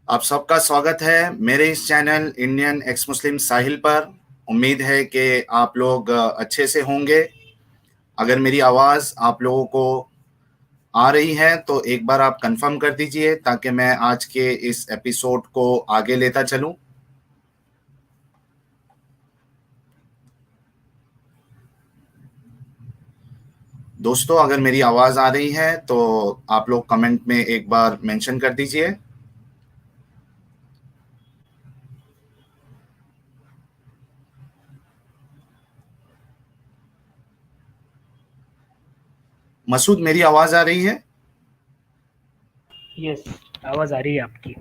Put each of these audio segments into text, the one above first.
आप सबका स्वागत है मेरे इस चैनल इंडियन एक्स मुस्लिम साहिल पर। उम्मीद है कि आप लोग अच्छे से होंगे। अगर मेरी आवाज़ आप लोगों को आ रही है तो एक बार आप कंफर्म कर दीजिए ताकि मैं आज के इस एपिसोड को आगे लेता चलूं। दोस्तों, अगर मेरी आवाज़ आ रही है तो आप लोग कमेंट में एक बार मेंशन कर दीजिए। मसूद, मेरी आवाज़ आ रही है? यस, आवाज आ रही है आपकी।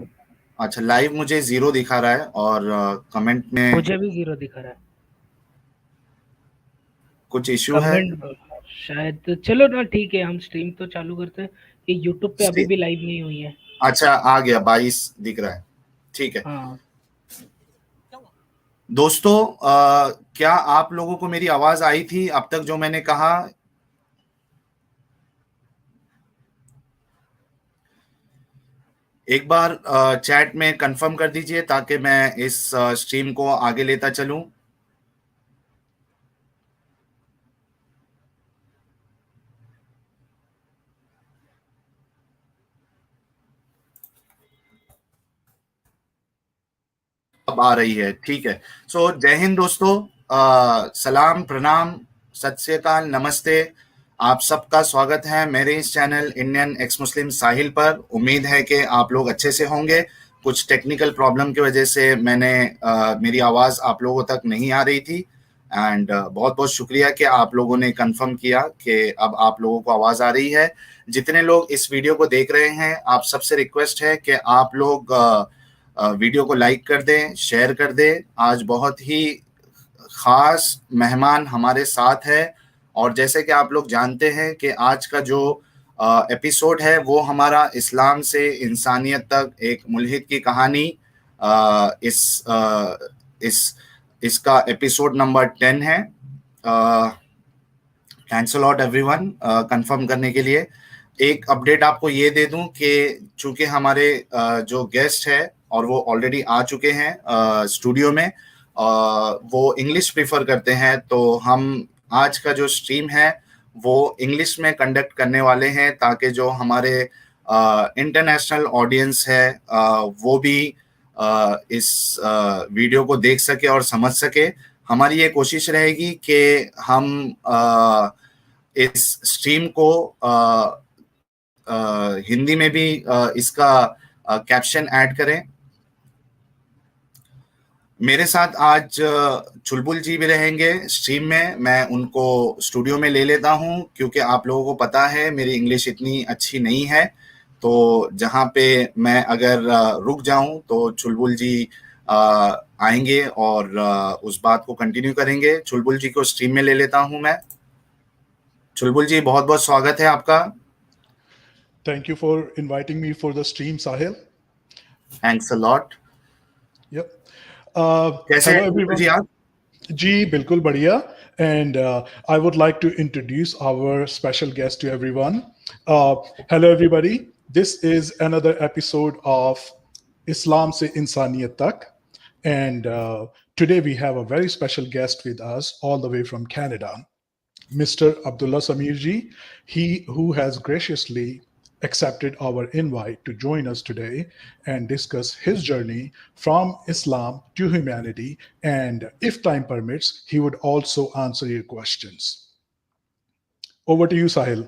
अच्छा, लाइव मुझे 0 दिखा रहा है और कमेंट में मुझे भी 0 दिखा रहा है। कुछ इश्यू है। कमेंट शायद। चलो ना, ठीक है, हम स्ट्रीम तो चालू करते हैं। ये यूट्यूब पे अभी भी लाइव नहीं हुई है। अच्छा, आ गया, 22 दिख रहा है। ठीक है हाँ। दोस्तों, क्या आप लोगों को मेरी आवाज आई थी अब तक जो मैंने कहा? एक बार चैट में कंफर्म कर दीजिए ताकि मैं इस स्ट्रीम को आगे लेता चलूं। अब आ रही है, ठीक है। सो जय हिंद दोस्तों, सलाम, प्रणाम, सत श्री अकाल, नमस्ते। आप सबका स्वागत है मेरे इस चैनल इंडियन एक्स मुस्लिम साहिल पर। उम्मीद है कि आप लोग अच्छे से होंगे। कुछ टेक्निकल प्रॉब्लम की वजह से मेरी आवाज़ आप लोगों तक नहीं आ रही थी। एंड बहुत बहुत शुक्रिया कि आप लोगों ने कंफर्म किया कि अब आप लोगों को आवाज़ आ रही है। जितने लोग इस वीडियो को देख रहे हैं, आप सबसे रिक्वेस्ट है कि आप लोग वीडियो को लाइक कर दें, शेयर कर दें। आज बहुत ही खास मेहमान हमारे साथ है और जैसे कि आप लोग जानते हैं कि आज का जो एपिसोड है वो हमारा इस्लाम से इंसानियत तक एक मुल्हिद की कहानी। इस इसका एपिसोड नंबर 10 है। Thanks a lot everyone confirm करने के लिए। एक अपडेट आपको ये दे दूं कि चूंकि हमारे जो गेस्ट है और वो ऑलरेडी आ चुके हैं स्टूडियो में, वो इंग्लिश प्रीफर करते हैं, तो हम आज का जो स्ट्रीम है वो इंग्लिश में कंडक्ट करने वाले हैं ताकि जो हमारे इंटरनेशनल ऑडियंस है वो भी इस वीडियो को देख सके और समझ सके। हमारी ये कोशिश रहेगी कि हम इस स्ट्रीम को हिंदी में भी इसका कैप्शन ऐड करें। मेरे साथ आज चुलबुल जी भी रहेंगे स्ट्रीम में। मैं उनको स्टूडियो में ले लेता हूं क्योंकि आप लोगों को पता है मेरी इंग्लिश इतनी अच्छी नहीं है, तो जहां पे मैं अगर रुक जाऊं तो चुलबुल जी आएंगे और उस बात को कंटिन्यू करेंगे। चुलबुल जी को स्ट्रीम में ले लेता हूं मैं। चुलबुल जी, बहुत बहुत स्वागत है आपका। Thank you for inviting me for the stream, Sahil. Thanks a lot. Yep. कैसे Hello, हैं चुलबुल जी everyone. आप? Ji, bilkul badhiya. And I would like to introduce our special guest to everyone. Uh, Hello, everybody. This is another episode of Islam Se Insaniyat Tak. And today we have a very special guest with us all the way from Canada. Mr. Abdullah Samirji, he who has graciously accepted our invite to join us today and discuss his journey from Islam to humanity. And if time permits, he would also answer your questions. Over to you, Sahil.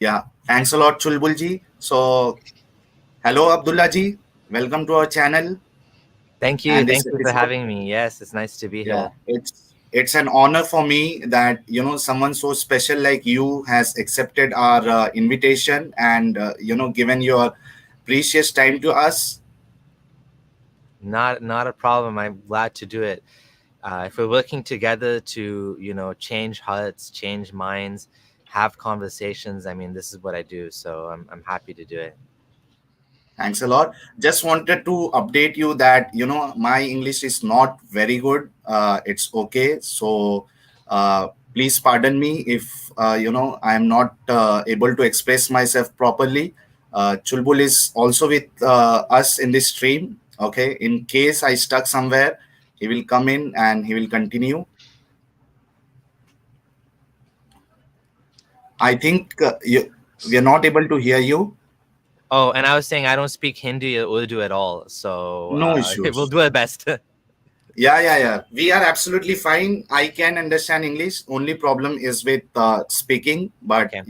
Yeah, thanks a lot, Chulbul ji. So, hello, Abdullah ji. Welcome to our channel Thank you. and this Thank you for episode. having me. Yes, it's nice to be Yeah, here. it's an honor for me that someone so special like you has accepted our invitation and given your precious time to us. Not a problem. I'm glad to do it. If we're working together to, change hearts, change minds, have conversations, I mean, this is what I do. So I'm happy to do it. Thanks a lot. Just wanted to update you that my English is not very good. It's okay. So please pardon me if I am not able to express myself properly. Chulbul is also with us in this stream. Okay, in case I stuck somewhere, he will come in and he will continue. I think we are not able to hear you. Oh, and I was saying I don't speak Hindi or Urdu at all, so No we'll issues. do our best. Yeah. We are absolutely fine. I can understand English. Only problem is with speaking, but Okay.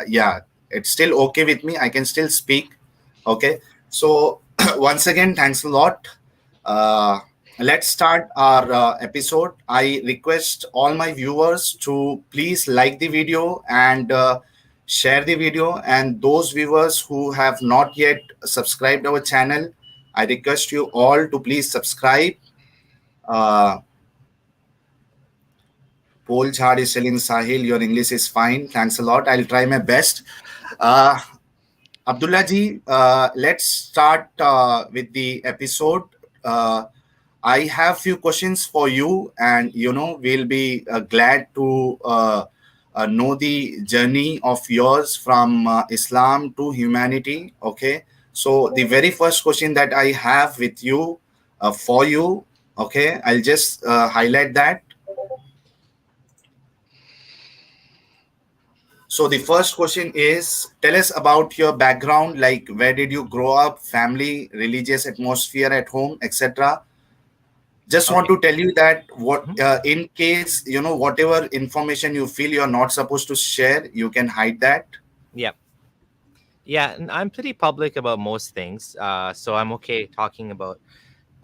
yeah, it's still okay with me. I can still speak. Okay. So once again, thanks a lot. Uh, let's start our episode. I request all my viewers to please like the video and share the video. And those viewers who have not yet subscribed our channel, I request you all to please subscribe. uh, Paul Chad is telling Sahil, your English is fine. Thanks a lot. I'll try my best. Uh, Abdullah ji, let's start with the episode. Uh, I have few questions for you, and we'll be glad to know the journey of yours from Islam to humanity. Okay, so the very first question that I have with you, for you, okay, I'll just highlight that. So the first question is, tell us about your background, like where did you grow up, family, religious atmosphere at home, etc. Just want Okay. to tell you that what Mhm. in case whatever information you feel you're not supposed to share, you can hide that. Yeah. Yeah, and I'm pretty public about most things, so I'm okay talking about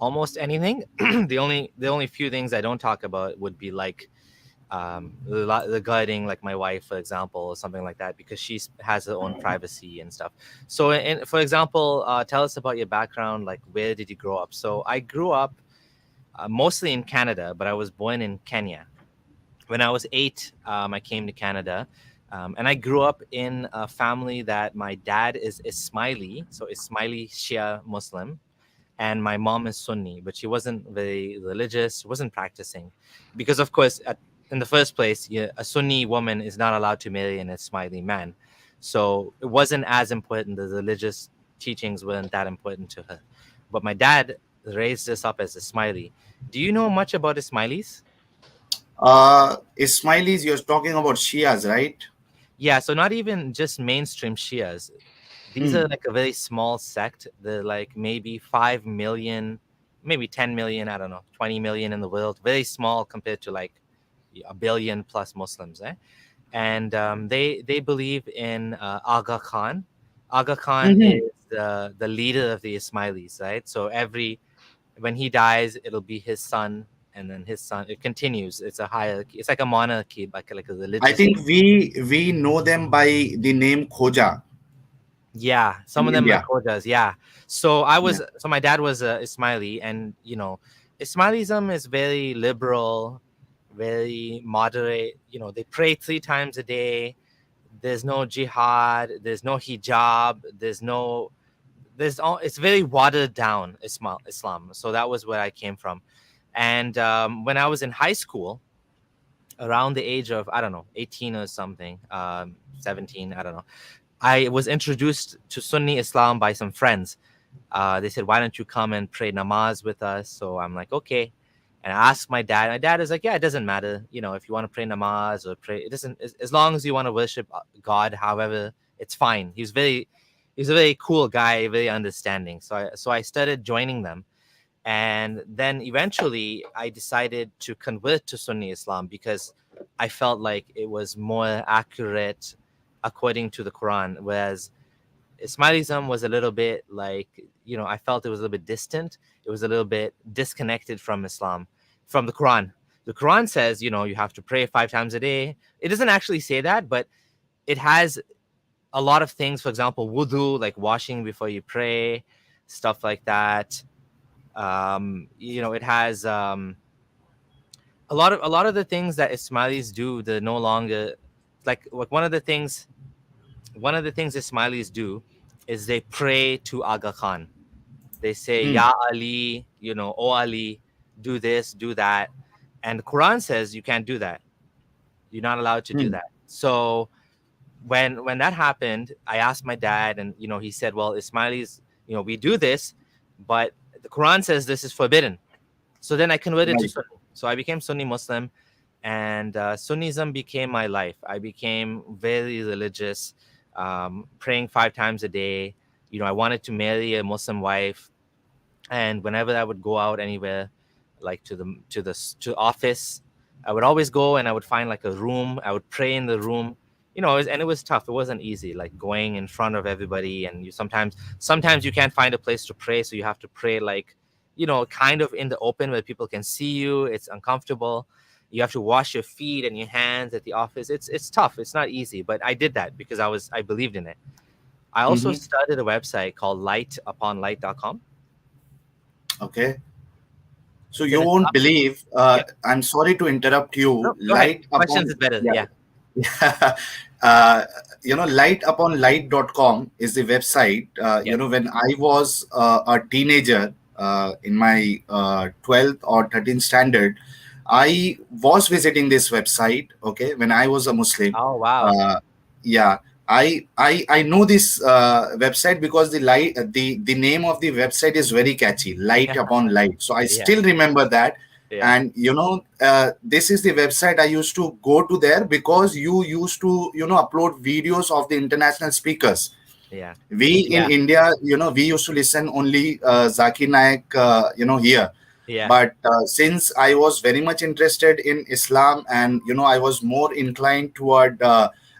almost anything. The only few things I don't talk about would be like regarding like my wife, for example, or something like that, because she has her own privacy and stuff. So, for example, tell us about your background. Like, where did you grow up? So, I grew up mostly in Canada, but I was born in Kenya. When I was 8, I came to Canada. And I grew up in a family that my dad is Ismaili, so Ismaili Shia Muslim, and my mom is Sunni, but she wasn't very religious, wasn't practicing, because of course, in the first place, yeah, a Sunni woman is not allowed to marry an Ismaili man, so it wasn't as important. The religious teachings weren't that important to her. But my dad raised us up as Ismaili. Do you know much about Ismailis? Ismailis, you're talking about Shias, right? Yeah, so not even just mainstream Shias. These are Hmm. like a very small sect. They're like maybe 5 million, maybe 10 million, I don't know, 20 million in the world. Very small compared to like a billion plus Muslims. And they believe in Aga Khan. Aga Khan Hmm. is the leader of the Ismailis, right? So when he dies, it'll be his son, and then his son. It continues. It's a hierarchy. It's like a monarchy, like a I religious. think we know them by the name Khoja Yeah, some in of them like India. Khojas. Yeah. Yeah. So my dad was Ismaili, and Ismailism is very liberal, very moderate. They pray 3 times a day. There's no jihad. There's no hijab. It's very watered down Islam. So that was where I came from. And when I was in high school, around the age of, I don't know, 18 or something, 17, I don't know, I was introduced to Sunni Islam by some friends. They said, "Why don't you come and pray namaz with us?" So I'm like, "Okay." And I asked my dad. My dad is like, "Yeah, it doesn't matter. If you want to pray namaz or pray, it doesn't. As long as you want to worship God, however, it's fine." He's a very cool guy, very understanding. So I started joining them, and then eventually I decided to convert to Sunni Islam because I felt like it was more accurate according to the Quran, whereas Ismailism was a little bit like, I felt it was a little bit distant. It was a little bit disconnected from Islam, from the Quran. The Quran says, you have to pray 5 times a day. It doesn't actually say that, but it has a lot of things. For example, wudu, like washing before you pray, stuff like that. It has a lot of the things that Ismailis do. They're no longer like one of the things Ismailis do is they pray to Aga Khan. They say, Hmm. Ya Ali, O Ali, do this, do that. And the Quran says you can't do that. You're not allowed to do Hmm. that. So when that happened, I asked my dad, and he said, well, Ismailis, we do this, but the Quran says this is forbidden. So then I converted to Right. Sunni. So I became Sunni Muslim, and Sunnism became my life. I became very religious, praying 5 times a day. I wanted to marry a Muslim wife, and whenever I would go out anywhere, like to office, I would always go and I would find like a room. I would pray in the room. And it was tough. It wasn't easy, like going in front of everybody, and you sometimes you can't find a place to pray, so you have to pray like kind of in the open where people can see you. It's uncomfortable. You have to wash your feet and your hands at the office. It's tough. It's not easy, but I did that because I believed in it. I also Mm-hmm. started a website called lightuponlight.com. Okay. So So you it's won't believe. yeah. I'm sorry to interrupt you. No, go ahead. Light Questions upon is better. yeah. Yeah. Lightuponlight.com is the website. Yep. When I was a teenager in my 12th or 13th standard, I was visiting this website. Okay, when I was a Muslim. Oh wow. Uh, yeah, I know this website because the name of the website is very catchy. Light upon light. So I Yeah. still remember that. Yeah. And this is the website I used to go to there because you used to upload videos of the international speakers. Yeah. We in Yeah. India, we used to listen only Zakir Naik, here. Yeah. But since I was very much interested in Islam, and I was more inclined toward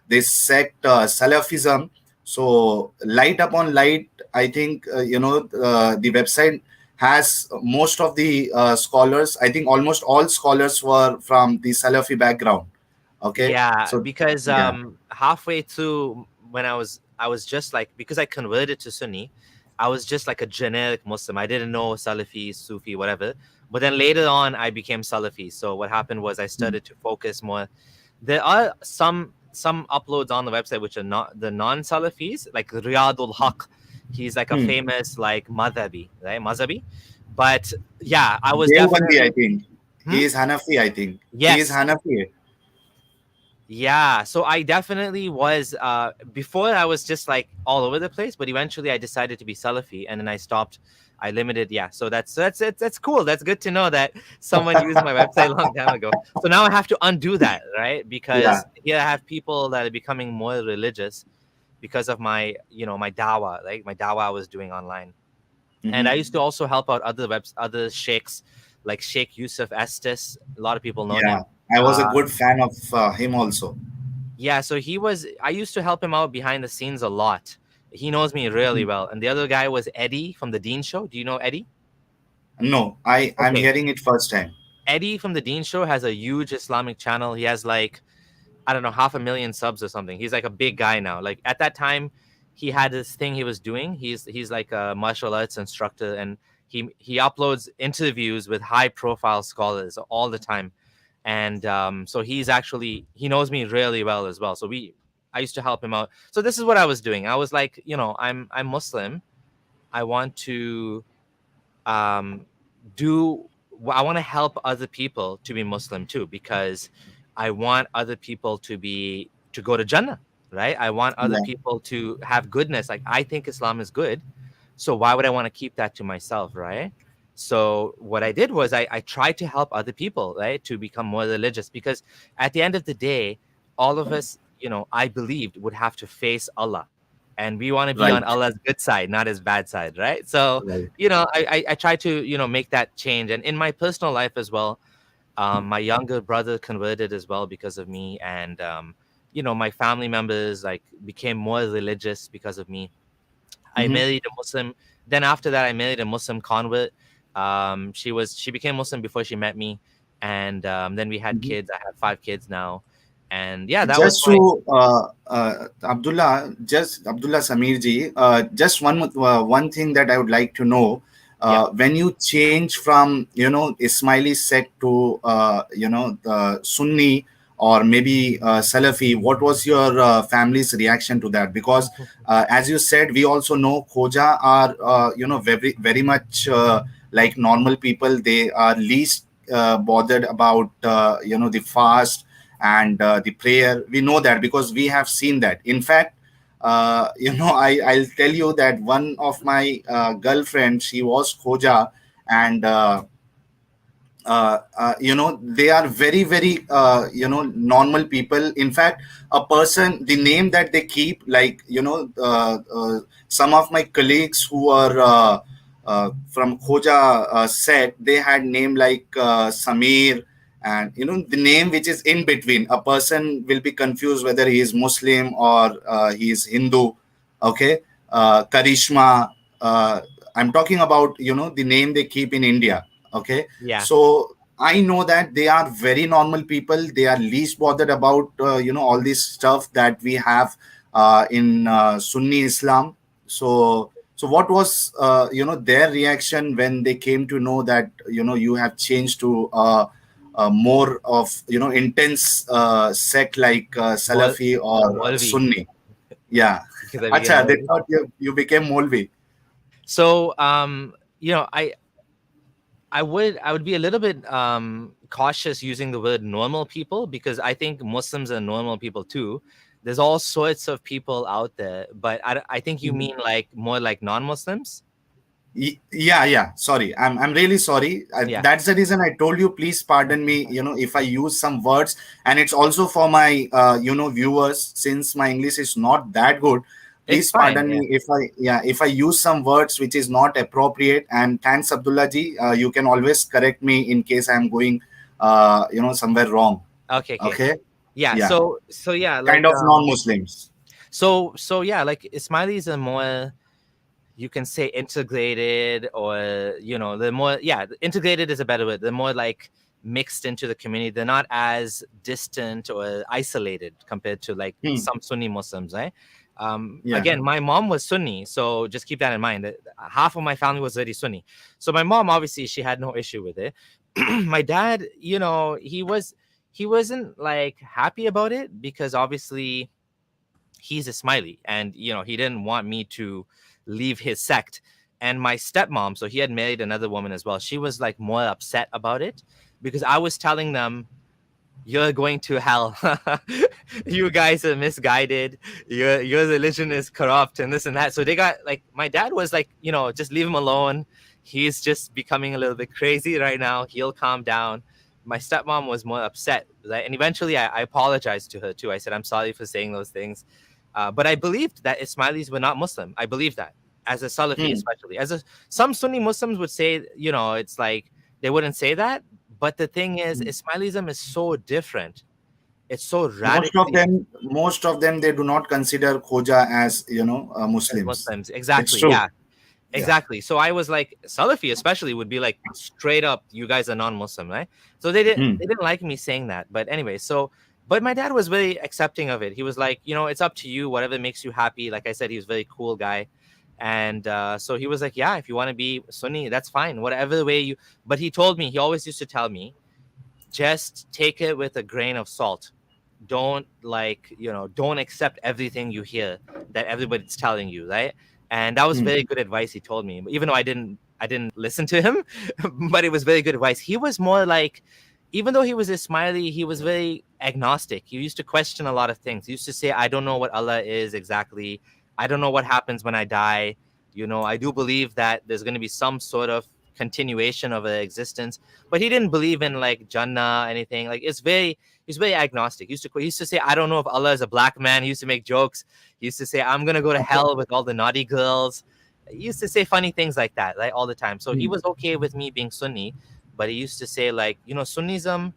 this sect, Salafism. So Light Upon Light, I think the website has most of the scholars. I think almost all scholars were from the Salafi background. Okay, Yeah, so because yeah. halfway through, when I was just like, because I converted to Sunni, I was just like a generic Muslim. I didn't know Salafi, Sufi, whatever. But then later on, I became Salafi. So what happened was I started to focus more. There are some uploads on the website which are not the non-Salafis, like Riyadul Haq. He's like a Hmm. famous like Madhabi, right? Mazhabi. But yeah, I was Deobandi, I definitely. think Hmm? he is Hanafi. I think he is Yes. Hanafi. Yeah, so I definitely was before I was just like all over the place, but eventually I decided to be Salafi, and then I stopped. I limited, yeah. So that's it. That's cool. That's good to know that someone used my website a long time ago. So now I have to undo that, right? Yeah. Because here I have people that are becoming more religious because of my dawah, like my dawah I was doing online. And I Mhm. used to also help out other sheikhs, like Sheikh Yusuf Estes. A lot of people know Yeah, him. I was a Uh, good fan of him also. Yeah, so I used to help him out behind the scenes a lot. He knows me really well. And the other guy was Eddie from the Dean Show. Do you know Eddie? No, I'm Okay. hearing it first time. Eddie from the Dean Show has a huge Islamic channel. He has like, I don't know, 500,000 subs or something. He's like a big guy now. Like at that time, he had this thing he was doing. He's like a martial arts instructor, and he uploads interviews with high profile scholars all the time. And so he knows me really well as well. So I used to help him out. So this is what I was doing. I was like, I'm Muslim. I want to um, I want to help other people to be Muslim too, because I want other people to go to Jannah, right? I want other Yeah. people to have goodness. Like I think Islam is good, so why would I want to keep that to myself, right? So what I did was I tried to help other people, right, to become more religious, because at the end of the day, all of us, I believed would have to face Allah, and we want to be on Right. Allah's good side, not his bad side, right? So Right. I try to make that change, and in my personal life as well. My younger brother converted as well because of me, and my family members like became more religious because of me. I Hmm. married a Muslim. Then after that, I married a Muslim convert. She became Muslim before she met me, and then we had Hmm. kids. I have 5 kids now, and yeah, that was Just my. to Abdullah Samir ji, just one thing that I would like to know. Yep. When you change from Ismaili sect to the Sunni or maybe Salafi, what was your family's reaction to that? Because as you said, we also know Khoja are very very much like normal people. They are least bothered about the fast and the prayer. We know that because we have seen that. In fact, I'll tell you that one of my girlfriends, she was Khoja, and they are very, very, normal people. In fact, a person, the name that they keep, like, some of my colleagues who are from Khoja set, they had name like Samir, and the name which is in between. A person will be confused whether he is Muslim or he is Hindu. Okay, Karishma. I'm talking about the name they keep in India. Okay, Yeah. so I know that they are very normal people. They are least bothered about all this stuff that we have in Sunni Islam. So what was their reaction when they came to know that you have changed to more of intense sect like Mol- Salafi or Molvi. Sunni? Yeah. Because I became Acha, they Molvi. thought you became Molvi. So I would be a little bit cautious using the word normal people, because I think Muslims are normal people too. There's all sorts of people out there, but I think you mean like more like non-Muslims. Yeah. Sorry, I'm really sorry. Yeah, That's the reason I told you. Please pardon me. If I use some words, and it's also for my viewers, since my English is not that good. it's Please fine. pardon Yeah. me if I use some words which is not appropriate. And thanks, Abdullah ji. You can always correct me in case I'm going somewhere wrong. Okay. Okay. Okay. Yeah. Yeah. So yeah, Kind like of non-Muslims. so yeah, like Ismailis are more, you can say, integrated, or they're more, yeah, integrated is a better word. They're more like mixed into the community. They're not as distant or isolated compared to like Hmm. some Sunni Muslims, right? Yeah. Again, my mom was Sunni, so just keep that in mind. Half of my family was very Sunni, so my mom, obviously, she had no issue with it. My dad, he wasn't like happy about it, because obviously he's a Smiley, and he didn't want me to leave his sect. And my stepmom, so he had married another woman as well, she was like more upset about it, because I was telling them, you're going to hell. You guys are misguided. Your religion is corrupt, and this and that. So they got like, my dad was like, just leave him alone. He's just becoming a little bit crazy right now. He'll calm down. My stepmom was more upset, right? And eventually I apologized to her too. I said, I'm sorry for saying those things. But I believed that Ismailis were not Muslim. I believe that, as a Salafi, Hmm. especially. Some Sunni Muslims would say, it's like they wouldn't say that. But the thing is, Ismailism is so different. It's so Most of radically them, they do not consider Khoja as as Muslims. Muslims. It's Exactly. true. Yeah. Yeah. Exactly. So I was like, Salafi especially would be like, straight up, you guys are non-Muslim, right? So they didn't Hmm. they didn't like me saying that. But anyway, but my dad was very accepting of it. He was like, it's up to you, whatever makes you happy. Like I said, he was a very cool guy. And so he was like, yeah, if you want to be Sunni, that's fine. Whatever way you, but he told me, he always used to tell me, just take it with a grain of salt. Don't accept everything you hear that everybody's telling you, right? And that was Hmm. very good advice he told me, even though I didn't listen to him. But it was very good advice. He was more like, even though he was a Smiley, he was very agnostic. He used to question a lot of things. He used to say, I don't know what Allah is exactly. I don't know what happens when I die. I do believe that there's going to be some sort of continuation of an existence, but he didn't believe in like Jannah, anything. Like, he's very agnostic. He used to say, I don't know if Allah is a black man. He used to make jokes. He used to say, I'm gonna go to hell with all the naughty girls. He used to say funny things like that, like, all the time. So he Hmm. was okay with me being Sunni, but he used to say, like, Sunnism,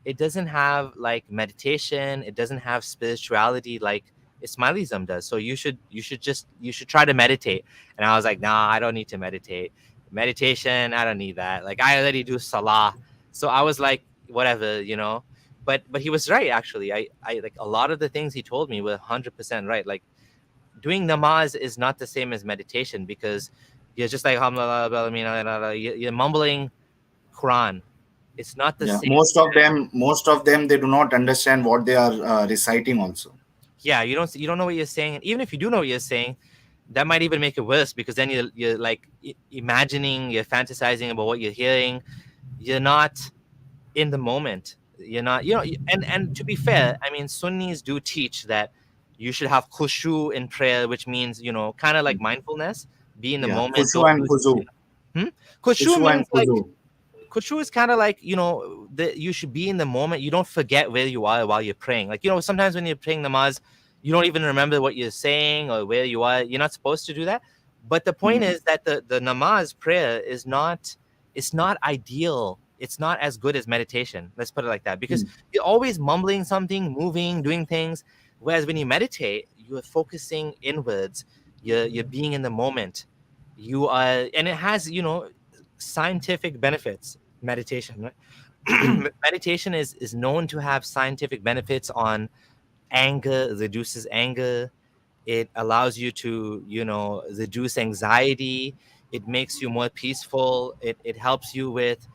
it doesn't have like meditation, it doesn't have spirituality like Ismailism does. So you should try to meditate. And I was like, nah, I don't need to meditate. Meditation, I don't need that. Like, I already do salah. So I was like, whatever. But he was right, actually. I like, a lot of the things he told me were 100% right. Like, doing namaz is not the same as meditation, because you're just like, you're mumbling Quran. It's not the Yeah. same. Most of them, they do not understand what they are reciting. Also. Yeah, you don't know what you're saying. And even if you do know what you're saying, that might even make it worse, because then you're like, imagining, you're fantasizing about what you're hearing. You're not in the moment. You're not, and to be fair, I mean, Sunnis do teach that you should have khushu in prayer, which means, kind of like mindfulness, be in the Yeah, moment, khushu don't and lose. khuzu. Hmm? Khushu Khushu and means like, khuzu. Kuchu is kind of like, that you should be in the moment. You don't forget where you are while you're praying. Like, sometimes when you're praying namaz, you don't even remember what you're saying or where you are. You're not supposed to do that. But the point Hmm. is that the namaz prayer it's not ideal. It's not as good as meditation. Let's put it like that. Because Hmm. you're always mumbling something, moving, doing things. Whereas when you meditate, you're focusing inwards. You're being in the moment. You are, and it has, scientific benefits. Meditation, Hmm. right? Meditation is known to have scientific benefits on anger, reduces anger. It allows you to, reduce anxiety. It makes you more peaceful. It helps you with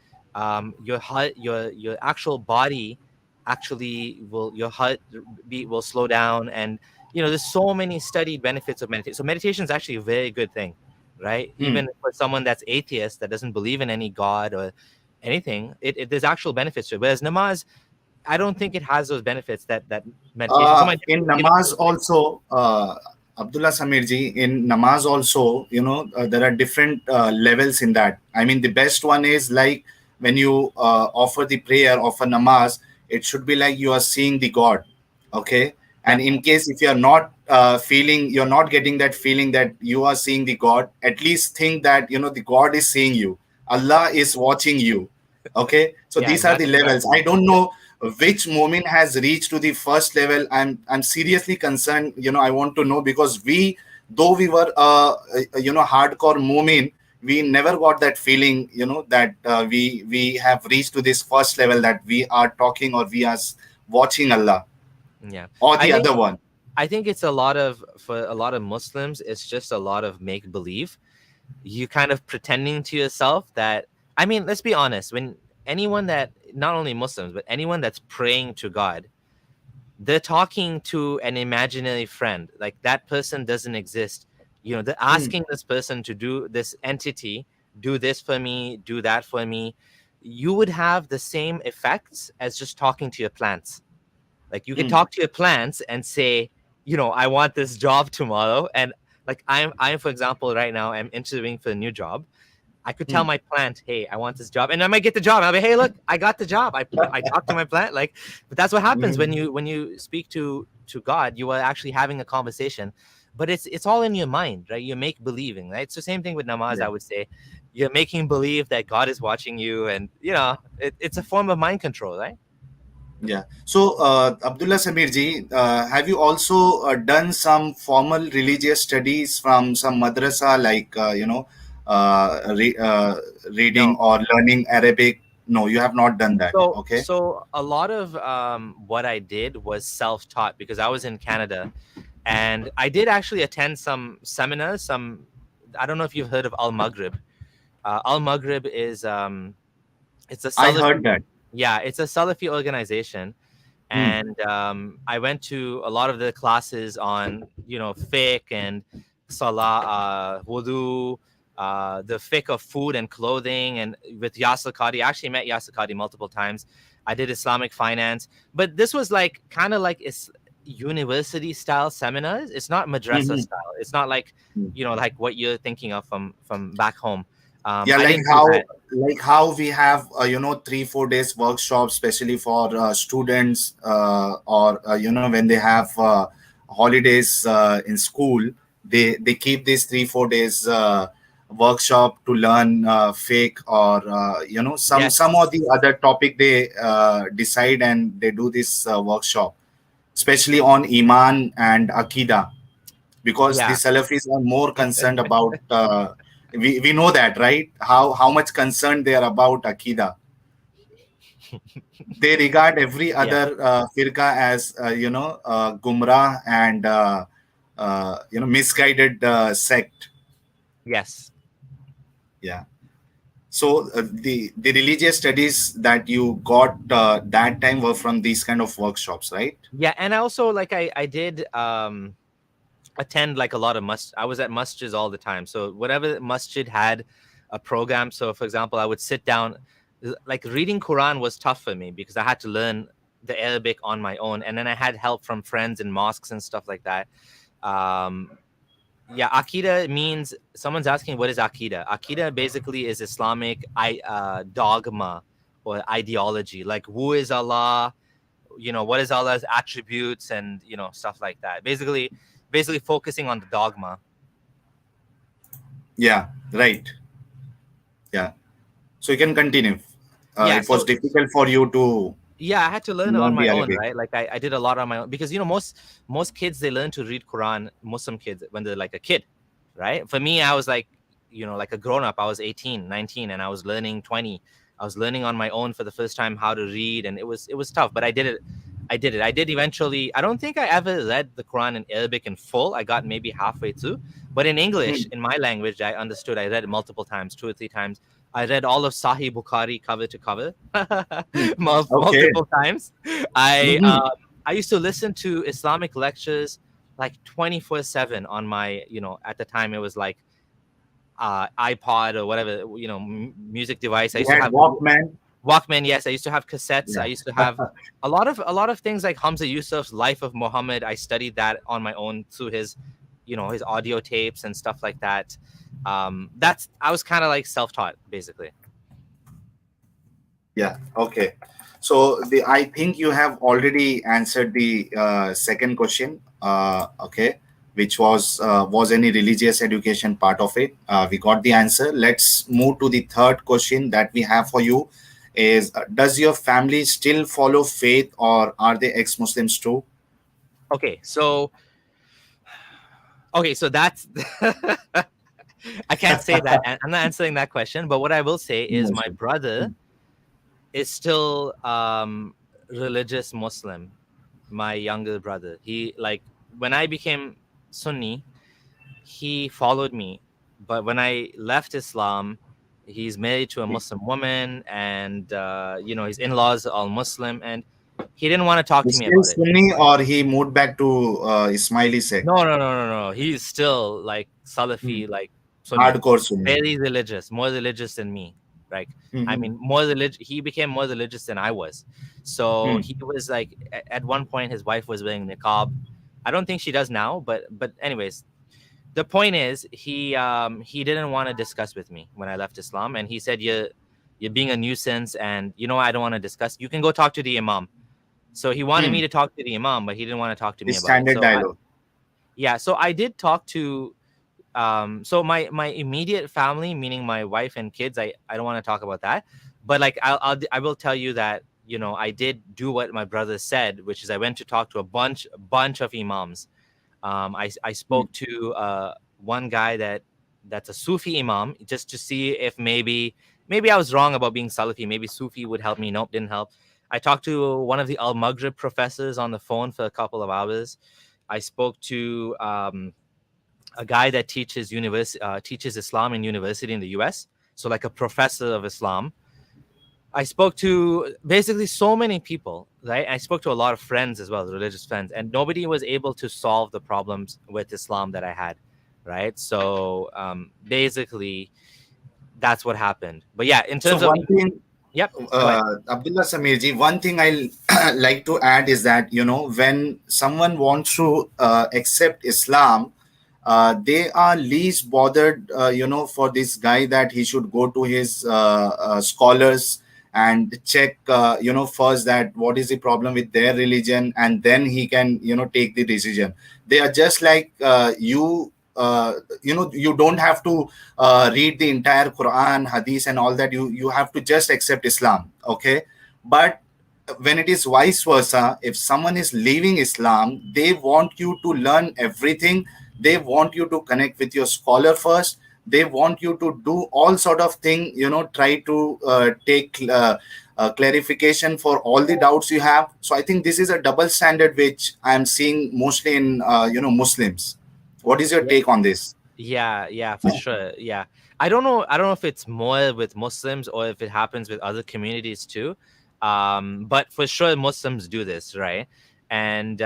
your heart, your actual body actually will, your heart beat will slow down. And there's so many studied benefits of meditation. So meditation is actually a very good thing, right? Hmm. Even for someone that's atheist, that doesn't believe in any god or anything, there's actual benefits to it. Whereas namaz, I don't think it has those benefits that meditation. So my dad, In namaz also, Abdullah Samirji, in namaz also, there are different levels in that. I mean, the best one is like when you offer the prayer of a namaz, it should be like you are seeing the God. Okay. yeah, And in case if you are not you're not getting that feeling that you are seeing the God, at least think that, the God is seeing you. Allah is watching you. Okay. So yeah, these are the levels. exactly. I don't know which moment has reached to the first level. I'm seriously concerned. I want to know, because though we were hardcore mu'min, we never got that feeling, that we have reached to this first level, that we are talking or we are watching Allah Yeah, or I the think other one. I think it's a lot of, for a lot of Muslims, it's just a lot of make believe. You kind of pretending to yourself that, I mean, let's be honest, when anyone that, not only Muslims, but anyone that's praying to God, they're talking to an imaginary friend. Like, that person doesn't exist. They're Hmm. asking this person to do this entity, do this for me, do that for me. You would have the same effects as just talking to your plants. Like, you can Hmm. talk to your plants and say, I want this job tomorrow. And like, I'm for example, right now, I'm interviewing for a new job. I could tell Hmm. my plant, hey, I want this job, and I might get the job. I'll be, hey, look, I got the job. I talked to my plant, like, but that's what happens Hmm. when you speak to God. You are actually having a conversation, but it's all in your mind, right? You make believing, right? It's the same thing with namaz. Yeah. I would say, you're making believe that God is watching you, and it's a form of mind control, right? Yeah. So, Abdullah Samirji, have you also done some formal religious studies from some madrasa, like, reading No. or learning Arabic? No, you have not done that. So, Okay. a lot of what I did was self-taught because I was in Canada, and I did actually attend some seminars. I don't know if you've heard of Al Maghrib. Al Maghrib is it's a I heard Salafi, that. yeah, it's a Salafi organization, Hmm. and I went to a lot of the classes on fiqh and salah, wudu, the fiqh of food and clothing, and with Yasir Qadi. I actually met Yasir Qadi multiple times. I did Islamic finance, but this was like kind of like it's university style seminars. It's not madrasa Mhm. style. It's not like like what you're thinking of from back home. Yeah, I like didn't do how that. we have 3-4 days workshops, especially for students, or when they have holidays in school, they keep these 3-4 days workshop to learn fake, or some or Yes. the other topic they decide, and they do this workshop, especially on iman and akida, because the Yeah. Salafis are more concerned about. We know that, right? How much concerned they are about Akida. They regard every Yeah. other firqa as gumrah and misguided sect. Yes. Yeah. So the religious studies that you got that time were from these kind of workshops, right? Yeah, and I also, like, I did attend like a lot of I was at masjids all the time. So whatever masjid had a program. So for example, I would sit down. like reading Quran was tough for me because I had to learn the Arabic on my own, and then I had help from friends in mosques and stuff like that. Um, yeah, Akida means, someone's asking what is Akida. Akida basically is Islamic dogma or ideology, like who is Allah, what is Allah's attributes, and stuff like that. Basically focusing on the dogma. Yeah, right. Yeah. So you can continue. Yeah, It was so difficult for you to yeah, I had to learn it on learn my the own, Arabic. right? Like I did a lot on my own because most kids, they learn to read Quran, Muslim kids, when they're like a kid, right? For me, I was like, like a grown up. I was 18, 19, and I was learning 20. I was learning on my own for the first time how to read, and it was tough, but I did it. I did eventually. I don't think I ever read the Quran in Arabic in full. I got maybe halfway through, but in English, Hmm. in my language, I understood. I read it multiple times, 2 or 3 times. I read all of Sahih Bukhari cover to cover, Hmm. Okay. multiple times. I Hmm. I used to listen to Islamic lectures like 24/7 on my, at the time it was like iPod or whatever, music device. I You used to had have Walkman. Walkman. Yes, I used to have cassettes. I Yeah. used to have a lot of things like Hamza Yusuf's Life of Muhammad. I studied that on my own through his audio tapes and stuff like that. That's I was kind of like self-taught basically. Yeah. Okay. So I think you have already answered the second question. Okay, which was any religious education part of it? We got the answer. Let's move to the third question that we have for you. Is does your family still follow faith, or are they ex-Muslims too? Okay, so that's I can't say that. I'm not answering that question, but what I will say is my brother is still religious Muslim. My younger brother, he, like, when I became Sunni, he followed me, but when I left Islam, he's married to a Muslim woman, and his in-laws are all Muslim, and he didn't want to talk to He's me still about it. Sunni, or he moved back to Ismaili No, sect? no, no, no, no. He's still like Hmm. Salafi, like Sunni, Hardcore Sunni. very religious, more religious than me. Like, I Hmm. mean, more religious. He became more religious than I was. So Hmm. he was like, at one point, his wife was wearing niqab. I don't think she does now, but anyways, the point is, he didn't want to discuss with me when I left Islam, and he said, you're being a nuisance, and I don't want to discuss. You can go talk to the imam. So he wanted me Hmm. to talk to the imam, but he didn't want to talk to The me about it. standard So dialogue. yeah, so I did talk to so my immediate family, meaning my wife and kids. I don't want to talk about that, but like I will tell you that I did do what my brother said, which is I went to talk to a bunch of imams. I Hmm. spoke to one guy that's a Sufi imam, just to see if maybe I was wrong about being Salafi. Maybe Sufi would help me. Nope, didn't help. I talked to one of the Al Maghrib professors on the phone for a couple of hours. I spoke to a guy that teaches Islam in university in the US. So like a professor of Islam. I spoke to basically so many people, right? I spoke to a lot of friends as well, religious friends, and nobody was able to solve the problems with Islam that I had, right? So basically, that's what happened. But yeah, in So terms of, one thing, yep, go ahead. Abdullah Samirji, one thing I like to add is that when someone wants to accept Islam, they are least bothered, for this guy that he should go to his scholars and check, first that what is the problem with their religion, and then he can, take the decision. They are just like you. You don't have to read the entire Quran, Hadith, and all that. You have to just accept Islam, okay? But when it is vice versa, if someone is leaving Islam, they want you to learn everything. They want you to connect with your scholar first. They want you to do all sort of thing, try to take clarification for all the doubts you have. So I think this is a double standard which I am seeing mostly in Muslims. What is your Yeah, take on this? yeah, for sure. Yeah, I don't know if it's more with Muslims or if it happens with other communities too. But for sure, Muslims do this, right? And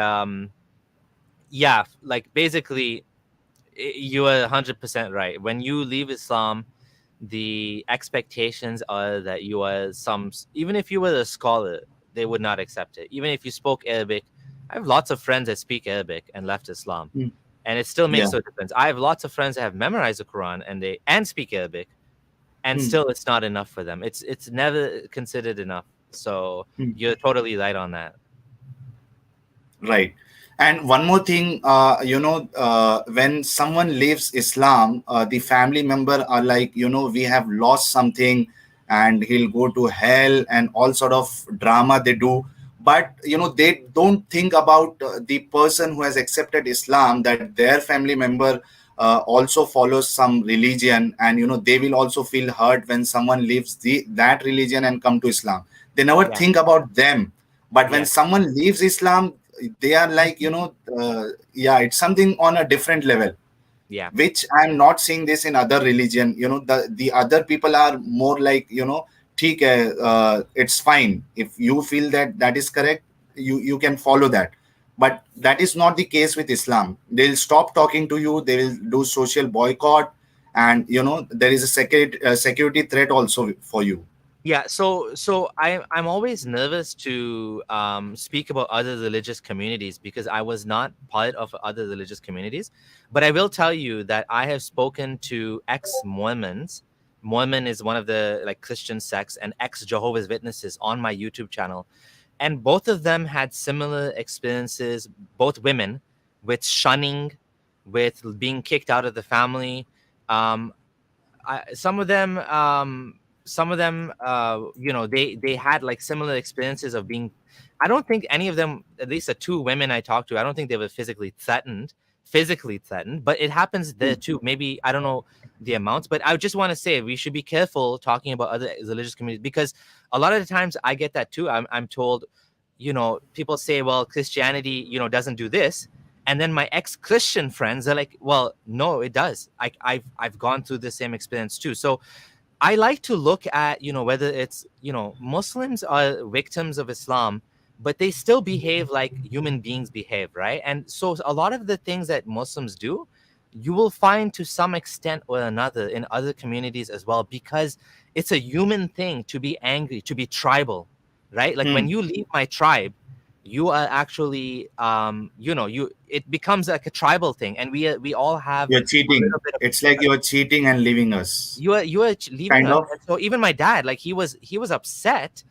yeah, like basically, you are 100% right. When you leave Islam, the expectations are that you are even if you were a scholar, they would not accept it. Even if you spoke Arabic, I have lots of friends that speak Arabic and left Islam, Mm. and it still Yeah. makes no difference. I have lots of friends that have memorized the Quran and speak Arabic, and Mm. still it's not enough for them. It's never considered enough. So Mm. you're totally right on that. Right. And one more thing, when someone leaves Islam, the family member are like, we have lost something and he'll go to hell and all sort of drama they do. But, they don't think about the person who has accepted Islam, that their family member also follows some religion, and, they will also feel hurt when someone leaves that religion and come to Islam. They never Yeah. think about them. But when Yes. someone leaves Islam, they are like, yeah, it's something on a different level, Yeah. which I'm not seeing this in other religion. The other people are more like, ठीक है, it's fine if you feel that that is correct, you can follow that. But that is not the case with Islam. They'll stop talking to you, they will do social boycott, and there is a security threat also for you. Yeah, so I'm always nervous to speak about other religious communities because I was not part of other religious communities. But I will tell you that I have spoken to ex-Mormons. Mormon is one of the like Christian sects, and ex-Jehovah's Witnesses on my YouTube channel, and both of them had similar experiences. Both women, with shunning, with being kicked out of the family. Um, some of them they had like similar experiences of being. I don't think any of them, at least the two women I talked to, I don't think they were physically threatened, but it happens there too. Maybe I don't know the amounts, but I just want to say we should be careful talking about other religious communities, because a lot of the times I get that too. I'm told, people say, well, Christianity, doesn't do this. And then my ex-Christian friends are like, well, no, it does. I've gone through the same experience too. So I like to look at, whether it's, Muslims are victims of Islam, but they still behave like human beings behave, right? And so a lot of the things that Muslims do, you will find to some extent or another in other communities as well, because it's a human thing to be angry, to be tribal, right? Like when Hmm. you leave my tribe, you are actually, it becomes like a tribal thing, and we all have You're a cheating. little bit of It's like you're cheating and leaving us, you are leaving kind us. of. And so even my dad, like he was upset,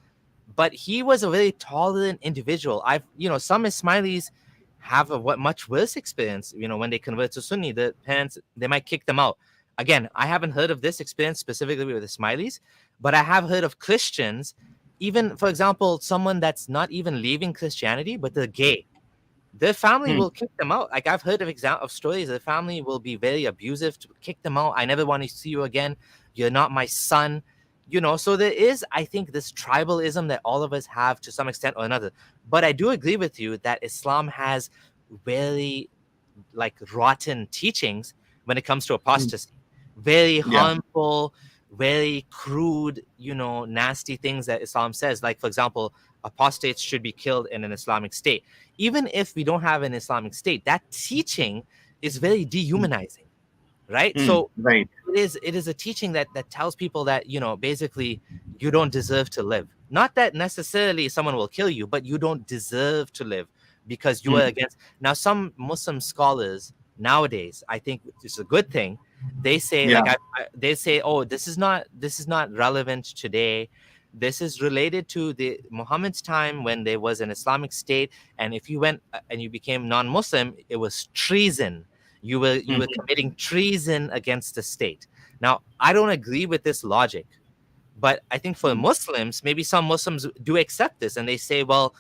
but he was a very tolerant individual. Some Ismailis have a much worse experience. When they convert to Sunni, the parents, they might kick them out. Again, I haven't heard of this experience specifically with Ismailis, but I have heard of Christians, even for example, someone that's not even leaving Christianity, but they're gay. Their family Hmm. will kick them out. Like I've heard of stories. Their family will be very abusive to kick them out. I never want to see you again. You're not my son. So there is, I think, this tribalism that all of us have to some extent or another. But I do agree with you that Islam has very like rotten teachings when it comes to Hmm. apostasy. Very Yeah. harmful, very crude, nasty things that Islam says. Like, for example, apostates should be killed in an Islamic state. Even if we don't have an Islamic state, that teaching is very dehumanizing, right? Hmm. So Right. it is a teaching that tells people that, basically you don't deserve to live. Not that necessarily someone will kill you, but you don't deserve to live because you Hmm. are against. Now some Muslim scholars nowadays, I think it's a good thing, they say, Yeah. like they say, oh, this is not relevant today. This is related to the Muhammad's time when there was an Islamic state, and if you went and you became non-Muslim, it was treason. You were Hmm. committing treason against the state. Now, I don't agree with this logic, but I think for Hmm. Muslims, maybe some Muslims do accept this, and they say, well,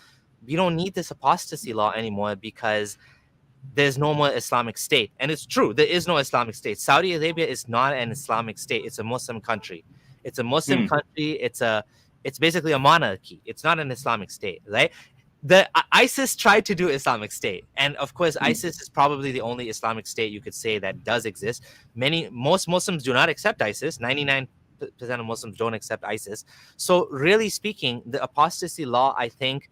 we don't need this apostasy law anymore because there's no more Islamic state. And it's true, there is no Islamic state. Saudi Arabia is not an Islamic state. It's a Muslim country. It's a Muslim Hmm. country. It's basically a monarchy. It's not an Islamic state, right? The ISIS tried to do Islamic State, and of course, Hmm. ISIS is probably the only Islamic State you could say that does exist. Most Muslims do not accept ISIS. 99% of Muslims don't accept ISIS. So, really speaking, the apostasy law, I think,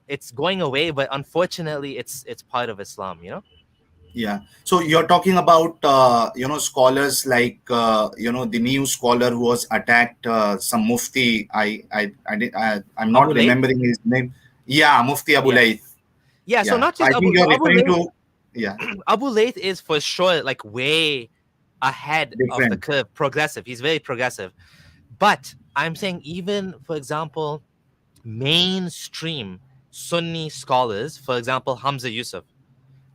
it's going away, but unfortunately, it's part of Islam. Yeah. So you're talking about scholars like the new scholar who was attacked, some Mufti. I'm not Abu Layth? remembering his name. Yeah, Mufti Abu Yeah. Layth. Yeah, so Yeah. not So I just think Abu, you're so Abu referring Layth, to, yeah, Abu Layth is for sure like way ahead of the different. curve, progressive. He's very progressive. But I'm saying, even for example, mainstream Sunni scholars, for example, Hamza Yusuf.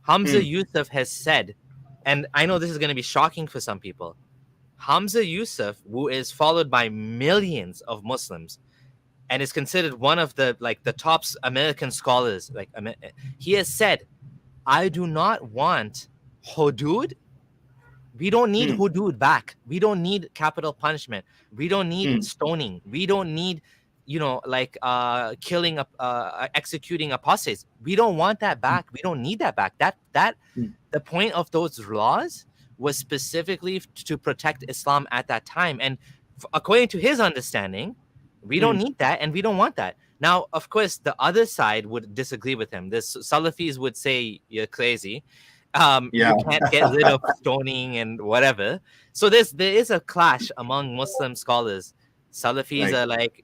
Hamza Hmm. Yusuf has said, and I know this is going to be shocking for some people. Hamza Yusuf, who is followed by millions of Muslims and is considered one of the top American scholars, he has said, I do not want hudud. We don't need Hmm. hudud back. We don't need capital punishment. We don't need Hmm. stoning. We don't need, killing, executing apostates. We don't want that Hmm. back. We don't need that back. That Hmm. the point of those laws was specifically to protect Islam at that time. And according to his understanding, we don't Hmm. need that and we don't want that. Now, of course, the other side would disagree with him. The Salafis would say you're crazy. Yeah. You can't get rid of stoning and whatever. So there is a clash among Muslim scholars. Salafis Right. are like,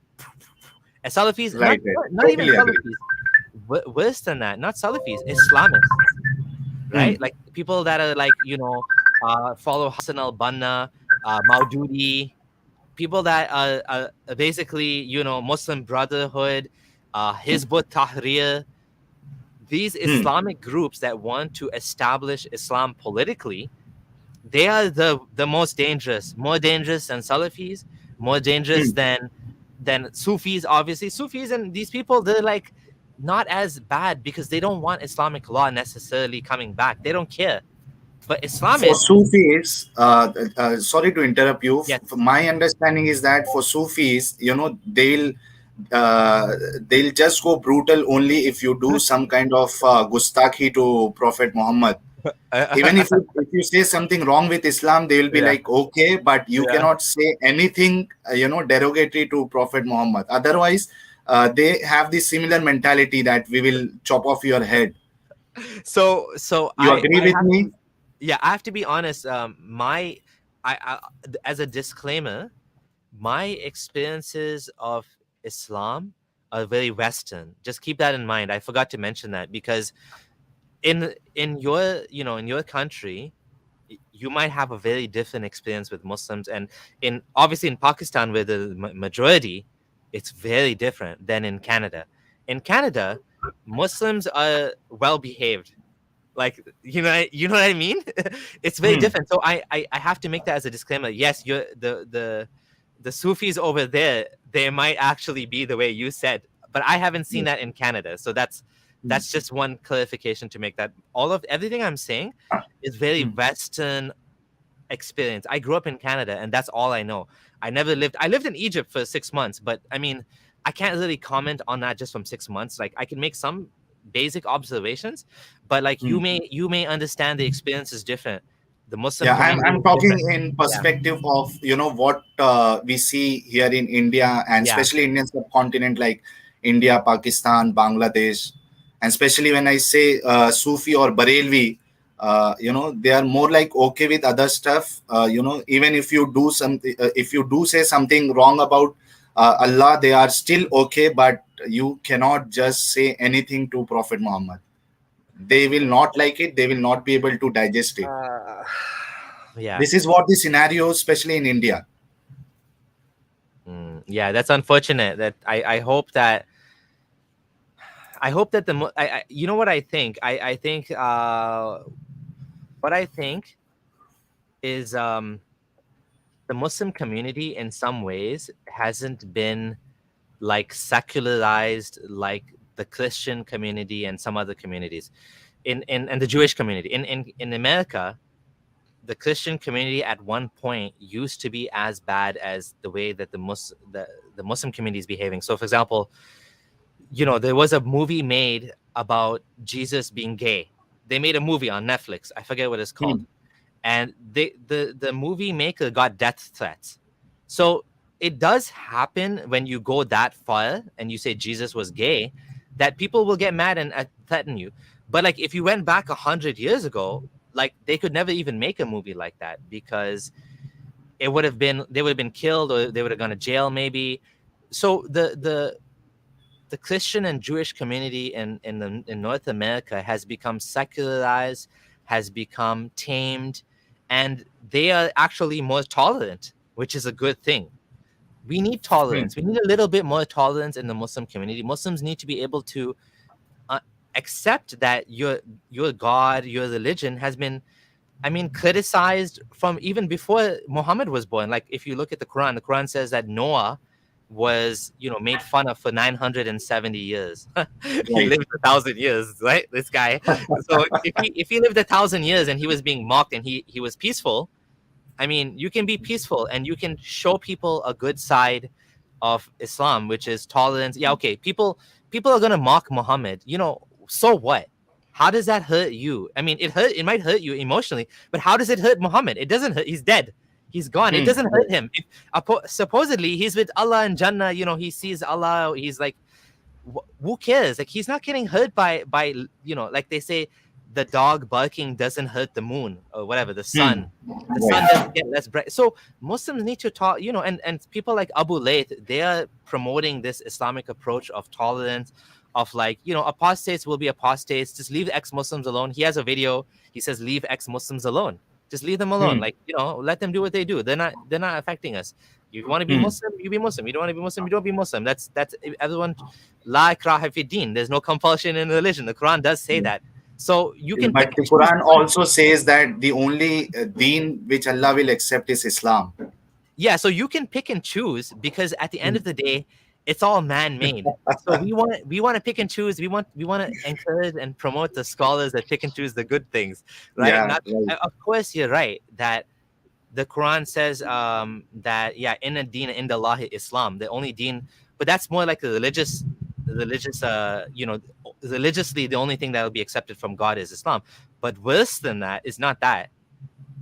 and Salafis, Right. Right. not even Totally agree. Salafis. Worse than that, not Salafis, Islamists, Hmm. right? Like people that are like, follow Hassan al-Banna, Maududi, people that are basically, Muslim Brotherhood, Hizb ut-Tahrir, these Hmm. Islamic groups that want to establish Islam politically, they are the most dangerous, more dangerous than Salafis, more dangerous Hmm. than Sufis. Obviously, Sufis and these people, they're like not as bad because they don't want Islamic law necessarily coming back. They don't care. But For Islamists, Sufis, sorry to interrupt you. yes, My understanding is that for Sufis, they'll just go brutal only if you do some kind of gustakhi to Prophet Muhammad. Even if you say something wrong with Islam, they will be yeah, like, okay, but you yeah. cannot say anything, derogatory to Prophet Muhammad. Otherwise, they have this similar mentality that we will chop off your head. So You agree I with have me? to, yeah, I have to be honest. I as a disclaimer, my experiences of Islam are very Western. Just keep that in mind. I forgot to mention that because in your in your country, you might have a very different experience with Muslims, and in obviously in Pakistan, where the majority, it's very different than in Canada. In Canada, Muslims are well behaved, like you know what I mean. It's very Hmm. different. So I have to make that as a disclaimer. Yes, you're the Sufis over there, they might actually be the way you said, but I haven't seen Yes. that in Canada. So Hmm. that's just one clarification to make, that all of everything I'm saying is very Hmm. Western experience. I grew up in Canada and that's all I know. I lived in Egypt for 6 months, but I mean, I can't really comment on that just from 6 months. Like I can make some basic observations, but like Hmm. you may understand the experience is different. The Muslim Yeah, I'm community I'm is talking different. in Yeah. perspective of what we see here in India, and Yeah. especially Indian subcontinent like India, Pakistan, Bangladesh, and especially when I say Sufi or Barelvi, they are more like okay with other stuff. Even if you do something, if you do say something wrong about Allah, they are still okay, but you cannot just say anything to Prophet Muhammad. They will not like it. They will not be able to digest it. Uh, yeah. This is what the scenario, especially in India. Yeah, that's unfortunate. That I hope that you know what I think. I think what I think is the Muslim community in some ways hasn't been like secularized like the Christian community and some other communities in the Jewish community in America. The Christian community at one point used to be as bad as the way that the Muslim community is behaving. So, for example, there was a movie made about Jesus being gay. They made a movie on Netflix. I forget what it's called. Hmm. And the movie maker got death threats. So it does happen when you go that far and you say Jesus was gay, that people will get mad and threaten you. But like if you went back 100 years ago, like they could never even make a movie like that, because they would have been killed, or they would have gone to jail maybe. So the Christian and Jewish community in North America has become secularized, has become tamed, and they are actually more tolerant, which is a good thing. We need tolerance. We need a little bit more tolerance in the Muslim community. Muslims need to be able to accept that your God, your religion has been, I mean, criticized from even before Muhammad was born. Like if you look at the Quran says that Noah was, made fun of for 970 years. He Right. lived 1,000 years, right? This guy. So if he lived 1,000 years and he was being mocked and he was peaceful, I mean, you can be peaceful and you can show people a good side of Islam, which is tolerance. Yeah, okay. People are gonna mock Muhammad. So what? How does that hurt you? I mean, it might hurt you emotionally, but how does it hurt Muhammad? It doesn't hurt. He's dead. He's gone. It doesn't hurt him. Supposedly he's with Allah and Jannah. He sees Allah. He's like, who cares? Like, he's not getting hurt by like they say, the dog barking doesn't hurt the moon or whatever, the sun. The sun doesn't get less bright. So Muslims need to talk, and people like Abu Layth, they are promoting this Islamic approach of tolerance, of like, apostates will be apostates. Just leave ex-Muslims alone. He has a video. He says, leave ex-Muslims alone. Just leave them alone. Like, let them do what they do. They're not affecting us. You want to be Muslim, you be Muslim. You don't want to be Muslim, you don't be Muslim. That's everyone. La ikraha fi din. There's no compulsion in religion. The Quran does say that. So you can. But the Quran also says that the only deen which Allah will accept is Islam. Yeah, so you can pick and choose, because at the end of the day, it's all man-made. So we want to pick and choose. We want to encourage and promote the scholars that pick and choose the good things, right? Yeah, Of course, you're right that the Quran says that inna deen inda Allahi Islam, the only deen, but that's more like religious, religiously the only thing that will be accepted from God is Islam. But worse than that is not that.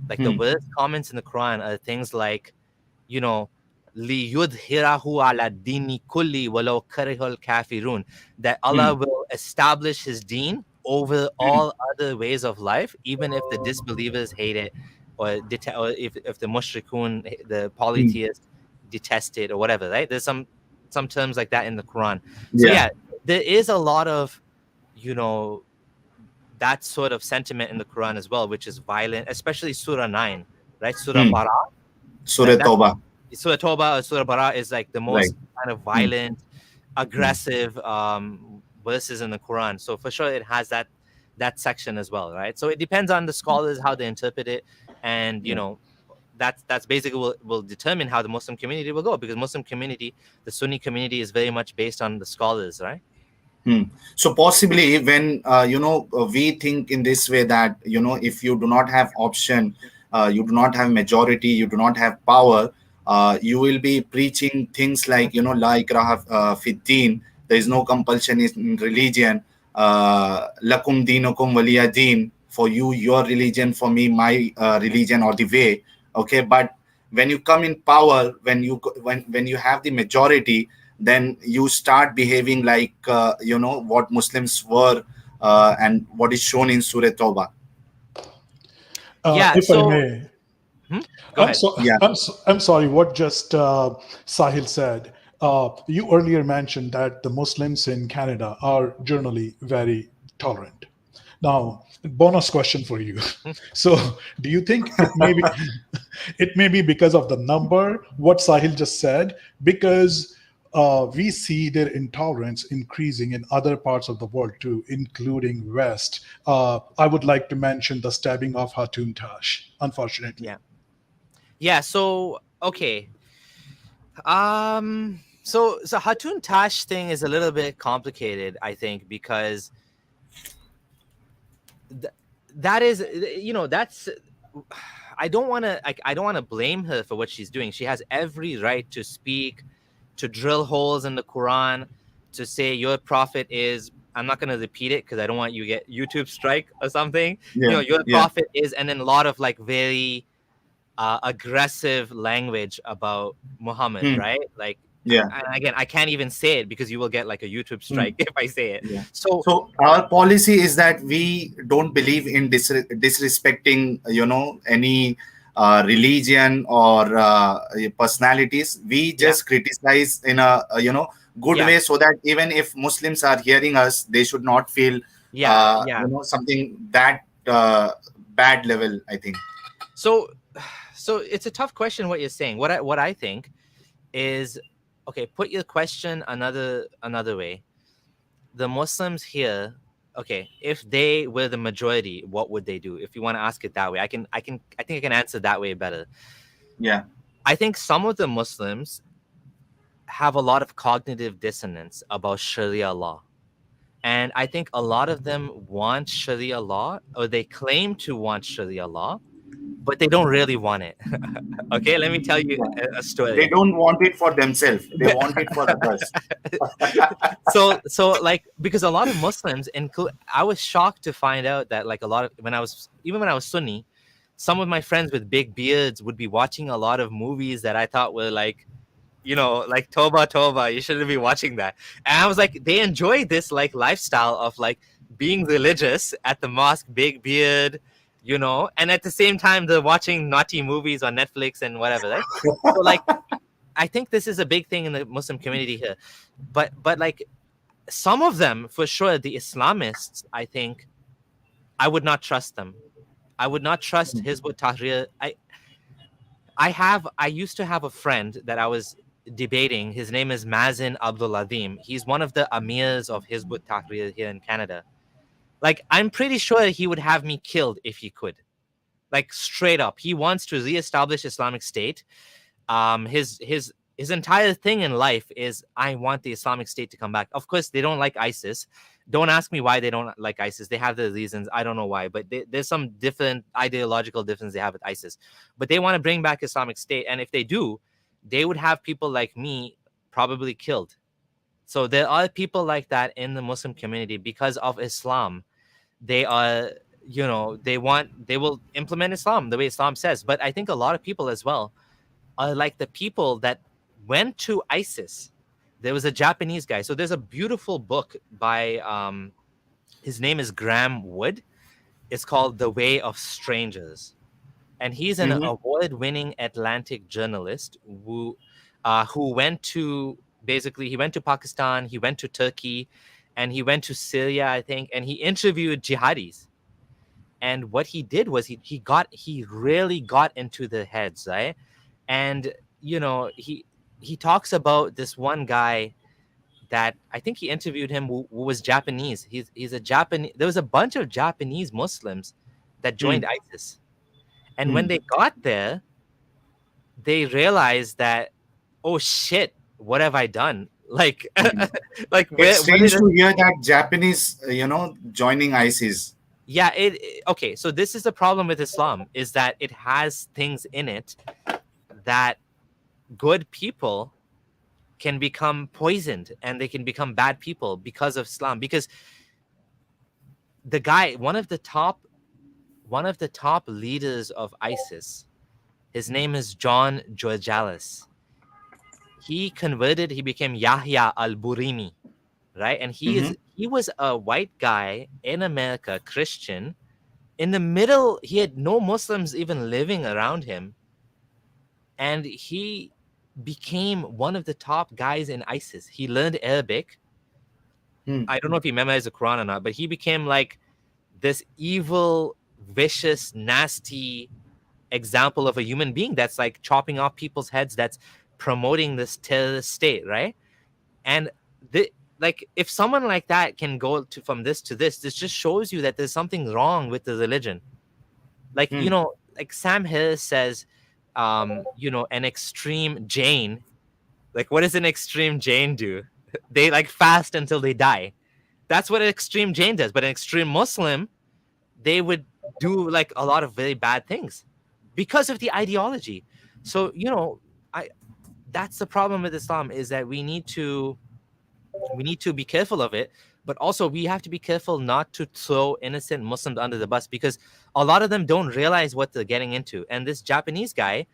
Like the worst comments in the Quran are things like, لِيُظْهِرَهُ عَلَى الدِّينِ كُلِّ وَلَوْ كَرِهَ الْكَافِرُونَ, that Allah will establish his deen over all other ways of life, even if the disbelievers hate it, or if the mushrikun, the polytheists, detest it, or whatever, right? There's some terms like that in the Quran. So there is a lot of, that sort of sentiment in the Quran as well, which is violent, especially Surah 9, right? Surah Bara. Surah Tawbah. Surah Tawbah or Surah Bara is like the most kind of violent, aggressive verses in the Quran. So for sure it has that section as well, right? So it depends on the scholars how they interpret it, and that's basically will determine how the Muslim community will go, because Muslim community, the Sunni community, is very much based on the scholars, right? So possibly when we think in this way that if you do not have option, you do not have majority, you do not have power, you will be preaching things like la ikraha fid din, there is no compulsion in religion, lakum dinukum waliya din, for you your religion, for me my religion, or the way. Okay, but when you come in power, when you have the majority, then you start behaving like what Muslims were, and what is shown in Surah Tawbah. If I may, Go ahead. I'm sorry. What just Sahil said. You earlier mentioned that the Muslims in Canada are generally very tolerant. Now, bonus question for you. So, do you think it may be because of the number, what Sahil just said, because we see their intolerance increasing in other parts of the world too, including West. I would like to mention the stabbing of Hatun Tash, unfortunately. Yeah. So okay. So Hatun Tash thing is a little bit complicated, I think, because that is, that's, I don't want to blame her for what she's doing. She has every right to speak, to drill holes in the Quran, to say your prophet is, I'm not going to repeat it because I don't want you to get YouTube strike or something. Your prophet is, and then a lot of like very aggressive language about Muhammad, right? Like Yeah. And again, I can't even say it because you will get like a YouTube strike if I say it. Yeah. So So our policy is that we don't believe in disrespecting, any religion or personalities. We yeah, just criticize in a, good yeah, way, so that even if Muslims are hearing us, they should not feel, yeah, yeah. something that bad level, I think. So so it's a tough question what you're saying. What I think is, okay, put your question another way. The Muslims here, okay, if they were the majority, what would they do? If you want to ask it that way, I think I can answer that way better. Yeah. I think some of the Muslims have a lot of cognitive dissonance about Sharia law. And I think a lot of them want Sharia law, or they claim to want Sharia law, but they don't really want it. Okay, let me tell you a They story. don't want it for themselves. They want it for others. So like, because a lot of Muslims include, I was shocked to find out that like a lot of, when I was Sunni, some of my friends with big beards would be watching a lot of movies that I thought were like, like Toba Toba, you shouldn't be watching that. And I was like, they enjoy this like lifestyle of like being religious at the mosque, big beard, and at the same time they're watching naughty movies on Netflix and whatever, right? So like, I think this is a big thing in the Muslim community here. But like, some of them for sure, the Islamists, I think I would not trust them. I would not trust Hizb ut-Tahrir. I used to have a friend that I was debating. His name is Mazin Abdul Azim. He's one of the amirs of Hizb ut-Tahrir here in Canada. Like, I'm pretty sure he would have me killed if he could. Like, straight up. He wants to reestablish Islamic State. His entire thing in life is, I want the Islamic State to come back. Of course, they don't like ISIS. Don't ask me why they don't like ISIS. They have their reasons. I don't know why, but there's some different ideological difference they have with ISIS. But they want to bring back Islamic State, and if they do, they would have people like me probably killed. So there are people like that in the Muslim community because of Islam. They are, they will implement Islam the way Islam says. But I think a lot of people as well are like the people that went to ISIS. There was a Japanese guy. So there's a beautiful book by his name is Graham Wood. It's called The Way of Strangers. And he's an Mhm. award-winning Atlantic journalist who went to, basically, he went to Pakistan, he went to Turkey, and he went to Syria, I think, and he interviewed jihadis. And what he did was he really got into their heads, right? And he talks about this one guy that I think he interviewed him who was Japanese. He's a Japanese. There was a bunch of Japanese Muslims that joined ISIS, and when they got there, they realized that, oh shit, what have I done? Like, like It's where strange did to hear that Japanese, joining ISIS. yeah, okay. So this is the problem with Islam, is that it has things in it that good people can become poisoned and they can become bad people because of Islam. Because the guy, one of the top leaders of ISIS, his name is John Georgalis. He converted, he became Yahya al-Burimi, right? And he was a white guy in America, Christian. In the middle, he had no Muslims even living around him. And he became one of the top guys in ISIS. He learned Arabic. I don't know if he memorized the Quran or not, but he became like this evil, vicious, nasty example of a human being that's like chopping off people's heads, that's promoting this terrorist state, right? And like, if someone like that can go from this to this just shows you that there's something wrong with the religion. Like, like Sam Harris says, an extreme Jain. Like, what does an extreme Jain do? They like fast until they die. That's what an extreme Jain does. But an extreme Muslim, they would do like a lot of very bad things because of the ideology. So, that's the problem with Islam, is that we need to be careful of it, but also we have to be careful not to throw innocent Muslims under the bus, because a lot of them don't realize what they're getting into. And this Japanese guy,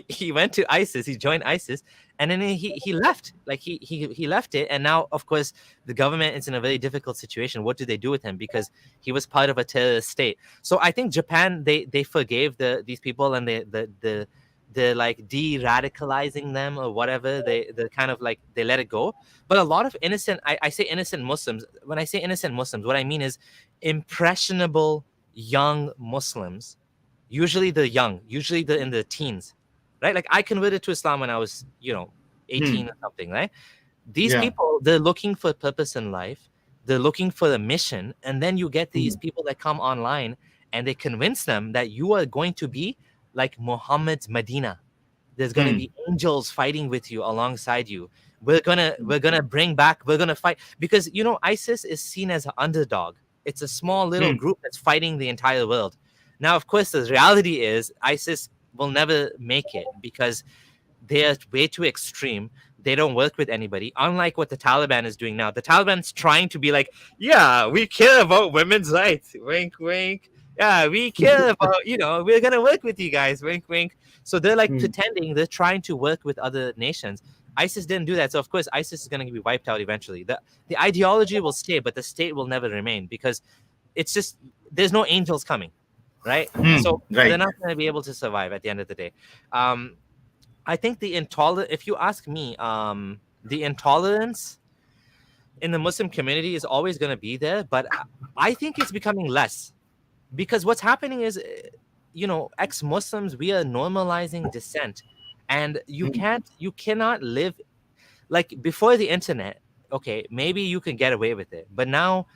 he went to ISIS, he joined ISIS, and then he left. Like he left it, and now of course the government is in a very difficult situation. What do they do with him? Because he was part of a terrorist state. So I think Japan, they forgave these people, and they're like de-radicalizing them or whatever. They're kind of like they let it go. But a lot of innocent, I say innocent Muslims. When I say innocent Muslims, what I mean is impressionable young Muslims. Usually they're young, usually they're in their teens, right? Like I converted to Islam when I was, 18 or something, right? These Yeah. people, they're looking for purpose in life. They're looking for a mission. And then you get these people that come online and they convince them that you are going to be like Muhammad's Medina. There's going to be angels fighting with you alongside you. We're gonna fight because ISIS is seen as an underdog. It's a small little group that's fighting the entire world. Now, of course, the reality is ISIS will never make it because they are way too extreme. They don't work with anybody. Unlike what the Taliban is doing now. The Taliban's trying to be like, yeah, we care about women's rights. Wink, wink. Yeah, we care about, we're going to work with you guys. Wink, wink. So they're like pretending they're trying to work with other nations. ISIS didn't do that. So, of course, ISIS is going to be wiped out eventually. The ideology will stay, but the state will never remain because it's just there's no angels coming. Right? So right. they're not going to be able to survive at the end of the day. I think if you ask me, the intolerance in the Muslim community is always going to be there, but I think it's becoming less because what's happening is, ex-Muslims, we are normalizing dissent, and you cannot live like before the internet. Okay, maybe you can get away with it, but now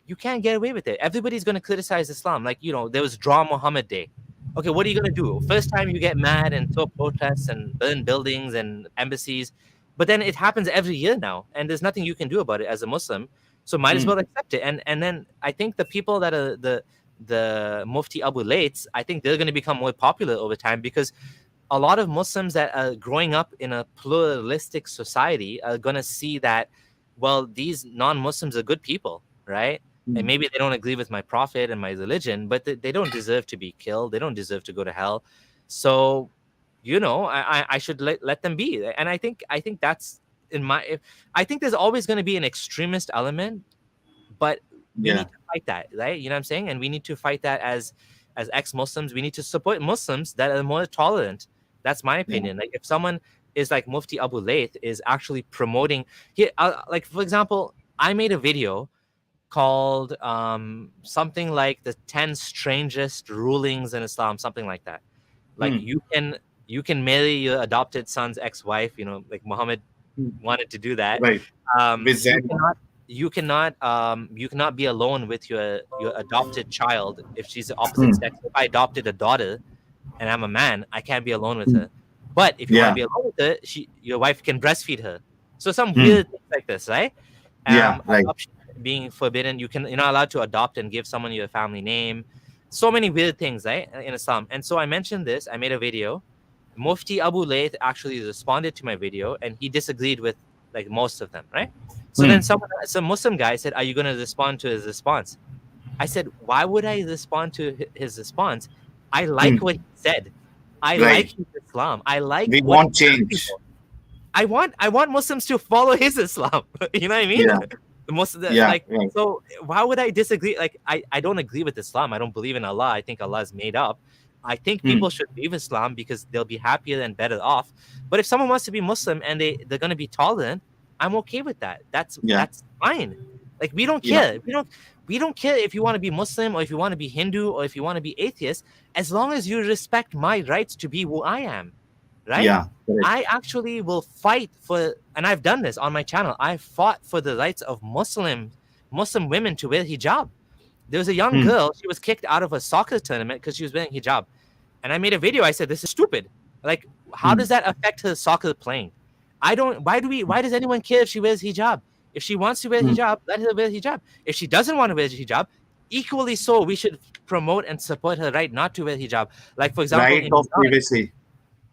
you can't get away with it. Everybody's going to criticize Islam. Like, there was Draw Muhammad Day. Okay, what are you going to do? First time you get mad and throw protests and burn buildings and embassies. But then it happens every year now. And there's nothing you can do about it as a Muslim. So might as well accept it. And then I think the people that are the Mufti Abu Layths, I think they're going to become more popular over time because a lot of Muslims that are growing up in a pluralistic society are going to see that, well, these non-Muslims are good people, right? And maybe they don't agree with my prophet and my religion, but they don't deserve to be killed. They don't deserve to go to hell. So, I should let them be. And I think that's I think there's always going to be an extremist element, but we need to fight that, right? You know what I'm saying? And we need to fight that as ex-Muslims. We need to support Muslims that are more tolerant. That's my opinion. Like if someone is like Mufti Abu Layth is actually promoting here, like for example, I made a video called something like the 10 strangest rulings in Islam, something like that. Like you can marry your adopted son's ex-wife, like Muhammad wanted to do that. Right. You cannot be alone with your adopted child if she's the opposite sex. If I adopted a daughter and I'm a man, I can't be alone with her. But if you want to be alone with her, your wife can breastfeed her. So some weird things like this, right? Right. Adoption being forbidden, you're not allowed to adopt and give someone your family name. So many weird things, right, in Islam. And so I mentioned this. I made a video. Mufti Abu Layth actually responded to my video, and he disagreed with like most of them, right? So then some Muslim guy said, "Are you going to respond to his response?" I said, "Why would I respond to his response? I like what he said. I like his Islam. I like. We want change. I want Muslims to follow his Islam. You know what I mean?" Yeah. So why would I disagree? Like I don't agree with Islam. I don't believe in Allah. I think Allah is made up. I think people should leave Islam because they'll be happier and better off. But if someone wants to be Muslim and they're going to be tolerant, I'm okay with that. That's fine. Like we don't care. We don't care if you want to be Muslim or if you want to be Hindu or if you want to be atheist, as long as you respect my rights to be who I am. Right? Yeah. I actually will fight for, and I've done this on my channel. I fought for the rights of Muslim women to wear hijab. There was a young girl, she was kicked out of a soccer tournament because she was wearing hijab. And I made a video. I said, this is stupid. Like, how does that affect her soccer playing? Why does anyone care if she wears hijab? If she wants to wear hijab, let her wear hijab. If she doesn't want to wear hijab, equally so, we should promote and support her right not to wear hijab. Like, for example, Right of privacy.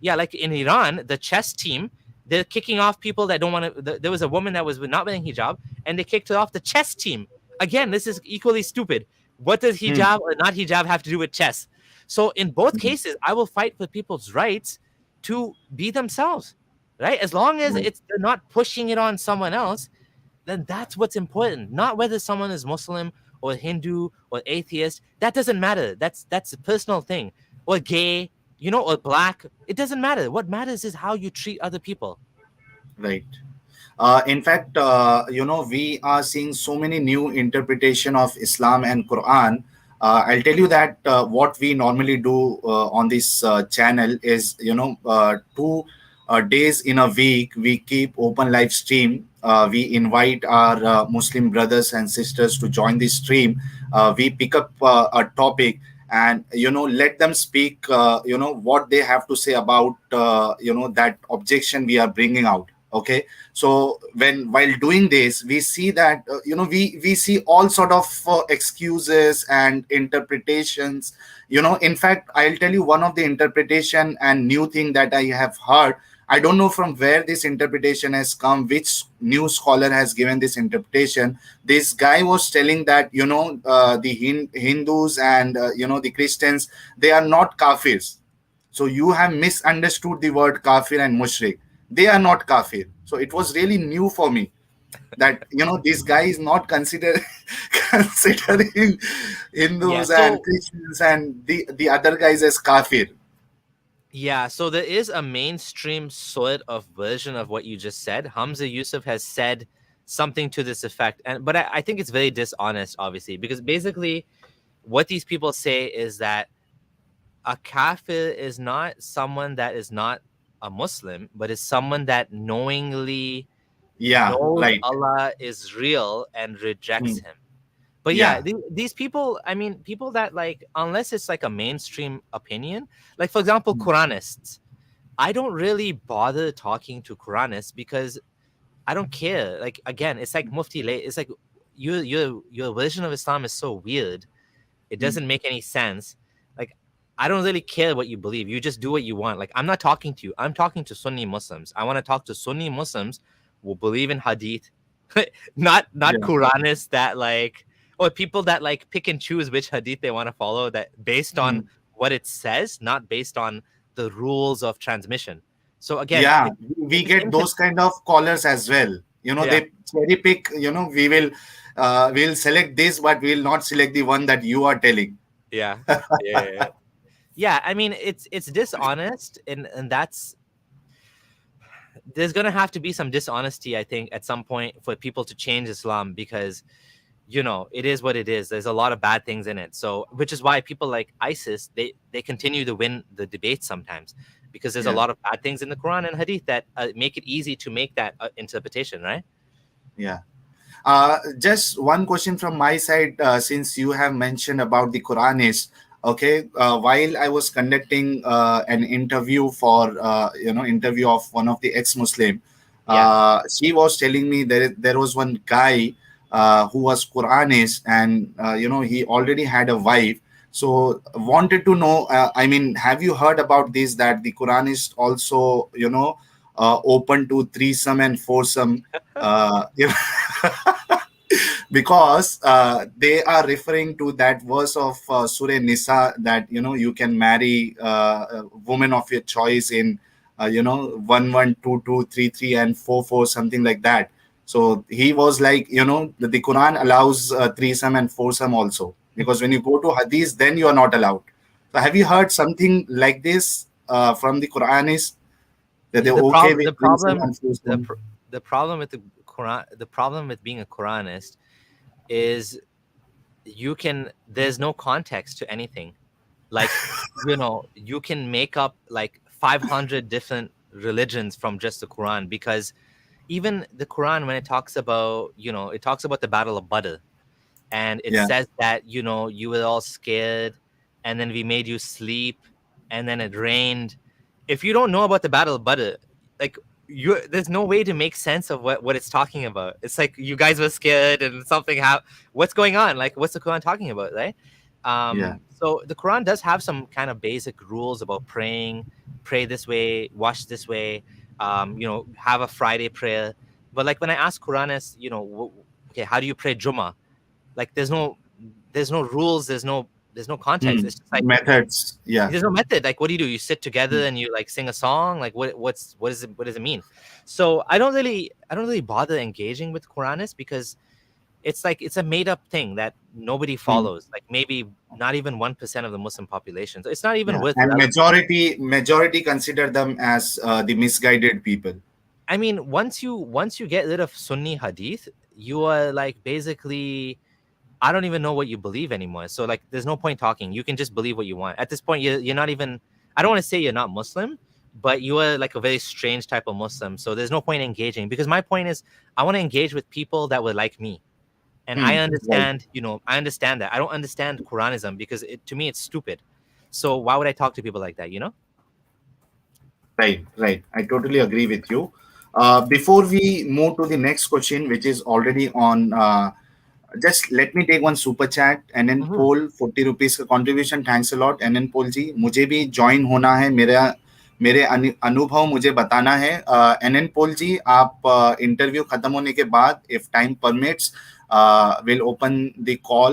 Yeah, like in Iran, the chess team, they're kicking off people that don't want to. There was a woman that was not wearing hijab, and they kicked her off the chess team. Again, this is equally stupid. What does hijab or not hijab have to do with chess? So in both cases, I will fight for people's rights to be themselves, right? As long as Right. they're not pushing it on someone else, then that's what's important. Not whether someone is Muslim or Hindu or atheist. That doesn't matter. That's a personal thing. Or gay, or black. It doesn't matter. What matters is how you treat other people. Right. In fact, we are seeing so many new interpretation of Islam and Quran. I'll tell you that what we normally do on this channel is, 2 days in a week, we keep open live stream. We invite our Muslim brothers and sisters to join this stream. We pick up a topic and let them speak what they have to say about that objection we are bringing out. Okay, so while doing this, we see that we see all sort of excuses and interpretations. In fact, I'll tell you one of the interpretation and new thing that I have heard. I don't know from where this interpretation has come, which new scholar has given this interpretation. This guy was telling that the Hindus and the Christians, they are not kafirs. So you have misunderstood the word kafir and mushrik. They are not kafir. So it was really new for me that this guy is not considering Yeah. Hindus and So Christians and the other guys as kafir. yeah, so there is a mainstream sort of version of what you just said. Hamza Yusuf has said something to this effect, but I think it's very dishonest, obviously, because basically what these people say is that a kafir is not someone that is not a Muslim, but is someone that knowingly Yeah, knows right. Allah is real and rejects Hmm. him. But yeah, Yeah. these people, I mean, people that like, unless it's like a mainstream opinion, like for example, Hmm. Quranists, I don't really bother talking to Quranists because I don't care. Like again, it's like Mufti Lay. It's like your version of Islam is so weird. It Hmm. doesn't make any sense. Like I don't really care what you believe. You just do what you want. Like I'm not talking to you. I'm talking to Sunni Muslims. I want to talk to Sunni Muslims who believe in Hadith, not Yeah. Quranists that like, or people that like pick and choose which Hadith they want to follow that based Hmm. on what it says, not based on the rules of transmission. So again, Yeah, it's we the get same thing. those kind of callers as well. Yeah, They cherry pick. We'll select this, but we'll not select the one that you are telling. yeah, yeah. Yeah, I mean it's dishonest, and that's, there's gonna have to be some dishonesty, I think, at some point for people to change Islam because it is what it is. There's a lot of bad things in it. So which is why people like ISIS, they continue to win the debate sometimes because there's a Yeah. lot of bad things in the Quran and Hadith that make it easy to make that interpretation, right? Yeah. Just one question from my side, since you have mentioned about the Quranist. Okay, while I was conducting an interview for interview of one of the ex-Muslim, Yeah. she was telling me there was one guy who was Quranist, and he already had a wife. So wanted to know. I mean, have you heard about this? That the Quranist also open to threesome and foursome. Because they are referring to that verse of Surah Nisa that you can marry a woman of your choice in 112233 and 44, something like that. So he was like, the Quran allows threesome and foursome also, because when you go to Hadith, then you are not allowed. So have you heard something like this from the Quranists, that they're The okay problem with the threesome problem and foursome? the problem with the Quran, the problem with being a Quranist is there's no context to anything. Like you can make up like 500 different religions from just the Quran, because even the Quran, when it talks about it talks about the Battle of Badr, and it Yeah, says that you were all scared, and then we made you sleep, and then it rained. If you don't know about the Battle of Badr, like there's no way to make sense of what it's talking about. It's like you guys were scared and something happened. What's going on? Like what's the Quran talking about, right? yeah, So the Quran does have some kind of basic rules about praying. Pray this way, wash this way, have a Friday prayer. But like when I ask Quranists, okay, how do you pray Jummah? Like there's no rules, there's no there's no context. It's just like Methods. Yeah. there's no method. Like, what do? You sit together and you like sing a song? Like, what does it mean? So I don't really bother engaging with Quranists because it's like it's a made up thing that nobody Hmm. follows. Like maybe not even 1% of the Muslim population. So it's not even Yeah. worth And developing. majority consider them as the misguided people. I mean, once you get rid of Sunni hadith, you are like basically I don't even know what you believe anymore. So like there's no point talking. You can just believe what you want. At this point you're not even I don't want to say you're not Muslim, but you are like a very strange type of Muslim. So there's no point engaging because my point is I want to engage with people that were like me. And I Right. understand, I understand that. I don't understand Quranism because to me it's stupid. So why would I talk to people like that, you know? Right, right. I totally agree with you. Before we move to the next question, which is already on, just let me take one super chat. NN Mhm. Paul 40 rupees का contribution. Thanks a lot, NN Paul जी. मुझे भी join होना है. मेरे अनुभव मुझे बताना है. NN Paul जी, आप इंटरव्यू खत्म होने के बाद, if time permits, we'll open the call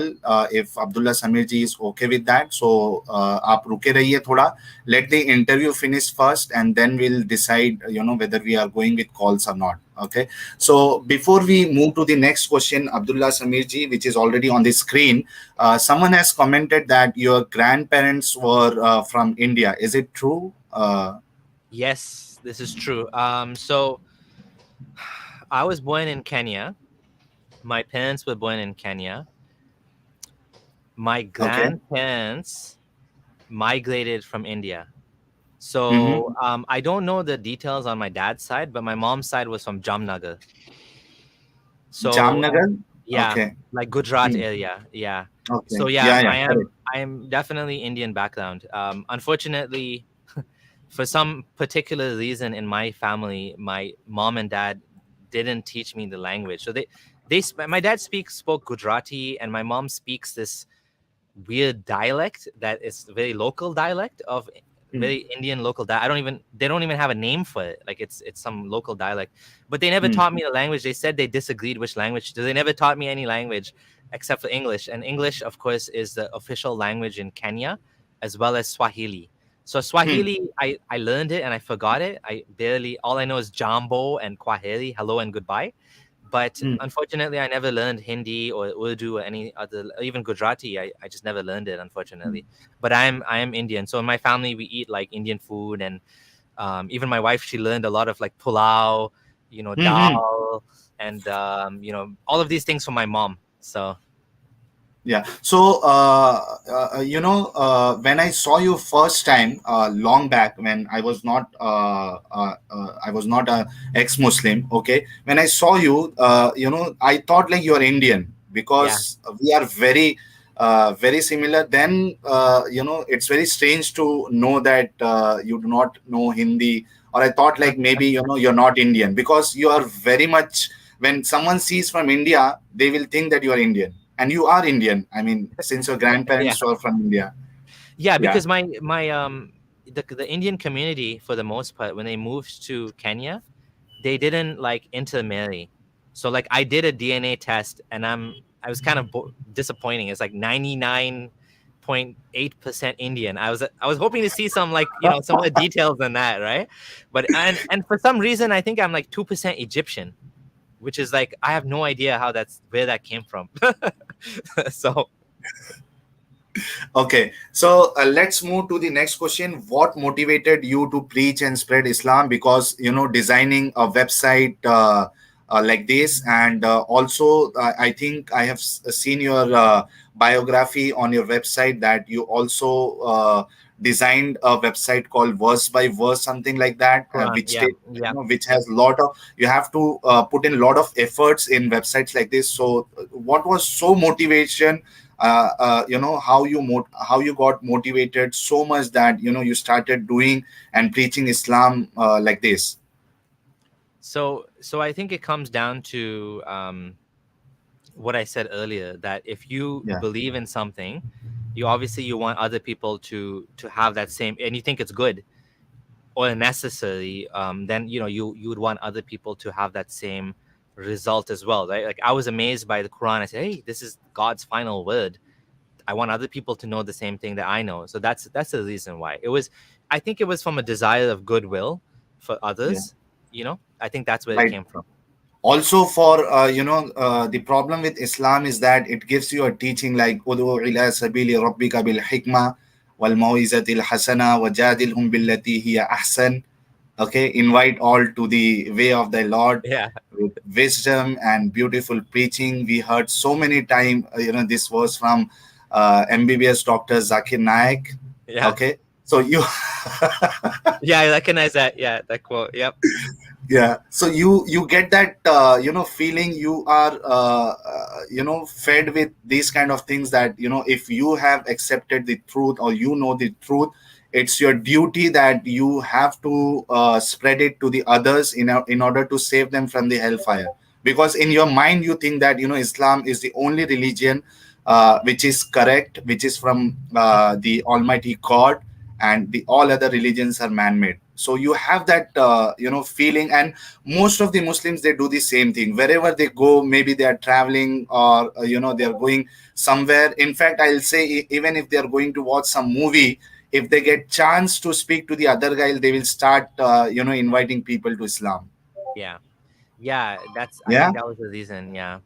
if Abdullah Samir ji is okay with that. So आप रुके रहिए थोड़ा. Let the interview finish first, and then we'll decide, whether we are going with calls or not. Okay. So before we move to the next question, Abdullah Samir ji, which is already on the screen, someone has commented that your grandparents were from India. Is it true? Yes, this is true. So I was born in Kenya. My parents were born in Kenya. My Okay. grandparents migrated from India. Mm-hmm. So I don't know the details on my dad's side, but my mom's side was from Jamnagar. So Jamnagar. yeah, Okay. like Gujarat Hmm. area. Yeah. Okay. So yeah, Yeah. Yeah. I am Correct. I am definitely Indian background. Unfortunately, for some particular reason in my family, my mom and dad didn't teach me the language. So my dad spoke Gujarati, and my mom speaks this weird dialect that is very local dialect of Hmm. very Indian local I don't even they don't even have a name for it. Like it's some local dialect. But they never Hmm. taught me the language. They said they disagreed which language. So they never taught me any language except for English. And English, of course, is the official language in Kenya, as well as Swahili. So Hmm. Swahili, I learned it and I forgot it. I barely all I know is Jambo and Kwaheri, hello and goodbye. But Hmm. unfortunately, I never learned Hindi or Urdu or any other, even Gujarati. I just never learned it, Hmm. unfortunately. But I am Indian, so in my family we eat like Indian food, and even my wife, she learned a lot of like pulao, Hmm. Hmm. dal, and all of these things from my mom. So Yeah. So, when I saw you first time, long back, when I was not a ex-Muslim. Okay. When I saw you, I thought like you are Indian yeah, because we are very similar. Then, it's very strange to know that you do not know Hindi, or I thought like maybe, you're not Indian because you are very much, when someone sees from India, they will think that you are Indian, and you are Indian. I mean, since your yeah, grandparents were from India. yeah. Yeah. Because my the Indian community, for the most part, when they moved to Kenya, they didn't like intermarry. So like I did a DNA test, and I was kind of disappointing. It's like 99.8% Indian. I was hoping to see some like some other details than that, right? But and for some reason I think I'm like 2% Egyptian, which is like I have no idea where that came from. So Okay, so let's move to the next question. What motivated you to preach and spread Islam? Because designing a website like this, and also I think I have seen your biography on your website that you also designed a website called Verse by Verse, something like that, Quran, which yeah, takes, yeah. which has lot of, you have to put in a lot of efforts in websites like this. So, what was so motivation? How you got motivated so much that you started doing and preaching Islam like this. So I think it comes down to what I said earlier, that if you Yeah. believe in something, you want other people to have that same, and you think it's good or necessary, then you would want other people to have that same result as well, right? Like I was amazed by the Quran. I said, hey, this is God's final word. I want other people to know the same thing that I know. So that's the reason why. I think it was from a desire of goodwill for Yeah. others. I think that's where it Right. came from. Also, for the problem with Islam is that it gives you a teaching like udu ila sabili rabbika bil hikmah wal mau'izatil hasana wajadilhum billati hiya ahsan. Okay, invite all to the way of the Lord Yeah, with wisdom and beautiful preaching. We heard so many times, this was from MBBS Dr. Zakir Naik. yeah, Okay, so you yeah. I recognize that. Yeah, that quote. Yep. yeah, so you get that feeling you are fed with these kind of things, that if you have accepted the truth or the truth, it's your duty that you have to spread it to the others in order to save them from the hellfire, because in your mind you think that Islam is the only religion which is correct, which is from the Almighty God, and the all other religions are man-made. So you have that feeling, and most of the Muslims, they do the same thing wherever they go. Maybe they are traveling, or they are going somewhere. In fact, I'll say, even if they are going to watch some movie, if they get chance to speak to the other guy, they will start inviting people to Islam. Yeah, yeah. I Yeah. think that was the reason. Yeah.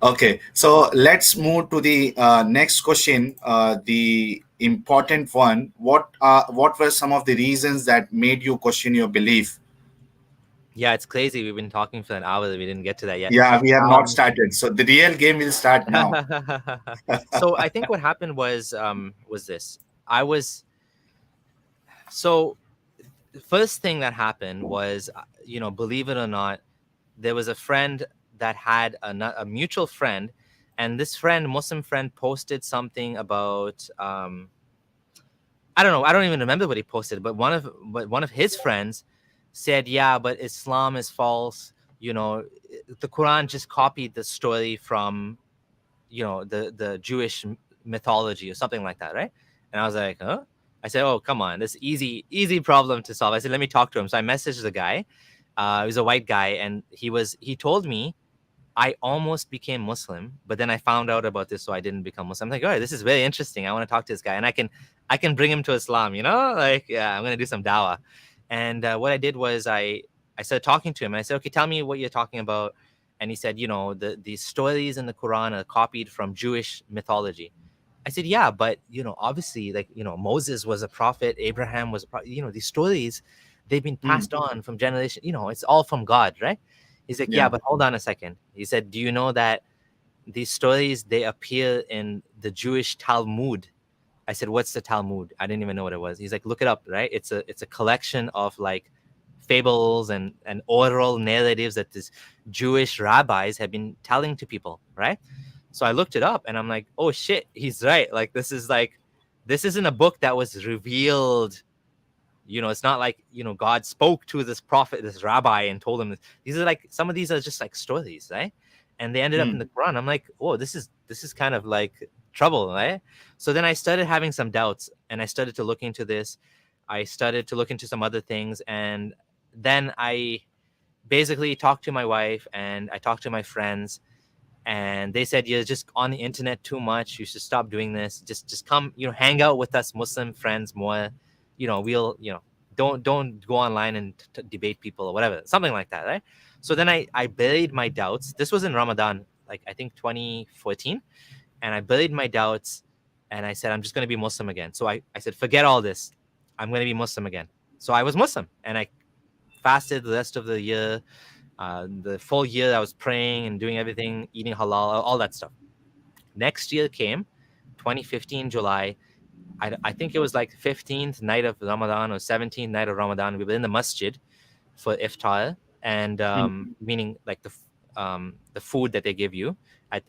Okay, so let's move to the next question, the important one. What were some of the reasons that made you question your belief? Yeah, it's crazy. We've been talking for an hour. We didn't get to that yet. Yeah, we have not Um, started, so the real game will start now. so I think what happened was this. I was so the first thing that happened was, believe it or not, there was a friend that had a mutual friend, and this Muslim friend, posted something about, I don't know, I don't even remember what he posted, but one of his friends said, yeah, but Islam is false. The Quran just copied the story from, the Jewish mythology or something like that, right? And I was like, huh? I said, oh, come on, this easy problem to solve. I said, let me talk to him. So I messaged the guy. He was a white guy, and he told me, I almost became Muslim, but then I found out about this, so I didn't become Muslim. I'm like, all right, this is very interesting. I want to talk to this guy, and I can bring him to Islam. Like, yeah, I'm gonna do some dawah. And what I did was I started talking to him. And I said, okay, tell me what you're talking about. And he said, the stories in the Quran are copied from Jewish mythology. I said, yeah, but obviously, like, Moses was a prophet, Abraham was a prophet. These stories, they've been Hmm. passed on from generation. It's all from God, right? He's like, yeah, Yeah. but hold on a second. He said, do you know that these stories, they appear in the Jewish Talmud? I said, what's the Talmud? I didn't even know what it was. He's like, look it up, right? It's a collection of like fables and oral narratives that these Jewish rabbis have been telling to people, right? So I looked it up, and I'm like, oh shit, he's right. Like, this isn't a book that was revealed. It's not like, God spoke to this prophet, this rabbi, and told him this. These are like, some of these are just like stories, right? And they ended up in Hmm. the Quran. I'm like, oh, this is kind of like trouble, right? So then I started having some doubts, and I started to look into this. I started to look into some other things, and then I basically talked to my wife, and I talked to my friends, and they said, you're just on the internet too much. You should stop doing this. Just come, hang out with us Muslim friends more. We'll, don't go online and debate people or whatever, something like that, right? So then I buried my doubts. This was in Ramadan, like I think 2014, and I buried my doubts, and I said, I'm just going to be Muslim again. So I said, forget all this. I'm going to be Muslim again. So I was Muslim, and I fasted the rest of the year. The full year I was praying and doing everything, eating halal, all that stuff. Next year came, 2015 July. I think it was like 15th night of Ramadan or 17th night of Ramadan. We were in the masjid for iftar, and Hmm. meaning like the food that they give you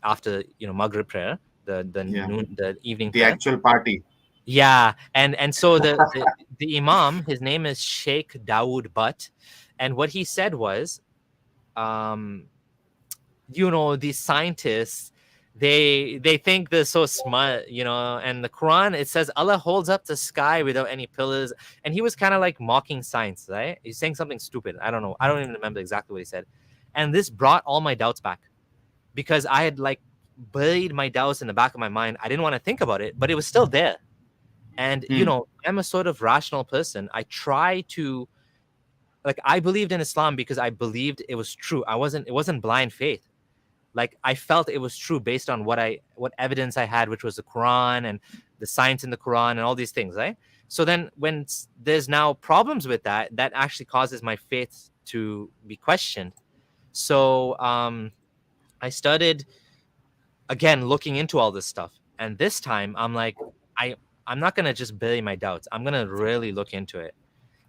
after Maghrib prayer, Yeah. the evening The prayer. actual party. Yeah, and so the imam, his name is Sheikh Dawood Butt, and what he said was, um these scientists, they think they're so smart, and the Quran, it says Allah holds up the sky without any pillars. And he was kind of like mocking science, right? He's saying something stupid. I don't know, I don't even remember exactly what he said. And this brought all my doubts back, because I had like buried my doubts in the back of my mind. I didn't want to think about it, but it was still there. And I'm a sort of rational person. I try to, like, I believed in Islam because I believed it was true. It wasn't blind faith. Like, I felt it was true based on what evidence I had, which was the Quran and the science in the Quran and all these things, right? So then when there's now problems with that actually causes my faith to be questioned. So I started again looking into all this stuff, and this time I'm like, I'm not gonna just bury my doubts. I'm gonna really look into it.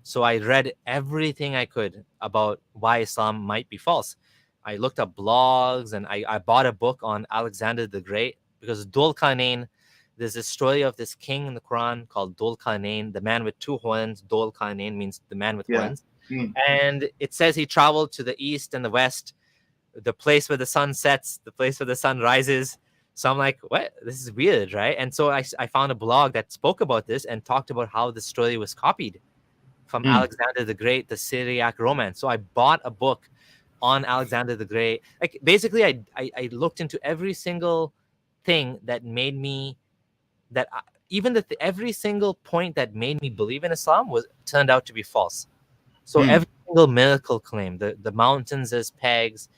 So I read everything I could about why Islam might be false. I looked up blogs, and I bought a book on Alexander the Great, because Dhul Qarnayn, there's a story of this king in the Quran called Dhul Qarnayn, the man with two horns. Dhul Qarnayn means the man with horns. And it says he traveled to the east and the west, the place where the sun sets, the place where the sun rises. So I'm like, what? This is weird, right? And so I found a blog that spoke about this and talked about how the story was copied from Alexander the Great, the Syriac romance. So I bought a book on Alexander the Great. Like, basically, I looked into every single thing that made me, every single point that made me believe in Islam turned out to be false. So every single miracle claim, the mountains as pegs,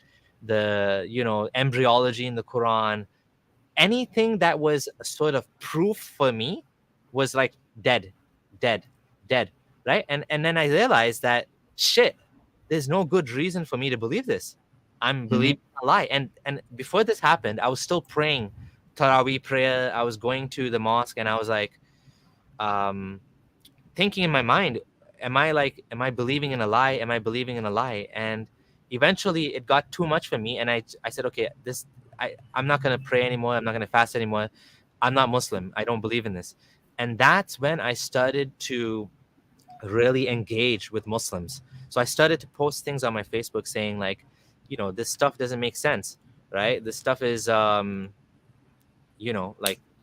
the embryology in the Quran, anything that was a sort of proof for me was like dead, right? And then I realized that, shit, there's no good reason for me to believe this. I'm believing a lie. And before this happened, I was still praying Taraweeh prayer. I was going to the mosque, and I was like, thinking in my mind, am I believing in a lie? Am I believing in a lie? And eventually it got too much for me. And I said, okay, I'm not going to pray anymore. I'm not going to fast anymore. I'm not Muslim. I don't believe in this. And that's when I started to really engage with Muslims. So I started to post things on my Facebook saying, like, this stuff doesn't make sense, right? This stuff is, like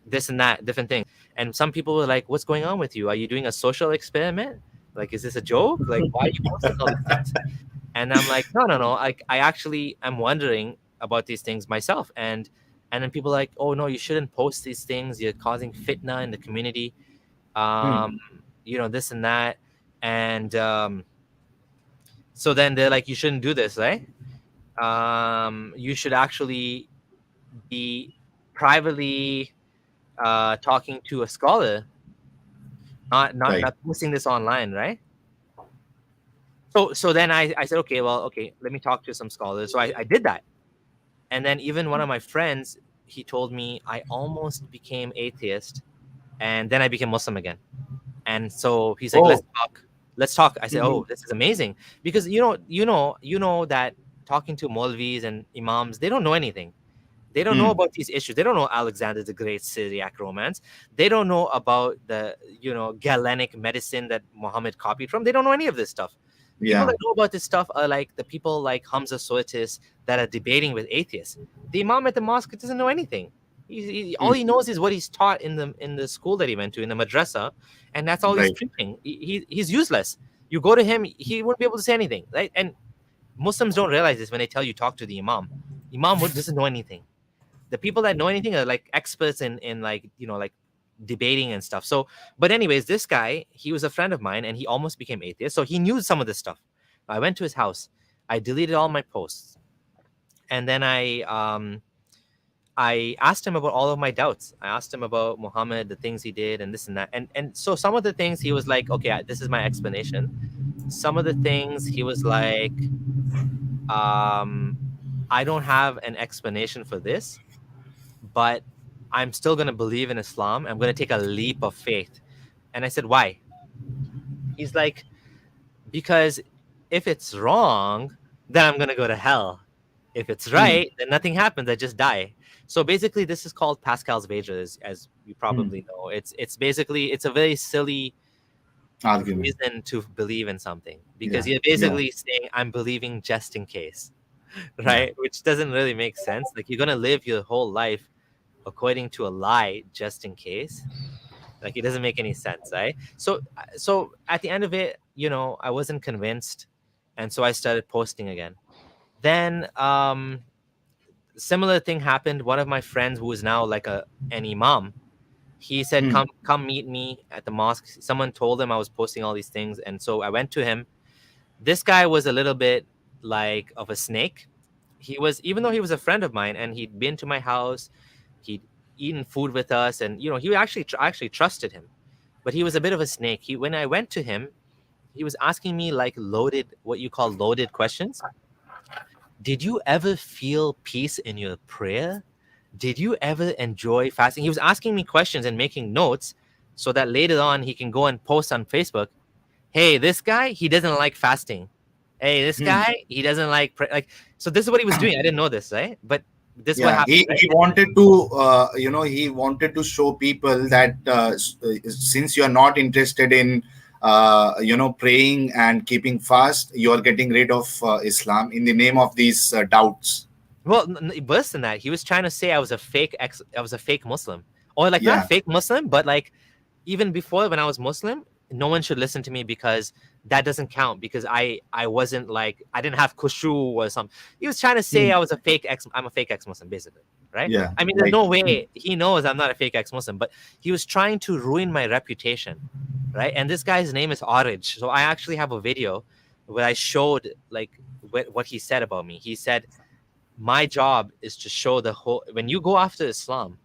this and that, different things. And some people were like, what's going on with you? Are you doing a social experiment? Like, is this a joke? Like, why are you posting all these things? And I'm like, no. I actually am wondering about these things myself. And then people are like, oh, no, you shouldn't post these things. You're causing fitna in the community. This and that. And so then they're like, you shouldn't do this, right? You should actually be privately talking to a scholar, not posting this online, right? So then I said, okay, let me talk to some scholars. So I did that. And then even one of my friends, he told me I almost became atheist, and then I became Muslim again. And so he's like, let's talk. I said, oh, this is amazing, because you know that talking to Maulvis and Imams, they don't know anything. They don't know about these issues. They don't know Alexander the Great Syriac romance. They don't know about the Galenic medicine that Muhammad copied from. They don't know any of this stuff. People that know about this stuff are like the people like Hamza Soetis that are debating with atheists. The Imam at the mosque doesn't know anything. All he knows is what he's taught in the school that he went to, in the madrasa, and that's all he's preaching. He's useless. You go to him, he won't be able to say anything, right? And Muslims don't realize this when they tell you talk to the Imam. Imam doesn't know anything. The people that know anything are like experts in like debating and stuff. So, but anyways, this guy, he was a friend of mine, and he almost became atheist, so he knew some of this stuff. I went to his house. I deleted all my posts, and then I asked him about all of my doubts. I asked him about Muhammad, the things he did, and this and that. And so some of the things he was like, okay, this is my explanation. Some of the things he was like, I don't have an explanation for this, but I'm still going to believe in Islam. I'm going to take a leap of faith. And I said, why? He's like, because if it's wrong, then I'm going to go to hell. If it's right, then nothing happens. I just die. So basically, this is called Pascal's wager, as you probably know. It's basically, it's a very silly reason to believe in something, because you're basically saying, I'm believing just in case, right? Which doesn't really make sense. Like, you're going to live your whole life according to a lie just in case. Like, it doesn't make any sense, right? So at the end of it, I wasn't convinced, and so I started posting again. Then similar thing happened. One of my friends, who is now like an imam, he said, come meet me at the mosque. Someone told him I was posting all these things, and so I went to him. This guy was a little bit like of a snake. He was, even though he was a friend of mine and he'd been to my house, he'd eaten food with us, and he actually I actually trusted him, but he was a bit of a snake. When I went to him, he was asking me like what you call loaded questions. Did you ever feel peace in your prayer? Did you ever enjoy fasting? He was asking me questions and making notes so that later on he can go and post on Facebook, hey, this guy, he doesn't like fasting. Hey, this guy, he doesn't like so this is what he was doing. I didn't know this, right? But this is what happened. He wanted to he wanted to show people that since you're not interested in praying and keeping fast, you're getting rid of Islam in the name of these doubts. Well, worse than that, he was trying to say I was a fake Muslim, or like not fake Muslim, but like even before, when I was Muslim, no one should listen to me because that doesn't count, because I wasn't like, I didn't have khushu or something. He was trying to say I'm a fake ex-Muslim, basically, right? Yeah. I mean, there's no way he knows I'm not a fake ex-Muslim, but he was trying to ruin my reputation, right? And this guy's name is Arij. So I actually have a video where I showed like what he said about me. He said, my job is to show the whole, when you go after Islam,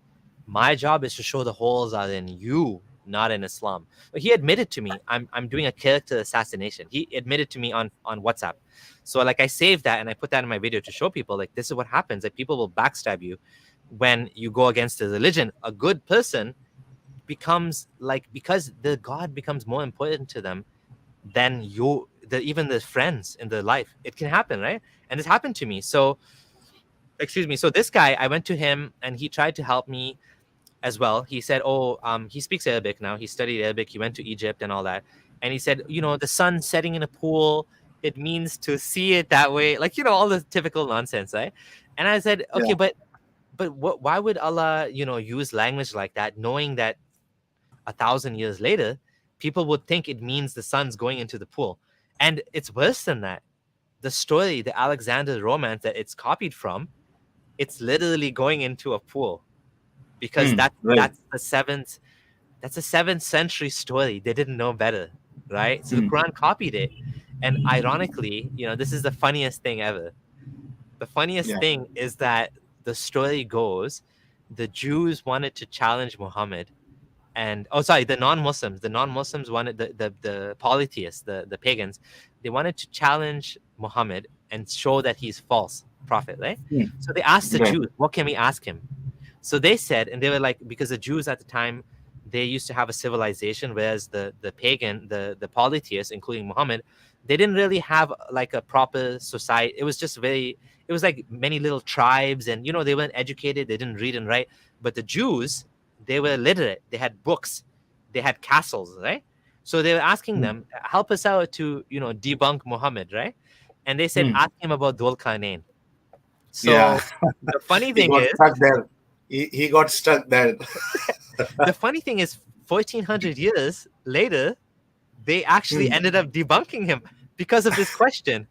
my job is to show the holes are in you, not in Islam. But he admitted to me, I'm doing a character assassination. He admitted to me on WhatsApp. So like I saved that and I put that in my video to show people like this is what happens. Like people will backstab you when you go against the religion. A good person becomes like, because the God becomes more important to them than even the friends in their life. It can happen, right? And this happened to me. So excuse me. So this guy, I went to him and he tried to help me as well. He said, he speaks Arabic now. He studied Arabic. He went to Egypt and all that. And he said, the sun setting in a pool, it means to see it that way. Like, all the typical nonsense, right? And I said, okay, but why would Allah, use language like that, knowing that 1,000 years later, people would think it means the sun's going into the pool? And it's worse than that. The story, the Alexander romance that it's copied from, it's literally going into a pool, because that's the seventh century story. They didn't know better, right? So the Quran copied it, and ironically, this is the funniest thing ever. The funniest thing is that the story goes, the Jews wanted to challenge Muhammad, and the non-Muslims wanted the polytheists, the pagans, they wanted to challenge Muhammad and show that he's false prophet, right? So they asked the Jews, what can we ask him? So they said, and they were like, because the Jews at the time, they used to have a civilization, whereas the pagan, the polytheists, including Muhammad, they didn't really have like a proper society. It was just it was like many little tribes, and they weren't educated, they didn't read and write. But the Jews, they were literate, they had books, they had castles, right? So they were asking them, help us out to debunk Muhammad, right? And they said, ask him about Dhul Qarnayn. So the funny thing is, he got stuck there. The funny thing is, 1400 years later, they actually ended up debunking him because of this question.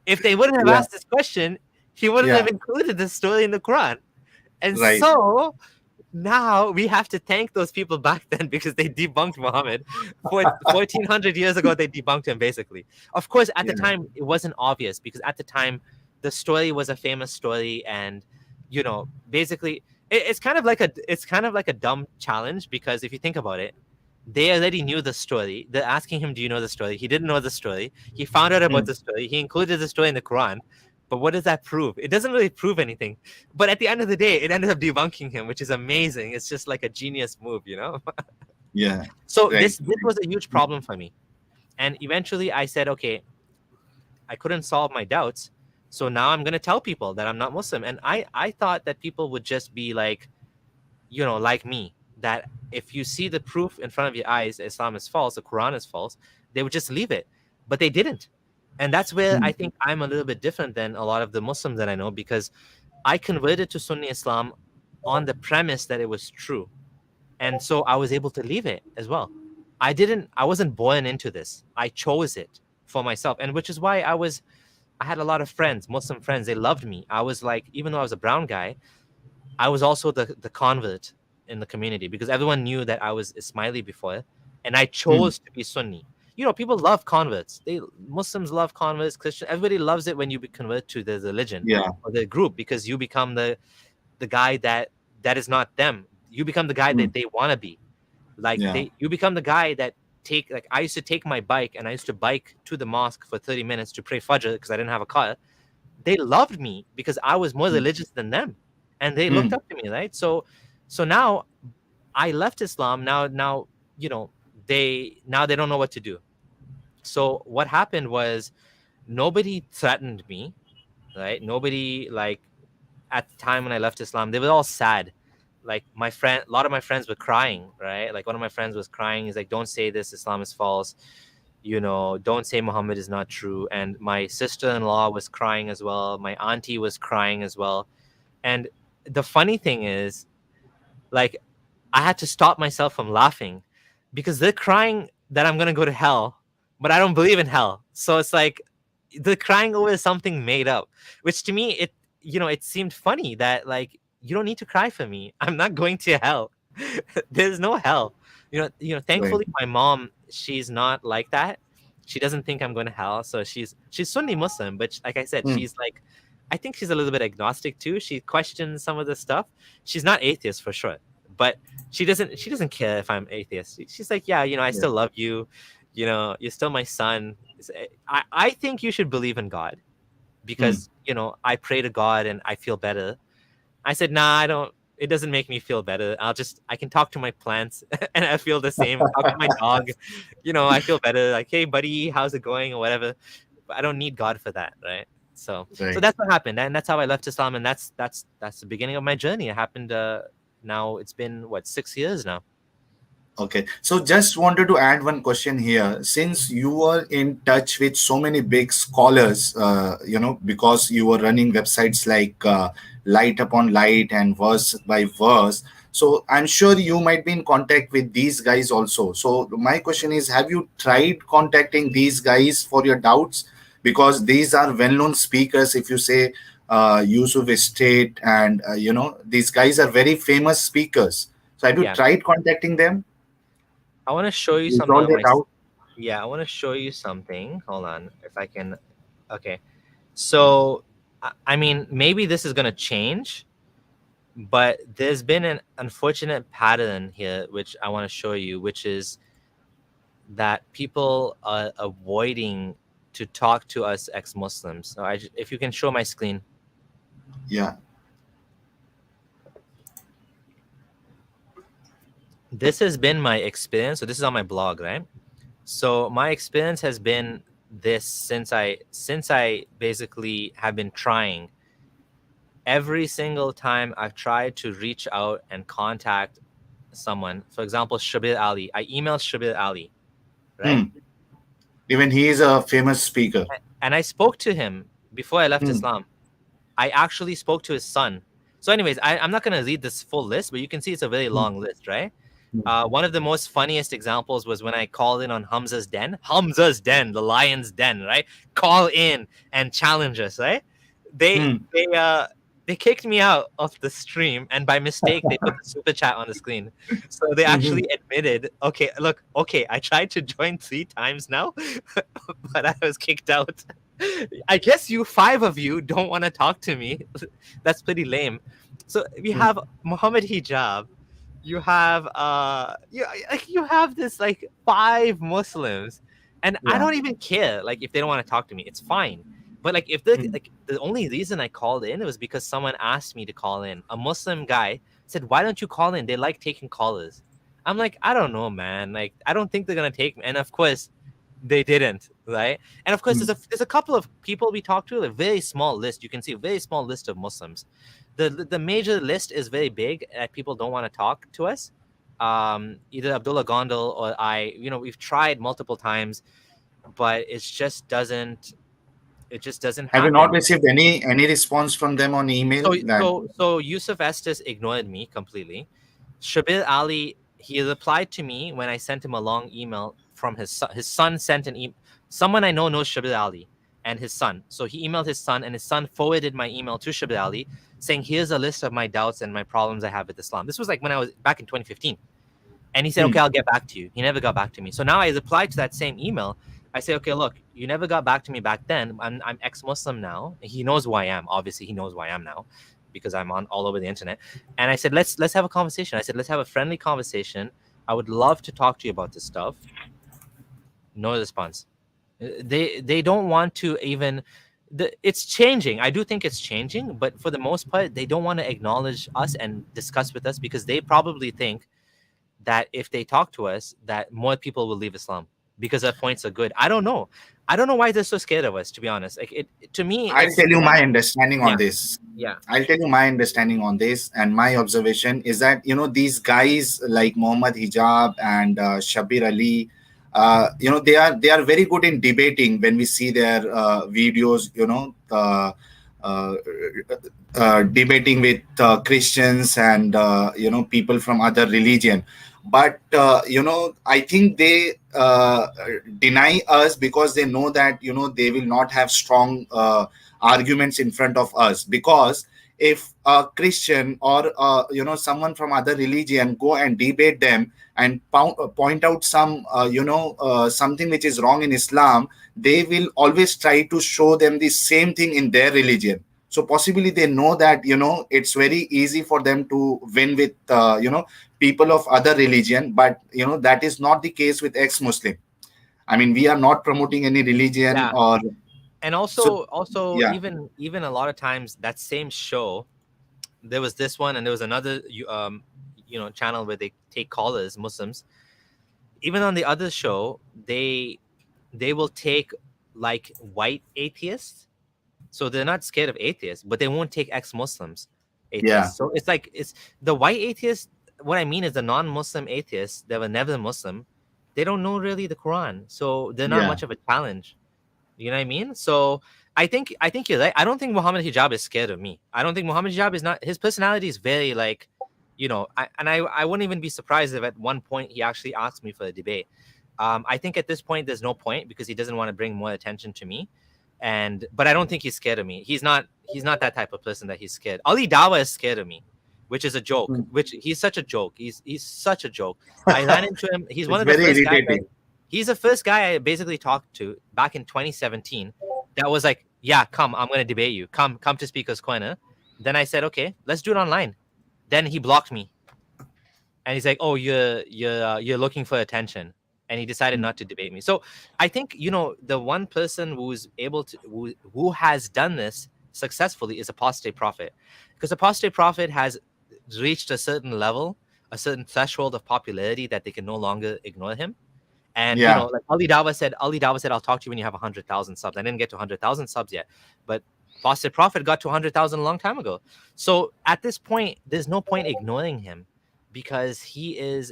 If they wouldn't have asked this question, he wouldn't have included this story in the Quran. And so now we have to thank those people back then, because they debunked Muhammad. 1400 years ago, they debunked him, basically. Of course, at the time, it wasn't obvious, because at the time, the story was a famous story, and basically, it's kind of like a dumb challenge, because if you think about it, they already knew the story. They're asking him, do you know the story? He didn't know the story. He found out about the story. He included the story in the Quran. But what does that prove? It doesn't really prove anything. But at the end of the day, it ended up debunking him, which is amazing. It's just like a genius move, So this was a huge problem for me. And eventually I said, okay, I couldn't solve my doubts. So now I'm going to tell people that I'm not Muslim. And I thought that people would just be like, like me, that if you see the proof in front of your eyes, Islam is false, the Quran is false, they would just leave it. But they didn't. And that's where I think I'm a little bit different than a lot of the Muslims that I know, because I converted to Sunni Islam on the premise that it was true. And so I was able to leave it as well. I wasn't born into this. I chose it for myself. And which is why I was I had a lot of friends, Muslim friends. They loved me. I was like, even though I was a brown guy, I was also the convert in the community because everyone knew that I was Ismaili before, and I chose to be Sunni. You know, people love converts. Muslims love converts. Christian, everybody loves it when you convert to the religion Yeah. or the group because you become the guy that is not them. You become the guy that they want to be. Like Yeah. you become the guy that I used to take my bike and I used to bike to the mosque for 30 minutes to pray Fajr because I didn't have a car. They loved me because I was more religious than them, and they looked up to me, right? So now I left Islam. Now you know they don't know what to do. So what happened was nobody threatened me, right? Nobody, like, at the time when I left Islam, they were all sad. Like a lot of my friends were crying, right? Like one of my friends was crying. He's like, "Don't say this. Islam is false. You know, don't say Muhammad is not true." And my sister-in-law was crying as well. My auntie was crying as well. And the funny thing is, like, I had to stop myself from laughing because they're crying that I'm gonna go to hell, but I don't believe in hell. So it's like they're crying over something made up, which to me it seemed funny that, like, you don't need to cry for me. I'm not going to hell. There's no hell. Thankfully my mom, she's not like that. She doesn't think I'm going to hell. So she's Sunni Muslim, but like I said, she's like, I think she's a little bit agnostic too. She questions some of the stuff. She's not atheist for sure, but she doesn't care if I'm atheist. She's like, yeah, I still love you. You're still my son. I think you should believe in God because, I pray to God and I feel better. I said, nah, I don't. It doesn't make me feel better. I can talk to my plants and I feel the same. Talk to my dog, I feel better. Like, hey, buddy, how's it going or whatever. But I don't need God for that, right? So that's what happened, and that's how I left Islam, and that's the beginning of my journey. It happened. Now it's been 6 years now. Okay, so just wanted to add one question here. Since you were in touch with so many big scholars, because you were running websites like Light Upon Light and Verse by Verse, so I'm sure you might be in contact with these guys also. So my question is, have you tried contacting these guys for your doubts? Because these are well-known speakers. If you say Yusuf Estate and these guys are very famous speakers. So have you tried contacting them? I want to show you something. I want to show you something. Hold on, if I can. Okay, so I mean, maybe this is gonna change, but there's been an unfortunate pattern here, which I want to show you, which is that people are avoiding to talk to us ex-Muslims. So if you can show my screen. Yeah. This has been my experience. So this is on my blog, right? So my experience has been this since I basically have been trying. Every single time I've tried to reach out and contact someone, for example, Shabir Ali. I emailed Shabir Ali, right? Even he is a famous speaker. And I spoke to him before I left Islam. I actually spoke to his son. So anyways, I'm not going to read this full list, but you can see it's a very long list, right? One of the most funniest examples was when I called in on Hamza's Den, the lion's den, right? Call in and challenge us, right? They kicked me out of the stream, and by mistake they put the super chat on the screen. So they actually admitted, okay, I tried to join 3 times now, but I was kicked out. I guess you 5 of you don't want to talk to me. That's pretty lame. So we have Muhammad Hijab. You have you have this 5 Muslims, and I don't even care if they don't want to talk to me. It's fine. But if the only reason I called in was because someone asked me to call in. A Muslim guy said, "Why don't you call in? They like taking callers." I'm like, I don't know, man. I don't think they're gonna take me. And of course, they didn't, right? And of course, there's a couple of people we talked to. A very small list. You can see a very small list of Muslims. The major list is very big, and people don't want to talk to us. Either Abdullah Gondal or I. We've tried multiple times, but it just doesn't happen. Have you not received any response from them on email? So Yusuf Estes ignored me completely. Shabir Ali, he replied to me when I sent him a long email from his son sent an email. Someone I know knows Shabir Ali. and his son. So he emailed his son, and his son forwarded my email to Shabir Ali saying, here's a list of my doubts and my problems I have with Islam. This was like when I was back in 2015. And he said, okay, I'll get back to you. He never got back to me. So now I replied to that same email. I say, okay, look, you never got back to me back then. I'm ex-Muslim now. He knows who I am. Obviously, he knows who I am now because I'm on all over the internet. And I said, let's have a conversation. I said, let's have a friendly conversation. I would love to talk to you about this stuff. No response. They don't want to even. It's changing. I do think it's changing, but for the most part, they don't want to acknowledge us and discuss with us because they probably think that if they talk to us, that more people will leave Islam because our points are good. I don't know why they're so scared of us, to be honest. Like to me, I'll tell you my understanding on Yeah. this. Yeah. I'll tell you my understanding on this, and my observation is that these guys like Muhammad Hijab and Shabir Ali, they are very good in debating. When we see their videos, uh, debating with Christians and people from other religion. But I think they deny us because they know that they will not have strong arguments in front of us. Because if a Christian or someone from other religion go and debate them and point out some something which is wrong in Islam, they will always try to show them the same thing in their religion. So possibly they know that it's very easy for them to win with people of other religion. But that is not the case with ex-Muslim. I mean, we are not promoting any religion Yeah. or And so. also Yeah, even a lot of times that same show, there was this one and there was another channel where they take callers, Muslims. Even on the other show, they will take like white atheists. So they're not scared of atheists, but they won't take ex-Muslims yeah, atheists. So it's like it's the white atheists. What I mean is the non-Muslim atheists that were never Muslim, they don't know really the Quran, so they're not yeah. much of a challenge. You know what I mean? So I think you're right. I don't think Muhammad Hijab is scared of me. I don't think Muhammad Hijab is not. His personality is very like, I wouldn't even be surprised if at one point he actually asked me for a debate. I think at this point there's no point because he doesn't want to bring more attention to me. But I don't think he's scared of me. He's not that type of person that he's scared. Ali Dawa is scared of me, which is a joke. Mm. Which he's such a joke. He's such a joke. I ran into him. He's one It's of the very first guys. irritating. He's the first guy I basically talked to back in 2017 that was like, yeah, come, I'm going to debate you. Come to Speaker's Corner. Then I said, okay, let's do it online. Then he blocked me. And he's like, oh, you're looking for attention. And he decided not to debate me. So I think, the one person who's able to, who has done this successfully is Apostate Prophet. Because Apostate Prophet has reached a certain level, a certain threshold of popularity that they can no longer ignore him. And Yeah, like Ali Dawa said, I'll talk to you when you have 100,000 subs. I didn't get to 100,000 subs yet, but Apostate Prophet got to 100,000 a long time ago. So at this point, there's no point ignoring him because he's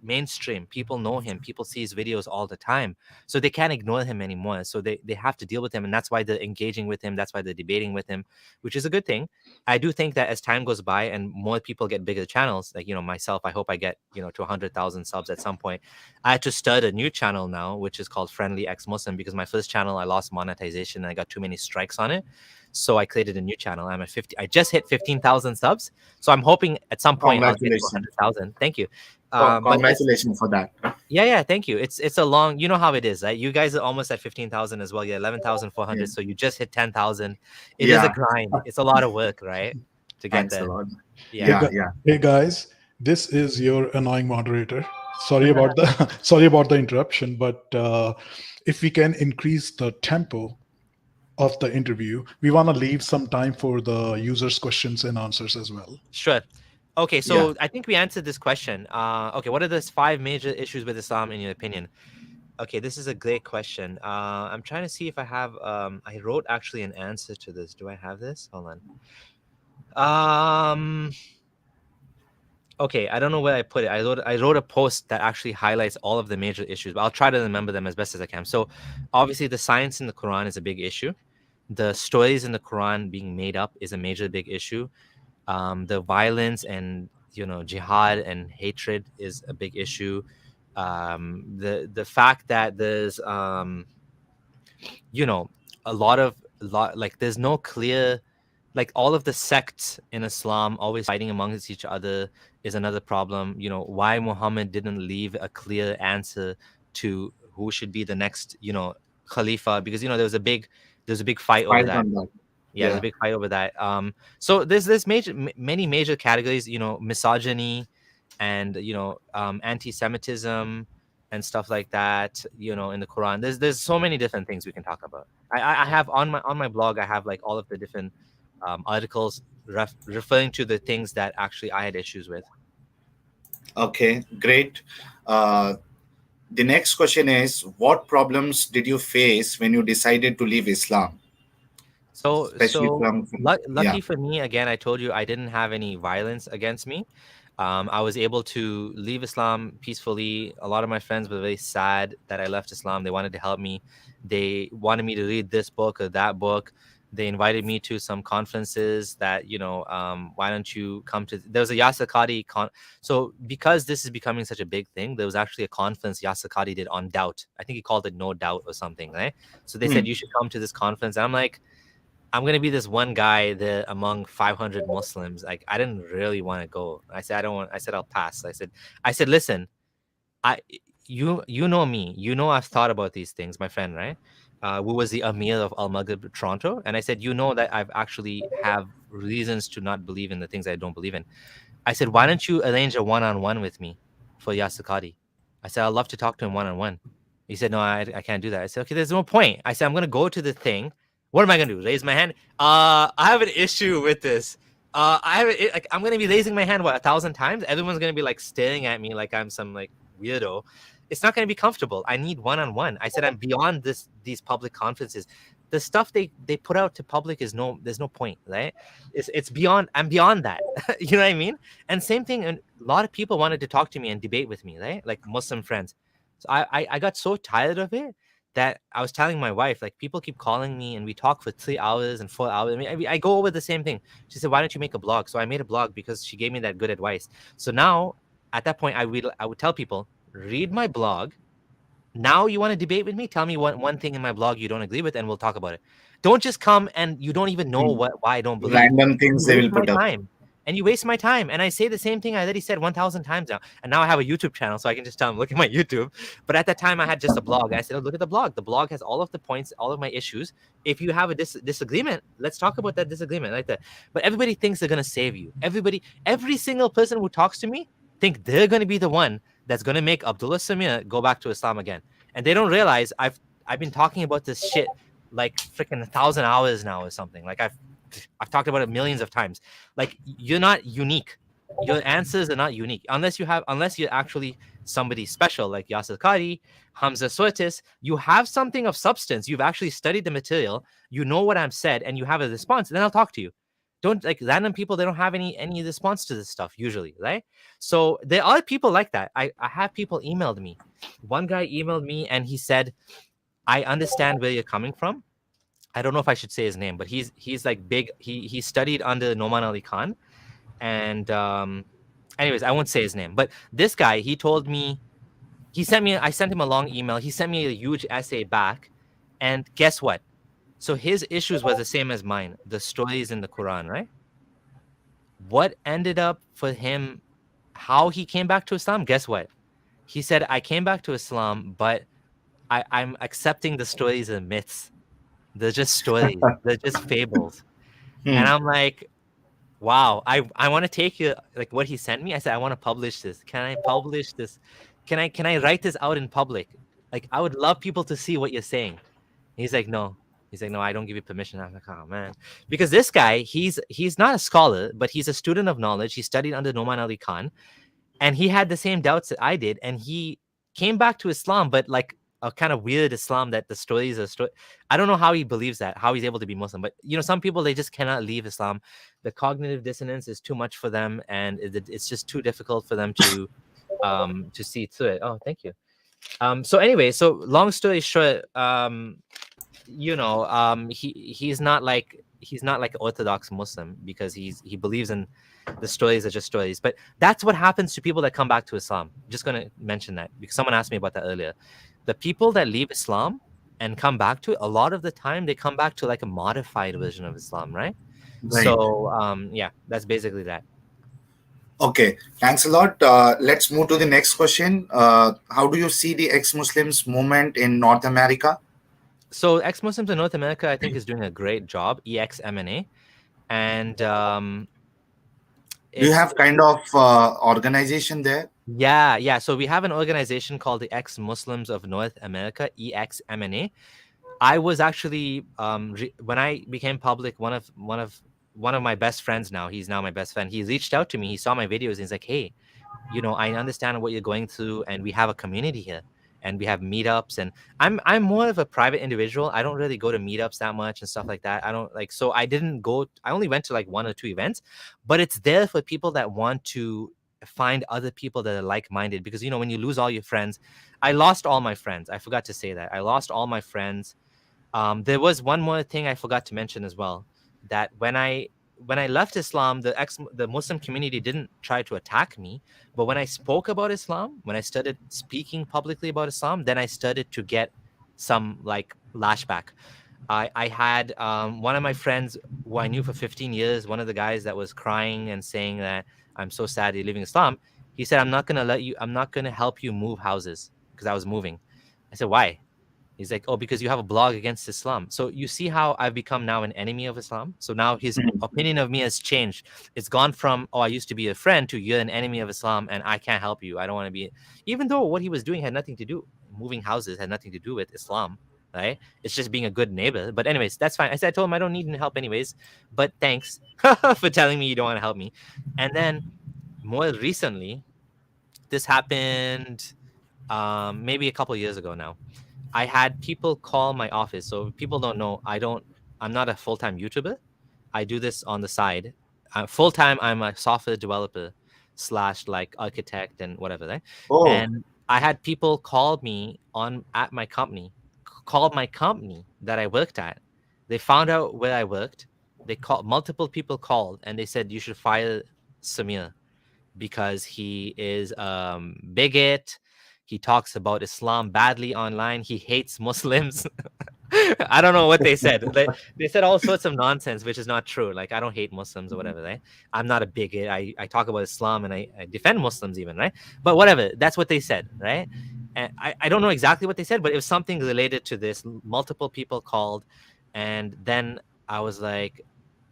mainstream. People know him. People see his videos all the time. So they can't ignore him anymore. So they have to deal with him. And that's why they're engaging with him. That's why they're debating with him, which is a good thing. I do think that as time goes by and more people get bigger channels, like, myself, I hope I get, to 100,000 subs at some point. I had to start a new channel now, which is called Friendly Ex-Muslim, because my first channel, I lost monetization and I got too many strikes on it. So I created a new channel. I just hit 15,000 subs. So I'm hoping at some point I'll get to congratulations. 100,000. Thank you. But Congratulations for that. yeah, thank you. It's a long, you know how it is, right? You guys are almost at 15,000 as well. You're 11,400. Yeah. So you just hit 10,000. It is a Yeah. grind. It's a lot of work, right? To get Thanks a there. lot. Yeah. Yeah. Hey guys, this is your annoying moderator. Sorry about the interruption, but if we can increase the tempo of the interview, we want to leave some time for the users' questions and answers as well. Sure. Okay, so I think we answered this question. Okay, what are the 5 major issues with Islam in your opinion? Okay, this is a great question. I'm trying to see if I have. I wrote actually an answer to this. Do I have this? Hold on. Okay, I don't know where I put it. I wrote a post that actually highlights all of the major issues, but I'll try to remember them as best as I can. So, obviously, the science in the Quran is a big issue. The stories in the Quran being made up is a major big issue. The violence and jihad and hatred is a big issue. The fact that there's you know, a lot like there's no clear, like all of the sects in Islam always fighting amongst each other is another problem. You know, why Muhammad didn't leave a clear answer to who should be the next, you know, Khalifa, because you know there was a big fight over Fight that. on that. Yeah, there's a big fight over that. So there's many major categories, you know, misogyny and, you know, anti-Semitism and stuff like that, you know, in the Quran. There's so many different things we can talk about. I have on my blog, I have like all of the different articles referring to the things that actually I had issues with. Okay, great. Uh, the next question is, what problems did you face when you decided to leave Islam? So Especially lucky for me, again, I told you I didn't have any violence against me. I was able to leave Islam peacefully. A lot of my friends were very sad that I left Islam. They wanted to help me. They wanted me to read this book or that book. They invited me to some conferences that, you know, why don't you come to, there was a Yasir Qadhi so because this is becoming such a big thing, there was actually a conference Yasir Qadhi did on doubt. I think he called it No Doubt or something, right? So they said you should come to this conference. And I'm like, I'm gonna be this one guy there among 500 Muslims. Like, I didn't really want to go. I said I don't want. I said I'll pass. I said listen, I you know me. You know I've thought about these things, my friend, right? Who was the Amir of Al Maghrib Toronto? And I said, you know that I've actually have reasons to not believe in the things I don't believe in. I said, why don't you arrange a one-on-one with me for Yasir Qadhi? I said, I'd love to talk to him one-on-one. He said, no, I can't do that. I said, okay, there's no point. I said, I'm gonna go to the thing. What am I gonna do? Raise my hand? I have an issue with this. I'm gonna be raising my hand 1,000 times. Everyone's gonna be like staring at me like I'm some like weirdo. It's not gonna be comfortable. I need one-on-one. I said I'm beyond these public conferences. The stuff they put out to public there's no point, right? It's beyond. I'm beyond that. You know what I mean? And same thing. And a lot of people wanted to talk to me and debate with me, right? Like Muslim friends. So I got so tired of it that I was telling my wife, like, people keep calling me and we talk for 3 hours and 4 hours. I mean, I go over the same thing. She said, why don't you make a blog? So I made a blog because she gave me that good advice. So now at that point, I would tell people, read my blog. Now you want to debate with me? Tell me one thing in my blog you don't agree with and we'll talk about it. Don't just come and you don't even know why I don't believe. Random things they will put up. And you waste my time. And I say the same thing I already said 1,000 times now. And now I have a YouTube channel, so I can just tell them, look at my YouTube. But at that time, I had just a blog. I said, oh, look at the blog. The blog has all of the points, all of my issues. If you have a disagreement, let's talk about that disagreement like that. But everybody thinks they're going to save you. Every single person who talks to me think they're going to be the one that's going to make Abdullah Samir go back to Islam again. And they don't realize I've been talking about this shit like freaking 1,000 hours now or something. Like I've talked about it millions of times. Like, you're not unique. Your answers are not unique unless you're actually somebody special like Yasir Qadhi, Hamza Swetis. You have something of substance. You've actually studied the material. You know what I've said, and you have a response. Then I'll talk to you. Don't, like, random people. They don't have any response to this stuff usually, right? So there are people like that. I have people emailed me. One guy emailed me and he said, I understand where you're coming from. I don't know if I should say his name, but he's like big. He studied under Noman Ali Khan, and anyways, I won't say his name. But this guy, he told me, I sent him a long email. He sent me a huge essay back, and guess what? So his issues was the same as mine. The stories in the Quran, right? What ended up for him? How he came back to Islam? Guess what? He said, I came back to Islam, but I'm accepting the stories and myths. They're just stories. They're just fables. And I'm like, wow, I want to take you, like, what he sent me. I said, I want to publish this. Can I publish this? Can I write this out in public? Like, I would love people to see what you're saying. He's like, no. He's like, no, I don't give you permission. I'm like, oh man. Because this guy, he's not a scholar, but he's a student of knowledge. He studied under Noman Ali Khan. And he had the same doubts that I did. And he came back to Islam, but like a kind of weird Islam that the stories are I don't know how he believes that, how he's able to be Muslim. But, you know, some people, they just cannot leave Islam. The cognitive dissonance is too much for them. And it's just too difficult for them to see through it. Oh, thank you. So anyway, so long story short, you know, he's not like an Orthodox Muslim because he believes in the stories are just stories. But that's what happens to people that come back to Islam. Just going to mention that because someone asked me about that earlier. The people that leave Islam, and come back to it, a lot of the time they come back to like a modified version of Islam, right? Right. So yeah, that's basically that. Okay, thanks a lot. Let's move to the next question. How do you see the ex-Muslims movement in North America? So Ex-Muslims in North America, I think, is doing a great job, EXMNA. And Do you it's have kind of organization there? yeah. So we have an organization called the Ex-Muslims of North America, EXMNA. I was actually when I became public, one of my best friends now, he's now my best friend. He reached out to me. He saw my videos and he's like, "Hey, I understand what you're going through, and we have a community here, and we have meetups." And I'm more of a private individual. I don't really go to meetups that much and stuff like that. I don't like, so I didn't go. I only went to like 1 or 2 events, but it's there for people that want to find other people that are like-minded, because when you lose all your friends, I lost all my friends. I forgot to say that I lost all my friends. There was one more thing I forgot to mention as well, that when I left Islam, the Muslim community didn't try to attack me, but when I spoke about Islam, when I started speaking publicly about Islam, then I started to get some like lashback. I had one of my friends who I knew for 15 years, one of the guys that was crying and saying that I'm so sad you're leaving Islam. He said, I'm not gonna help you move houses, because I was moving. I said, why? He's like, oh, because you have a blog against Islam. So you see how I've become now an enemy of Islam. So now his opinion of me has changed. It's gone from, oh, I used to be a friend, to you're an enemy of Islam and I can't help you. I don't want to be, even though what he was doing had nothing to do, moving houses had nothing to do with Islam, right? It's just being a good neighbor. But anyways, that's fine. I told him I don't need any help anyways, but thanks for telling me you don't want to help me. And then more recently, this happened maybe a couple years ago now. I had people call my office. So if people don't know, I'm not a full-time YouTuber. I do this on the side. Full-time, I'm a software developer / like architect and whatever, right? Oh, And I had people call me at my company, called my company that I worked at. They found out where I worked. Multiple people called and they said, you should fire Samir because he is bigot. He talks about Islam badly online. He hates Muslims. I don't know what they said. They said all sorts of nonsense, which is not true. Like, I don't hate Muslims or whatever, right? I'm not a bigot. I talk about Islam and I defend Muslims even, right? But whatever, that's what they said, right? And I don't know exactly what they said, but it was something related to this. Multiple people called, and then I was like,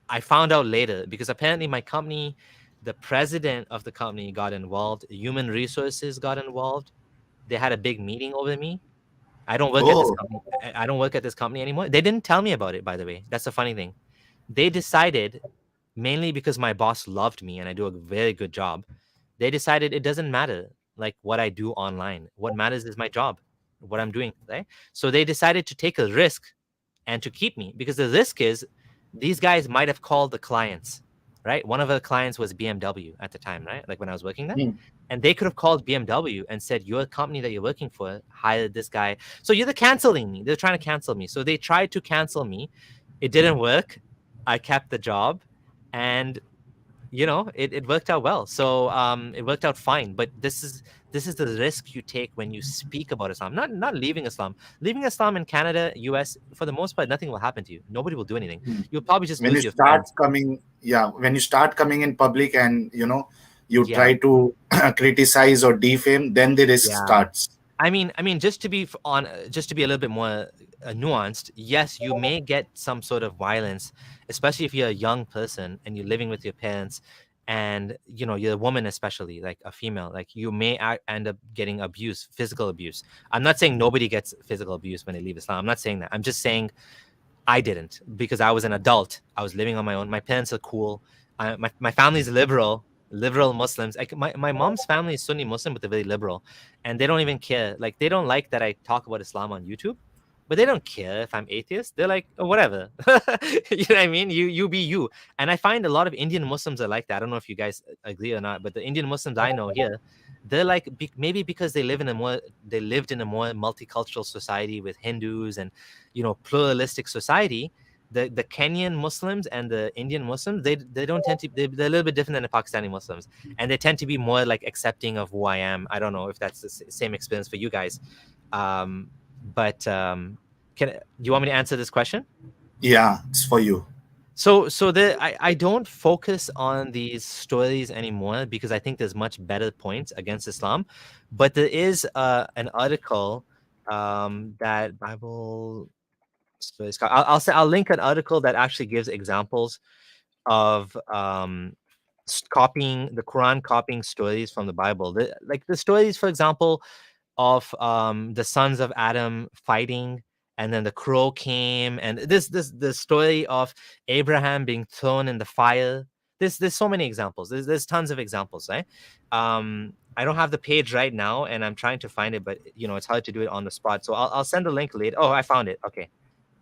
I found out later, because apparently my company, the president of the company got involved, human resources got involved. They had a big meeting over me. I don't work at this company. I don't work at this company anymore. They didn't tell me about it, by the way. That's the funny thing. They decided, mainly because my boss loved me and I do a very good job, they decided it doesn't matter like what I do online. What matters is my job, what I'm doing, right? So they decided to take a risk and to keep me, because the risk is these guys might have called the clients, right? One of the clients was BMW at the time, right? Like when I was working there. And they could have called BMW and said, your company that you're working for hired this guy. So you're canceling me. They're trying to cancel me. So they tried to cancel me. It didn't work. I kept the job. And it worked out well. So it worked out fine. But this is the risk you take when you speak about Islam. Not leaving Islam. Leaving Islam in Canada, US, for the most part, nothing will happen to you. Nobody will do anything. You'll probably just when lose you your start friends. when you start coming in public and you Yeah. try to criticize or defame, then the risk Yeah. starts. I mean, just to be a little bit more nuanced, yes, you may get some sort of violence, especially if you're a young person and you're living with your parents, and you're a woman, especially like a female. Like, you may end up getting abuse, physical abuse. I'm not saying nobody gets physical abuse when they leave Islam. I'm not saying that. I'm just saying I didn't, because I was an adult. I was living on my own. My parents are cool. My family's liberal Muslims. My mom's family is Sunni Muslim, but they're very liberal, and they don't even care. Like, they don't like that I talk about Islam on YouTube, but they don't care if I'm atheist. They're like, oh, whatever. You know what I mean? You be you. And I find a lot of Indian Muslims are like that. I don't know if you guys agree or not, but the Indian Muslims I know here, they're like, maybe because they lived in a more multicultural society with Hindus and pluralistic society. The Kenyan Muslims and the Indian Muslims, they don't tend to, they're a little bit different than the Pakistani Muslims, and they tend to be more like accepting of who I am. I don't know if that's the same experience for you guys, but Do you want me to answer this question? Yeah, it's for you. So I don't focus on these stories anymore because I think there's much better points against Islam. But there is an article that Bible stories. I'll link an article that actually gives examples of copying the Quran, copying stories from the Bible. Like the stories, for example, of the sons of Adam fighting, and then the crow came, and this the story of Abraham being thrown in the fire. There's so many examples. There's tons of examples, right? I don't have the page right now, and I'm trying to find it, but it's hard to do it on the spot. So I'll send a link later. Oh, I found it. Okay,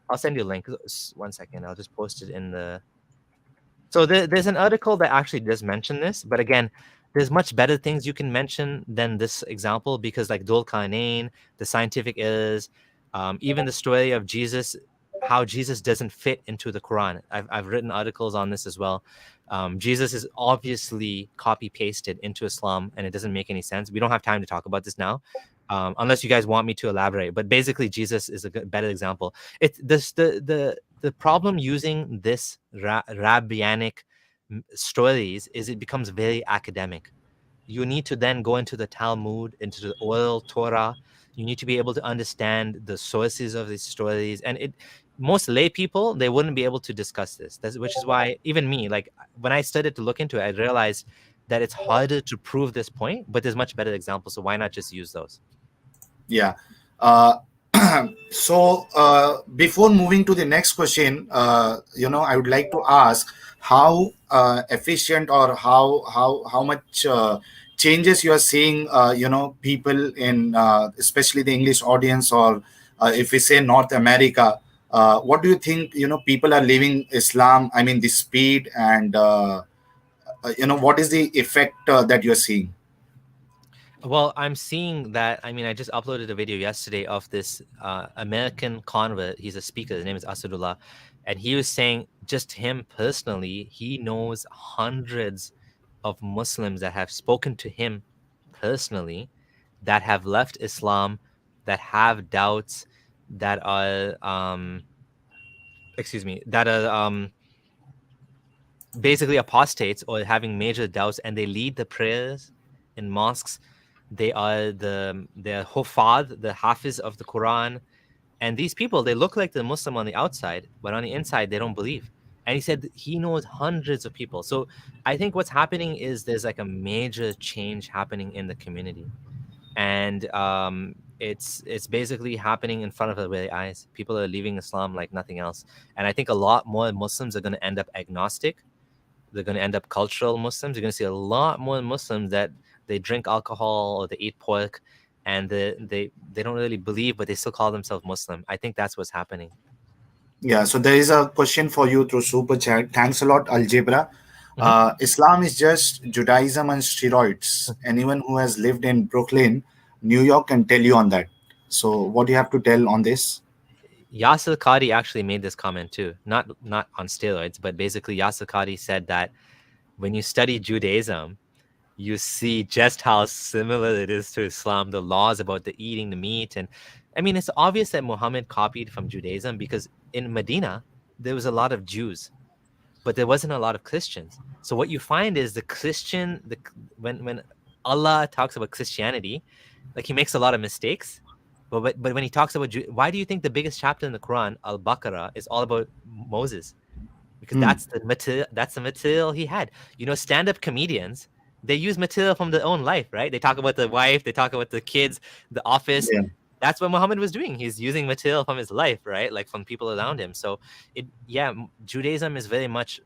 I'll send you a link. 1 second. I'll just post it in the. So there's an article that actually does mention this, but again, there's much better things you can mention than this example because, like Dul Qarnayn, the scientific errors, even the story of Jesus, how Jesus doesn't fit into the Quran. I've written articles on this as well. Jesus is obviously copy pasted into Islam, and it doesn't make any sense. We don't have time to talk about this now, unless you guys want me to elaborate. But basically, Jesus is a better example. It's this the problem using this rabbinic stories is it becomes very academic. You need to then go into the Talmud, into the oral Torah. You need to be able to understand the sources of these stories, and most lay people, they wouldn't be able to discuss this. Which is why even me, like when I started to look into it, I realized that it's harder to prove this point, but there's much better examples. So why not just use those? Yeah. So before moving to the next question, I would like to ask how efficient or how much changes you are seeing, people in especially the English audience, or if we say North America. What do you think? People are leaving Islam. I mean, the speed and what is the effect that you're seeing? Well, I'm seeing that. I mean, I just uploaded a video yesterday of this American convert. He's a speaker. His name is Asadullah. And he was saying, just him personally, he knows hundreds of Muslims that have spoken to him personally, that have left Islam, that have doubts, that are, that are basically apostates or having major doubts, and they lead the prayers in mosques. They're Hufad, the Hafiz of the Quran. And these people, they look like they're Muslim on the outside, but on the inside, they don't believe. And he said he knows hundreds of people. So I think what's happening is there's like a major change happening in the community. And it's basically happening in front of our very eyes. People are leaving Islam like nothing else. And I think a lot more Muslims are going to end up agnostic. They're going to end up cultural Muslims. You're going to see a lot more Muslims that they drink alcohol or they eat pork, and they don't really believe, but they still call themselves Muslim. I think that's what's happening. Yeah, so there is a question for you through super chat. Thanks a lot, Algebra. Islam is just Judaism on steroids. Anyone who has lived in Brooklyn, New York, can tell you on that. So, what do you have to tell on this? Yasir Qadhi actually made this comment too, not on steroids, but basically Yasir Qadhi said that when you study Judaism, you see just how similar it is to Islam, the laws about the eating the meat. And I mean, it's obvious that Muhammad copied from Judaism because in Medina, there was a lot of Jews, but there wasn't a lot of Christians. So what you find is when Allah talks about Christianity, like he makes a lot of mistakes. But when he talks about why do you think the biggest chapter in the Quran, Al-Baqarah, is all about Moses? Because that's the material he had. Stand-up comedians, they use material from their own life, right? They talk about the wife, they talk about the kids, the office. Yeah. That's what Muhammad was doing. He's using material from his life, right? Like from people around him. So Judaism is very much,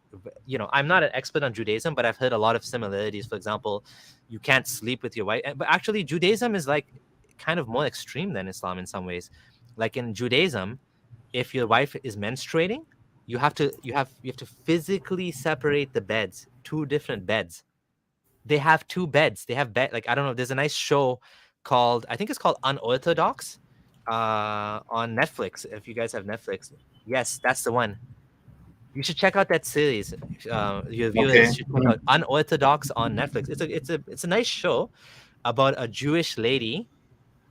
I'm not an expert on Judaism, but I've heard a lot of similarities. For example, you can't sleep with your wife. But actually, Judaism is like kind of more extreme than Islam in some ways. Like in Judaism, if your wife is menstruating, you have to physically separate the beds, 2 different beds. They have 2 beds. They have like, I don't know, there's a nice show called, I think it's called Unorthodox on Netflix. If you guys have Netflix, yes, that's the one. You should check out that series. Your viewers should check out Unorthodox on Netflix. It's a nice show about a Jewish lady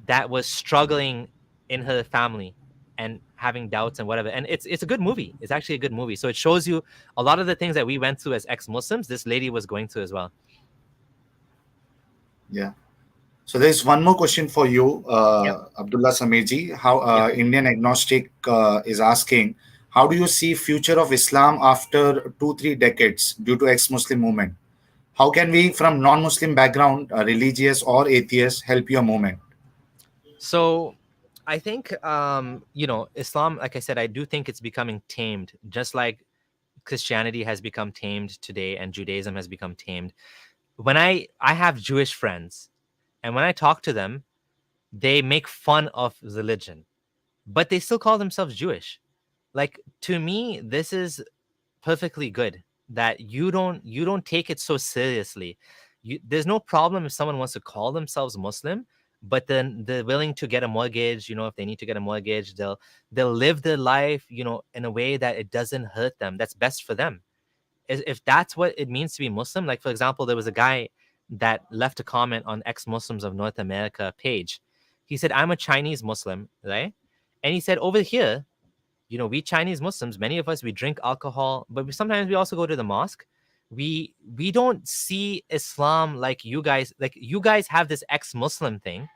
that was struggling in her family and having doubts and whatever. And it's a good movie. It's actually a good movie. So it shows you a lot of the things that we went through as ex-Muslims, this lady was going through as well. Yeah. So there's one more question for you, Yep. Abdullah Samirji. How Indian agnostic is asking, how do you see future of Islam after 2-3 decades due to ex-Muslim movement? How can we, from non-Muslim background, religious or atheist, help your movement? So I think Islam, like I said, I do think it's becoming tamed, just like Christianity has become tamed today and Judaism has become tamed. When I have Jewish friends, and when I talk to them, they make fun of religion, but they still call themselves Jewish. Like, to me, this is perfectly good that you don't take it so seriously. There's no problem if someone wants to call themselves Muslim, but then they're willing to get a mortgage. If they need to get a mortgage, they'll live their life, in a way that it doesn't hurt them. That's best for them. If that's what it means to be Muslim. Like, for example, there was a guy that left a comment on Ex-Muslims of North America page. He said, I'm a Chinese Muslim, right? And he said, over here, we Chinese Muslims, many of us, we drink alcohol, but sometimes we also go to the mosque. We don't see Islam like you guys. Like, you guys have this ex-Muslim thing,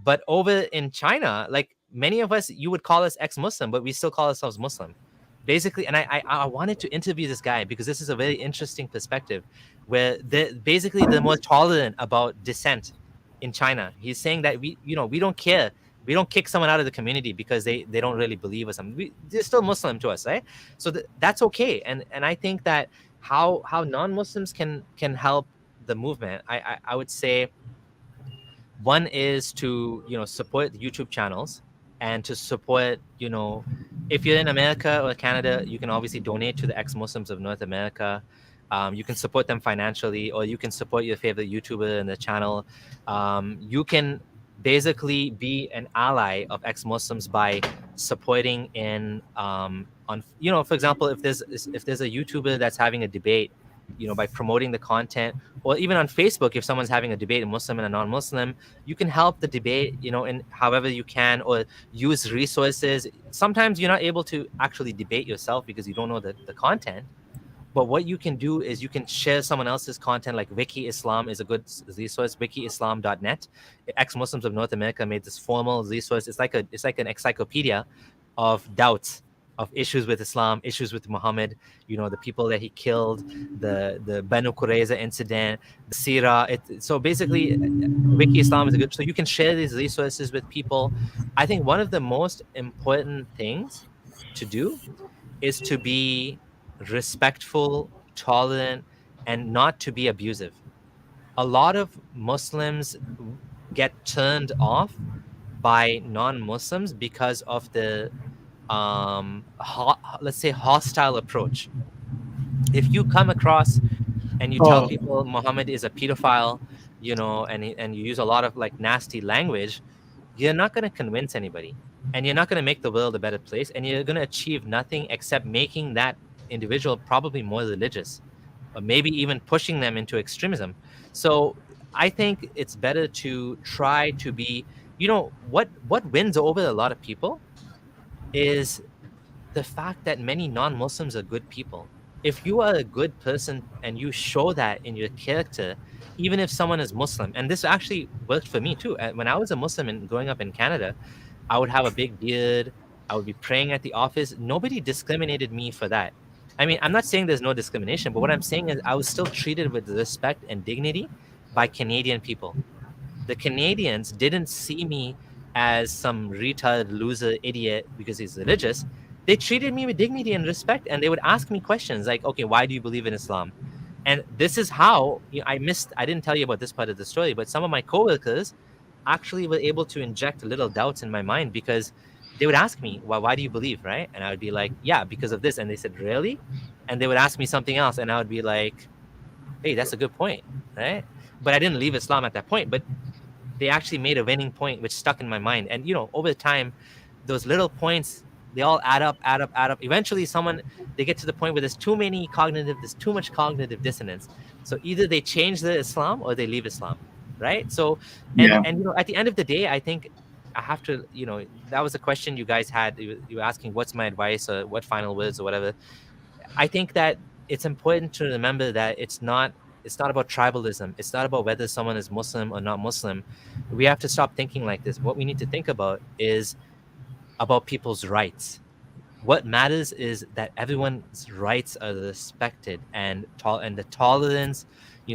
but over in China, like, many of us, you would call us ex-Muslim, but we still call ourselves Muslim. Basically, and I wanted to interview this guy because this is a very interesting perspective, where they're more tolerant about dissent in China. He's saying that we don't care. We don't kick someone out of the community because they don't really believe or something. They're still Muslim to us, right? So that's okay. And I think that how non-Muslims can help the movement, I would say, one is to support the YouTube channels, and to support, if you're in America or Canada, you can obviously donate to the ex-Muslims of North America. You can support them financially, or you can support your favorite YouTuber in the channel. You can basically be an ally of ex-Muslims by supporting in on for example, if there's a YouTuber that's having a debate, by promoting the content, or even on Facebook, if someone's having a debate, a Muslim and a non-Muslim, you can help the debate, in however you can, or use resources. Sometimes you're not able to actually debate yourself because you don't know the content. But what you can do is you can share someone else's content. Like Wiki Islam is a good resource, wikiislam.net. Ex-Muslims of North America made this formal resource. It's like an encyclopedia of doubts, of issues with Islam, issues with Muhammad, the people that he killed, the Banu Qurayza incident, the Sirah. So basically, Wiki Islam is a good, so you can share these resources with people. I think one of the most important things to do is to be respectful, tolerant, and not to be abusive. A lot of Muslims get turned off by non-Muslims because of the let's say hostile approach. If you come across and you tell people Muhammad is a pedophile, and you use a lot of like nasty language, you're not going to convince anybody, and you're not going to make the world a better place, and you're going to achieve nothing except making that individual probably more religious, or maybe even pushing them into extremism. So I think it's better to try to be, what wins over a lot of people is the fact that many non-Muslims are good people. If you are a good person and you show that in your character, even if someone is Muslim, and this actually worked for me too. When I was a Muslim and growing up in Canada, I would have a big beard. I would be praying at the office. Nobody discriminated me for that. I mean, I'm not saying there's no discrimination, but what I'm saying is I was still treated with respect and dignity by Canadian people. The Canadians didn't see me as some retard, loser, idiot because he's religious. They treated me with dignity and respect, and they would ask me questions like, okay, why do you believe in Islam? And this is how I didn't tell you about this part of the story, but some of my coworkers actually were able to inject little doubts in my mind, because they would ask me, well, why do you believe, right? And I would be like, yeah, because of this. And they said, really? And they would ask me something else, and I would be like, hey, that's a good point, right? But I didn't leave Islam at that point, but they actually made a winning point, which stuck in my mind. And, over time, those little points, they all add up. Eventually, they get to the point where there's too much cognitive dissonance. So either they change their Islam or they leave Islam, right? So, and at the end of the day, I think I have to, that was a question you guys had. You were asking, what's my advice or what final words or whatever. I think that it's important to remember that it's not about tribalism. It's not about whether someone is Muslim or not Muslim. We have to stop thinking like this. What we need to think about is about people's rights. What matters is that everyone's rights are respected, and the tolerance,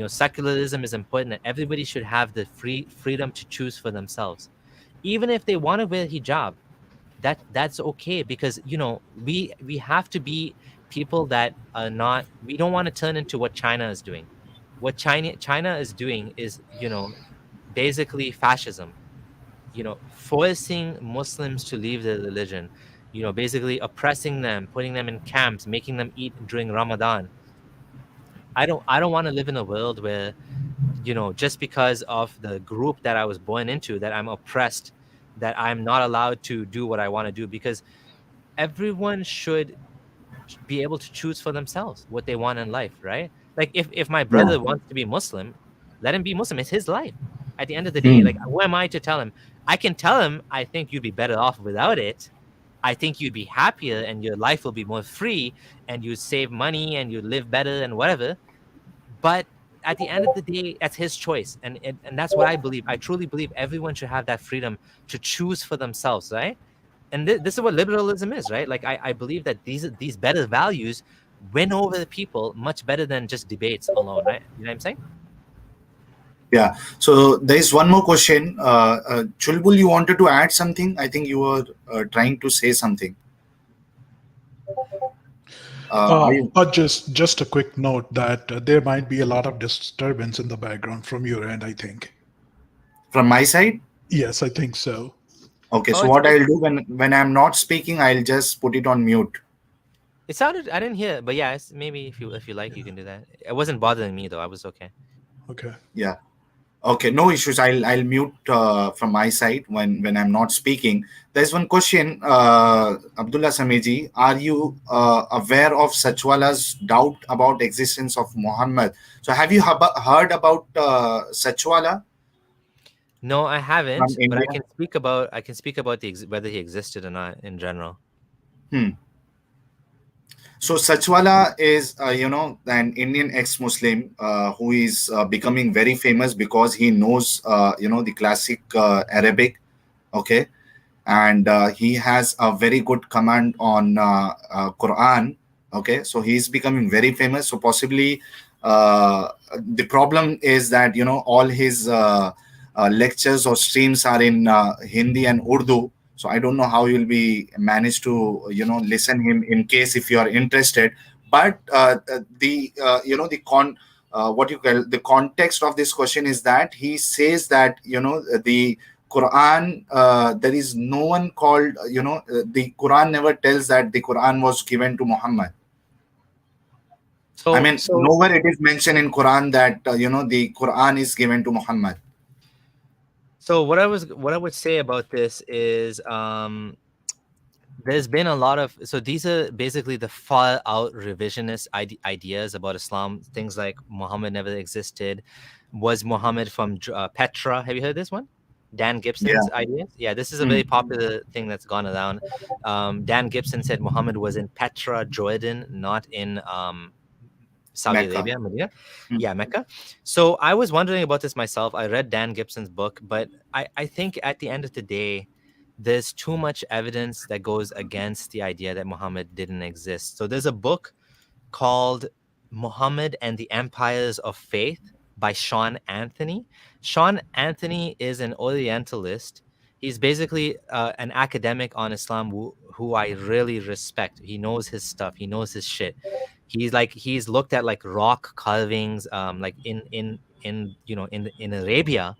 secularism is important, and everybody should have the freedom to choose for themselves. Even if they want to wear hijab, that's okay, because we have to be people that are not, we don't want to turn into what China is doing. What China is doing is, basically fascism, forcing Muslims to leave their religion, basically oppressing them, putting them in camps, making them eat during Ramadan. I don't want to live in a world where, just because of the group that I was born into, that I'm oppressed, that I'm not allowed to do what I want to do, because everyone should be able to choose for themselves what they want in life, right? Like if my Yeah. brother wants to be Muslim, let him be Muslim. It's his life. At the end of the day, like, Hmm. who am I to tell him? I can tell him, I think you'd be better off without it. I think you'd be happier and your life will be more free and you save money and you live better and whatever. But at the end of the day, that's his choice. And that's what I believe. I truly believe everyone should have that freedom to choose for themselves, right? And this is what liberalism is, right? Like, I believe that these better values win over the people much better than just debates alone, right? You know what I'm saying? Yeah. So there is one more question. Chulbul, you wanted to add something? I think you were trying to say something. Are you But just a quick note that there might be a lot of disturbance in the background from your end, I think. from my side? Yes, I think so. Okay. Oh, So it's what it, I'll do when I'm not speaking, I'll just put it on mute. it sounded, I didn't hear it, but yeah, maybe if you like, you can do that. It wasn't bothering me though. I was okay. Okay. Yeah. Okay, no issues. I'll mute from my side when I'm not speaking. There's one question, Abdullah Sameji. Are you aware of Sachwala's doubt about existence of Muhammad? So have you heard about Sachwala No, I from haven't, but I India? can speak about whether he existed or not in general. Hmm. So Sachwala is, an Indian ex-Muslim who is becoming very famous because he knows, the classic Arabic. Okay, and he has a very good command on Quran. Okay, so he's becoming very famous. So possibly the problem is that all his lectures or streams are in Hindi and Urdu. So I don't know how you'll be managed to listen him in case if you are interested. But the the what you call the context of this question is that he says that the Quran, there is no one called, the Quran never tells that the Quran was given to Muhammad. I So mean, so nowhere it is mentioned in Quran that, the Quran is given to Muhammad. so what I would say about this is, there's been a lot of, so these are basically the far out revisionist ideas about Islam. Things like Muhammad never existed. Was Muhammad from Petra? Have you heard this one? Dan Yeah. Gibson's ideas. Yeah, this is a very Hmm. popular thing that's gone around. Dan Gibson said Muhammad was in Petra, Jordan, not in Saudi Mecca. Arabia, Medina. Hmm. Yeah, Mecca. So I was wondering about this myself. I read Dan Gibson's book, but I think at the end of the day, there's too much evidence that goes against the idea that Muhammad didn't exist. So there's a book called Muhammad and the Empires of Faith by Sean Anthony. Sean Anthony is an Orientalist. He's basically an academic on Islam who I really respect. He knows his stuff. He knows his shit. He's looked at like rock carvings, like in Arabia,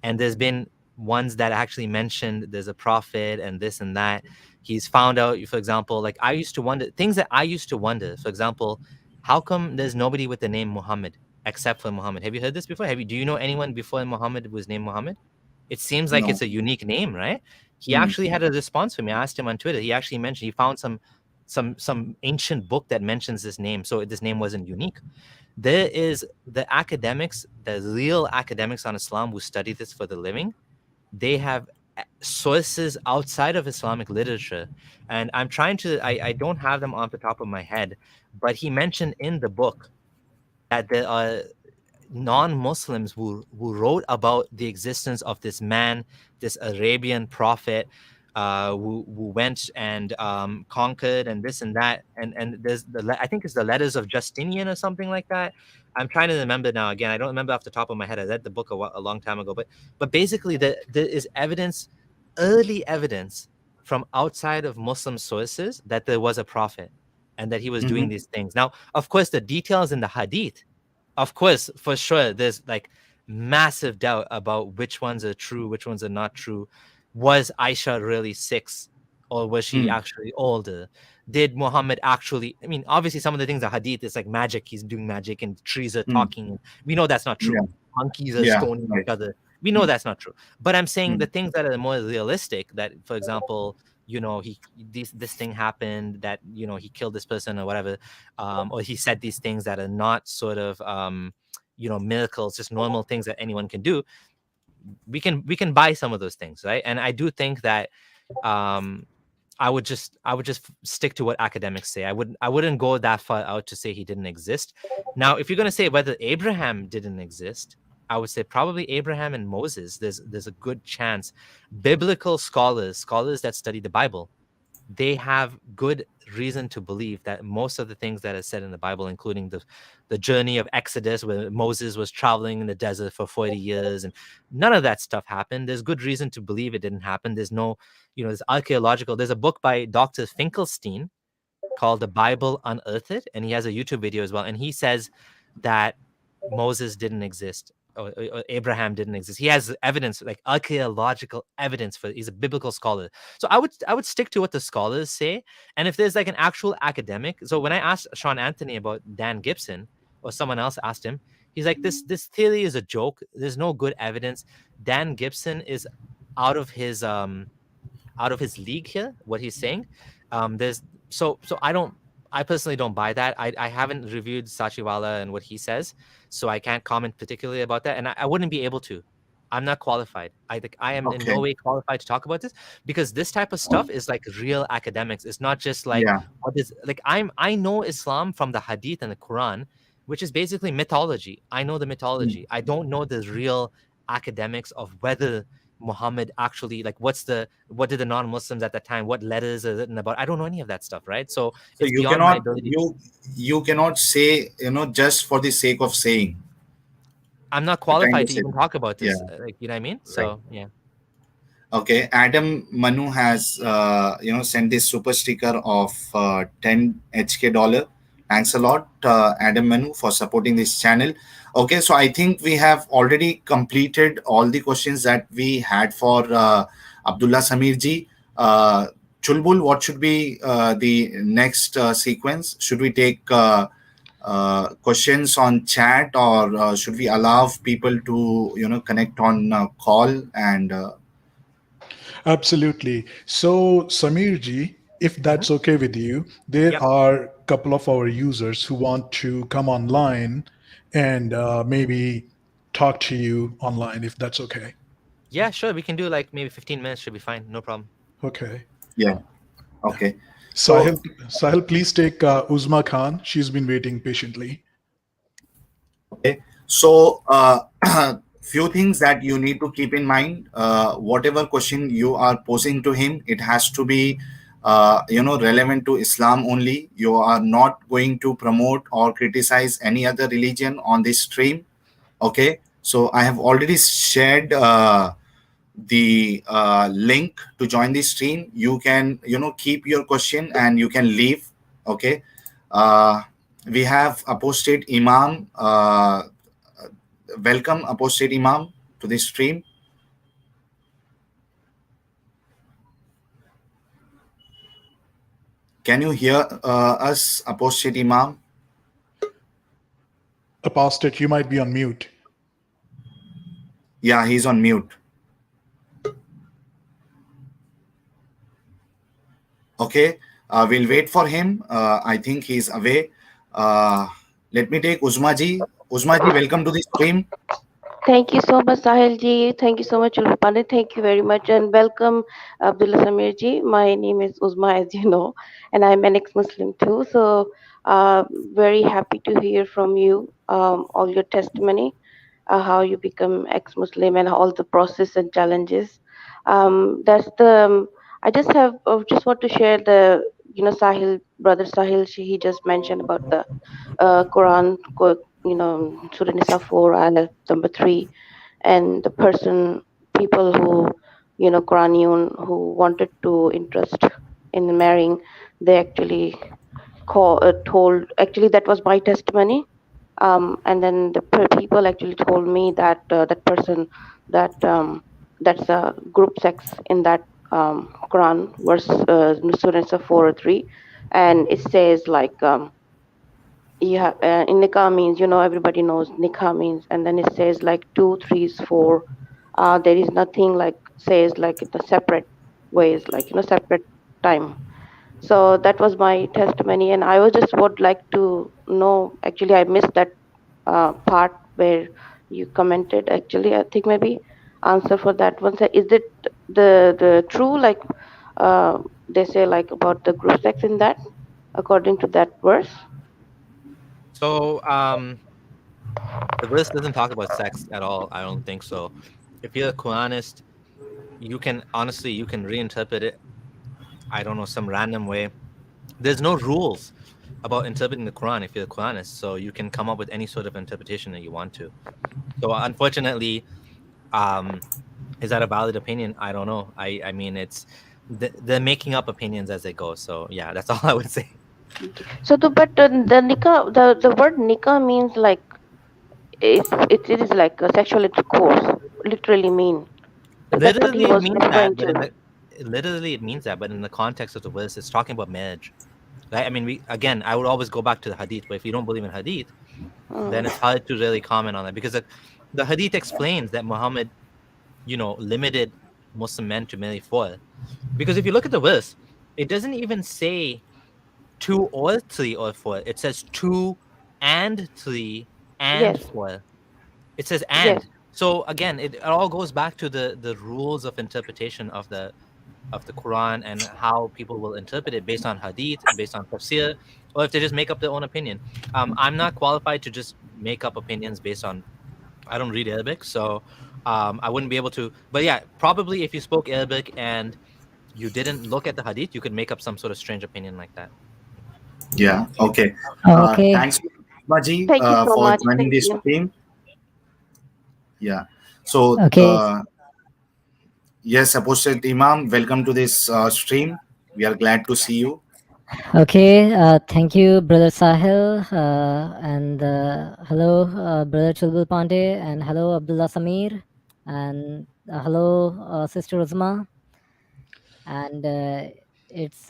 and there's been ones that actually mentioned there's a prophet and this and that. He's found out, for example, like I used to wonder things that I used to wonder. For example, how come there's nobody with the name Muhammad except for Muhammad? Have you heard this before? Do you know anyone before Muhammad was named Muhammad? It seems like No. it's a unique name, right? He Hmm. actually had a response for me. I asked him on Twitter. He actually mentioned he found some ancient book that mentions this name, so this name wasn't unique. There is the academics, the real academics on Islam who study this for the living. They have sources outside of Islamic literature, and I'm trying to. I don't have them off the top of my head, but he mentioned in the book that there are non-Muslims who wrote about the existence of this man, this Arabian prophet, who went and conquered and this and that, and there's I think it's the letters of Justinian or something like that. I'm trying to remember now. Again, I don't remember off the top of my head. I read the book a long time ago, but basically there is evidence, early evidence from outside of Muslim sources that there was a prophet and that he was doing these things. Now, of course, the details in the hadith, of course, for sure, there's like massive doubt about which ones are true, which ones are not true. Was Aisha really 6, or was she actually older? Did Muhammad actually? I mean, obviously, some of the things are hadith. It's like magic. He's doing magic, and trees are talking. We know that's not true. Yeah. Monkeys are Yeah. stoning Right. each other. We know that's not true. But I'm saying the things that are more realistic. That, for example, this thing happened, that he killed this person or whatever, or he said these things that are not sort of miracles, just normal things that anyone can do. We can buy some of those things, right? And I do think that I would just stick to what academics say. I wouldn't go that far out to say he didn't exist. Now, if you're going to say whether Abraham didn't exist, I would say probably Abraham and Moses. There's a good chance. Biblical scholars that study the Bible, they have good reason to believe that most of the things that are said in the Bible, including the journey of Exodus, where Moses was traveling in the desert for 40 years, and none of that stuff happened. There's good reason to believe it didn't happen. There's no, there's archaeological. There's a book by Dr. Finkelstein called The Bible Unearthed, and he has a YouTube video as well. And he says that Moses didn't exist, or Abraham didn't exist. He has evidence, like archaeological evidence for. He's a biblical scholar, so I would stick to what the scholars say. And if there's like an actual academic, so when I asked Sean Anthony about Dan Gibson, or someone else asked him, he's like, this theory is a joke. There's no good evidence. Dan Gibson is out of his league here. What he's saying, there's so I personally don't buy that. I haven't reviewed Sachiwala and what he says, so I can't comment particularly about that, and I wouldn't be able to. I'm not qualified. I think I am in no way qualified to talk about this, because this type of stuff is like real academics. It's not just like what is like I know Islam from the Hadith and the Quran, which is basically mythology. I know the mythology. I don't know the real academics of whether Muhammad actually, like, what did the non-Muslims at that time, what letters are written about? I don't know any of that stuff, right? So it's you beyond my ability. you cannot say, just for the sake of saying. I'm not qualified to even talk about this. Like, you know what I mean? So yeah. Okay, Adam Manu has sent this super sticker of 10 HK dollar. Thanks a lot, Adam Manu, for supporting this channel. Okay, so I think we have already completed all the questions that we had for Abdullah Samir ji. Chulbul, what should be the next sequence? Should we take questions on chat, or should we allow people to connect on call and? Absolutely. So, Samir ji, if that's okay with you, there are a couple of our users who want to come online and maybe talk to you online, if that's okay. Yeah, sure. We can do like maybe 15 minutes. Should be fine. No problem. Okay. Yeah. Okay. Sahil, please take Uzma Khan. She's been waiting patiently. Okay. So, few things that you need to keep in mind. Whatever question you are posing to him, it has to be relevant to Islam only. You are not going to promote or criticize any other religion on this stream. Okay. So I have already shared the link to join the stream. You can keep your question and you can leave. Okay. We have apostate Imam. Welcome, apostate Imam, to this stream. Can you hear us, apostate Imam? Apostate, you might be on mute. Yeah, he's on mute. Okay, we'll wait for him. I think he's away. Let me take Uzma ji. Uzma ji, welcome to the stream. Thank you so much, Sahil ji. Thank you so much, Ulfa Pandit. Thank you very much, and welcome, Abdullah Samir ji. My name is Uzma, as you know, and I'm an ex-Muslim too. So, uh, very happy to hear from you, all your testimony, how you become ex-Muslim, and all the process and challenges. That's the. I just have just want to share the, Sahil, brother Sahil. He just mentioned about the Quran, Surah Nisa 4, ayah number 3, and the people who, Quranian, who wanted to interest in marrying, they actually told, actually, that was my testimony. And then the people actually told me that that person, that that's a group sex in that Quran verse, Surah Nisa 4 or 3, and it says like, yeah, in nikah means, everybody knows nikah means, and then it says like two, threes, four. There is nothing like says like the separate ways, like, separate time. So that was my testimony, and I was just would like to know. Actually, I missed that part where you commented. Actually, I think maybe answer for that one. So is it the true, like, they say like about the group sex in that, according to that verse? So the verse doesn't talk about sex at all. I don't think so. If you're a Quranist, you can honestly you can reinterpret it. I don't know, some random way. There's no rules about interpreting the Quran if you're a Quranist, so you can come up with any sort of interpretation that you want to. So unfortunately, um, is that a valid opinion? I don't know. I mean, they're making up opinions as they go. So yeah, that's all I would say. So the nikah, the word nikah means like, it is like a sexual intercourse, literally mean. Is that what he Literally, it was means referring that, but to? literally it means that, but in the context of the verse, it's talking about marriage, right? I mean, I would always go back to the hadith, but if you don't believe in hadith, then Mm. it's hard to really comment on that because the hadith explains that Muhammad, limited Muslim men to marry four. Because if you look at the verse, it doesn't even say two or three or four. It says two and three and Yes, four. It says yes. and. So again, it all goes back to the rules of interpretation of the Quran and how people will interpret it based on hadith, based on tafsir, or if they just make up their own opinion. I'm not qualified to just make up opinions based on. I don't read Arabic, so I wouldn't be able to. But yeah, probably if you spoke Arabic and you didn't look at the hadith, you could make up some sort of strange opinion like that. Yeah. Okay. Okay. Thanks, Maji, Thank you so for much. joining Thank this you. stream. Yeah. So, Okay. yes, Apostate Imam, welcome to this stream. We are glad to see you. Okay. Thank you, Brother Sahil. And hello, Brother Chulbul Pandey. And hello, Abdullah Samir. And hello, Sister Uzma. And it's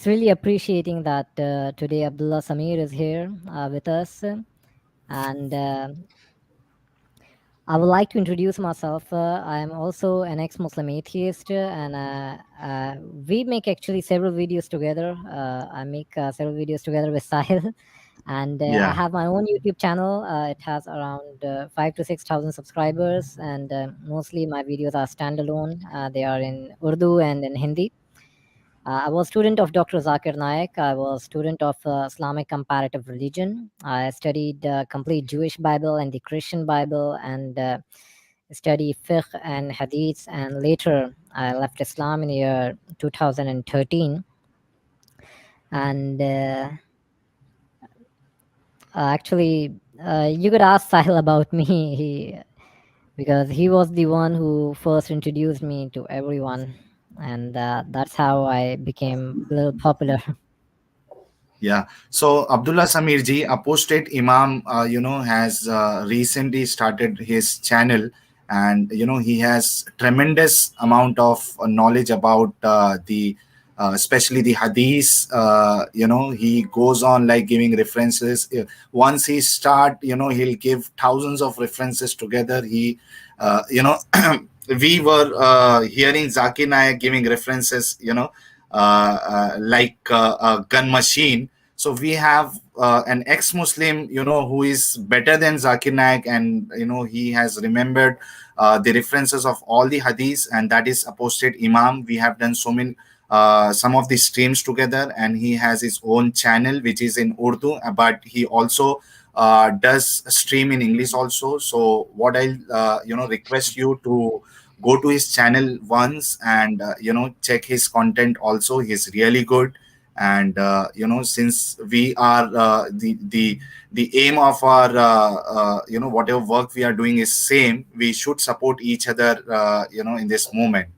really appreciating that today Abdullah Samir is here with us. And I would like to introduce myself. I am also an ex-Muslim atheist, and we make actually several videos together. I make several videos together with Sahil, and I Yeah. have my own YouTube channel. It has around 5 to 6 thousand subscribers, and mostly my videos are standalone. They are in Urdu and in Hindi. I was student of Dr. Zakir Naik. I was student of Islamic comparative religion. I studied complete Jewish Bible and the Christian Bible, and study fiqh and hadiths. And later, I left Islam in the year 2013. And actually, you could ask Sahil about me. Because he was the one who first introduced me to everyone, and that's how I became a little popular. Yeah. So Abdullah Samir ji, Apostate Imam, has recently started his channel, and he has tremendous amount of knowledge about the, especially the hadith. He goes on like giving references. Once he start, he'll give thousands of references together. We were hearing Zakir Naik giving references, like a gun machine. So we have an ex-Muslim, who is better than Zakir Naik, and he has remembered the references of all the hadiths, and that is apostate Imam. We have done so many some of the streams together, and he has his own channel which is in Urdu, but he also does stream in English also. So what I'll request you to go to his channel once and check his content also. He's really good. And since we are the aim of our whatever work we are doing is same, we should support each other in this moment.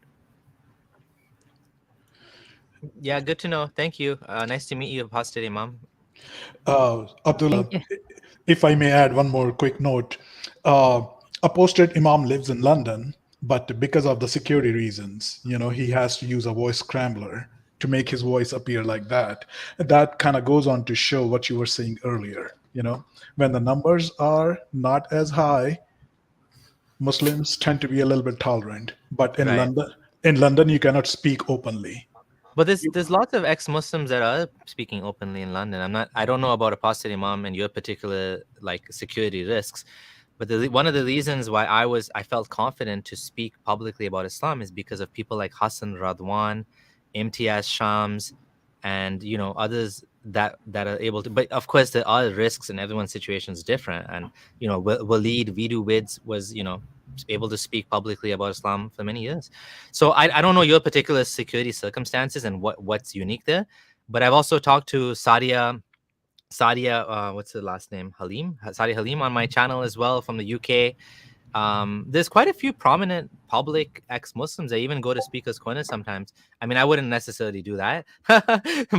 Yeah, good to know. Thank you. Nice to meet you, Apostate Imam. Abdullah, Thank you. if I may add one more quick note, apostate Imam lives in London, but because of the security reasons, he has to use a voice scrambler to make his voice appear like that. That kind of goes on to show what you were saying earlier. When the numbers are not as high, Muslims tend to be a little bit tolerant, but in Right. London, you cannot speak openly. But there's lots of ex-Muslims that are speaking openly in London. I don't know about Apostate Imam and your particular like security risks, but one of the reasons why I felt confident to speak publicly about Islam is because of people like Hassan Radwan, Imtiaz Shams, and others that are able to. But of course, there are risks, and everyone's situation is different. And Waleed Vidu Wids was able to speak publicly about Islam for many years. So I don't know your particular security circumstances and what's unique there, but I've also talked to Sadia, what's her last name? Sadia Halim on my channel as well from the UK. There's quite a few prominent public ex-Muslims that even go to Speaker's Corner sometimes. I mean, I wouldn't necessarily do that,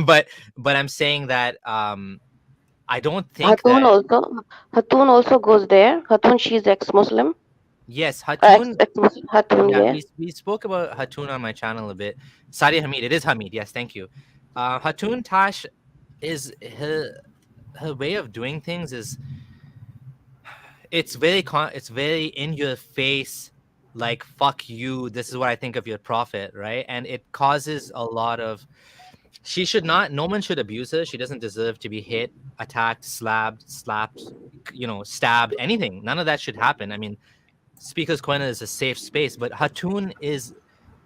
but I'm saying that I don't think Hatun also goes there. Hatun, she's ex-Muslim. Yes, Hatun. Hatun, yeah. We spoke about Hatun on my channel a bit. Sadia Hamid, it is Hamid. Yes, thank you. Hatun Tash is her way of doing things is it's very in your face, like fuck you. This is what I think of your prophet, right? And it causes a lot of. No one should abuse her. She doesn't deserve to be hit, attacked, slapped, stabbed, anything. None of that should happen. I mean, Speaker's Corner is a safe space, but Hatun is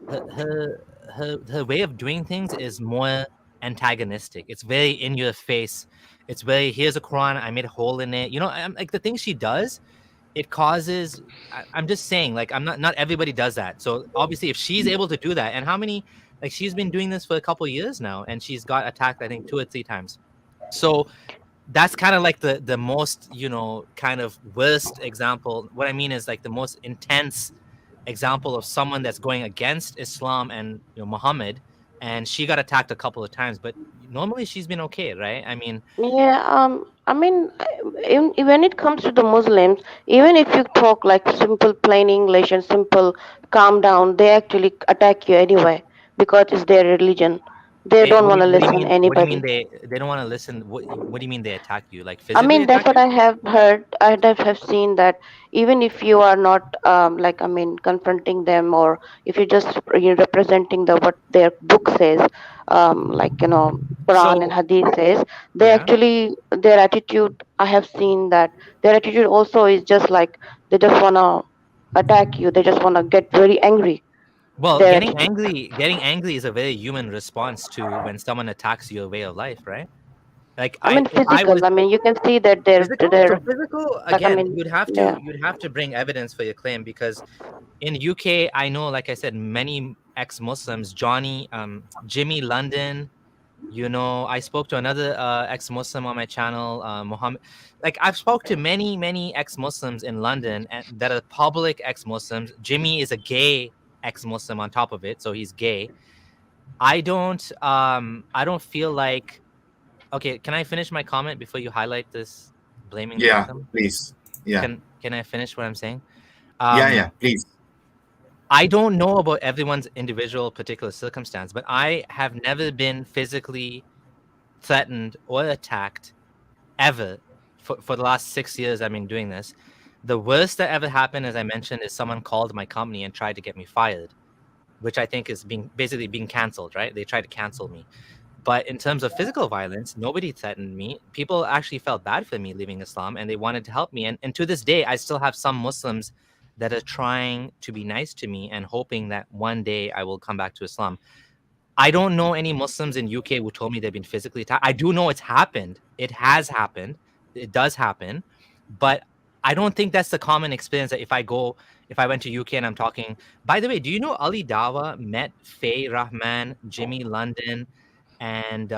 her way of doing things is more antagonistic. It's very in your face. It's very, here's a Quran, I made a hole in it. Like the things she does, it causes. I'm just saying, like, not everybody does that. So obviously, if she's able to do that, and how many, like, she's been doing this for a couple of years now, and she's got attacked, I think 2 or 3 times. So that's kind of like the most kind of worst example. What I mean is like the most intense example of someone that's going against Islam and Muhammad, and she got attacked a couple of times, but normally she's been okay, right? I mean, yeah. I mean, when it comes to the Muslims, even if you talk like simple plain English and simple calm down, they actually attack you anyway because it's their religion. They don't want to listen to anybody. What do you mean they don't want to listen? What do you mean they attack you? Like physically? I mean, that's what you? I have heard. I have seen that even if you are not confronting them, or if you're just representing what their book says, Quran and Hadith says, they actually, their attitude, I have seen that their attitude also is just like they just want to attack you. They just want to get very angry. Well, getting angry is a very human response to when someone attacks your way of life, right? Like I mean, physical. I mean, you can see that they're physical. like, Again, I mean, you'd have to bring evidence for your claim, because in UK, I know, like I said, many ex-Muslims, Jimmy London. I spoke to another ex-Muslim on my channel, Muhammad. Like, I've spoke to many ex-Muslims in London and that are public ex-Muslims. Jimmy is a gay ex-Muslim on top of it, so he's gay. I don't feel like. Okay, can I finish my comment before you highlight this blaming the victim? Please. Yeah. Can I finish what I'm saying? Yeah, please. I don't know about everyone's individual particular circumstance, but I have never been physically threatened or attacked ever for the last 6 years I've been doing this. The worst that ever happened, as I mentioned, is someone called my company and tried to get me fired, which I think is being canceled, right? They tried to cancel me. But in terms of physical violence, nobody threatened me. People actually felt bad for me leaving Islam, and they wanted to help me. And to this day, I still have some Muslims that are trying to be nice to me and hoping that one day I will come back to Islam. I don't know any Muslims in UK who told me they've been physically attacked. I do know it's happened. It has happened. It does happen. But I don't think that's the common experience that if I went to UK and I'm talking. By the way, do you know Ali Dawa met Faye Rahman, Jimmy London, and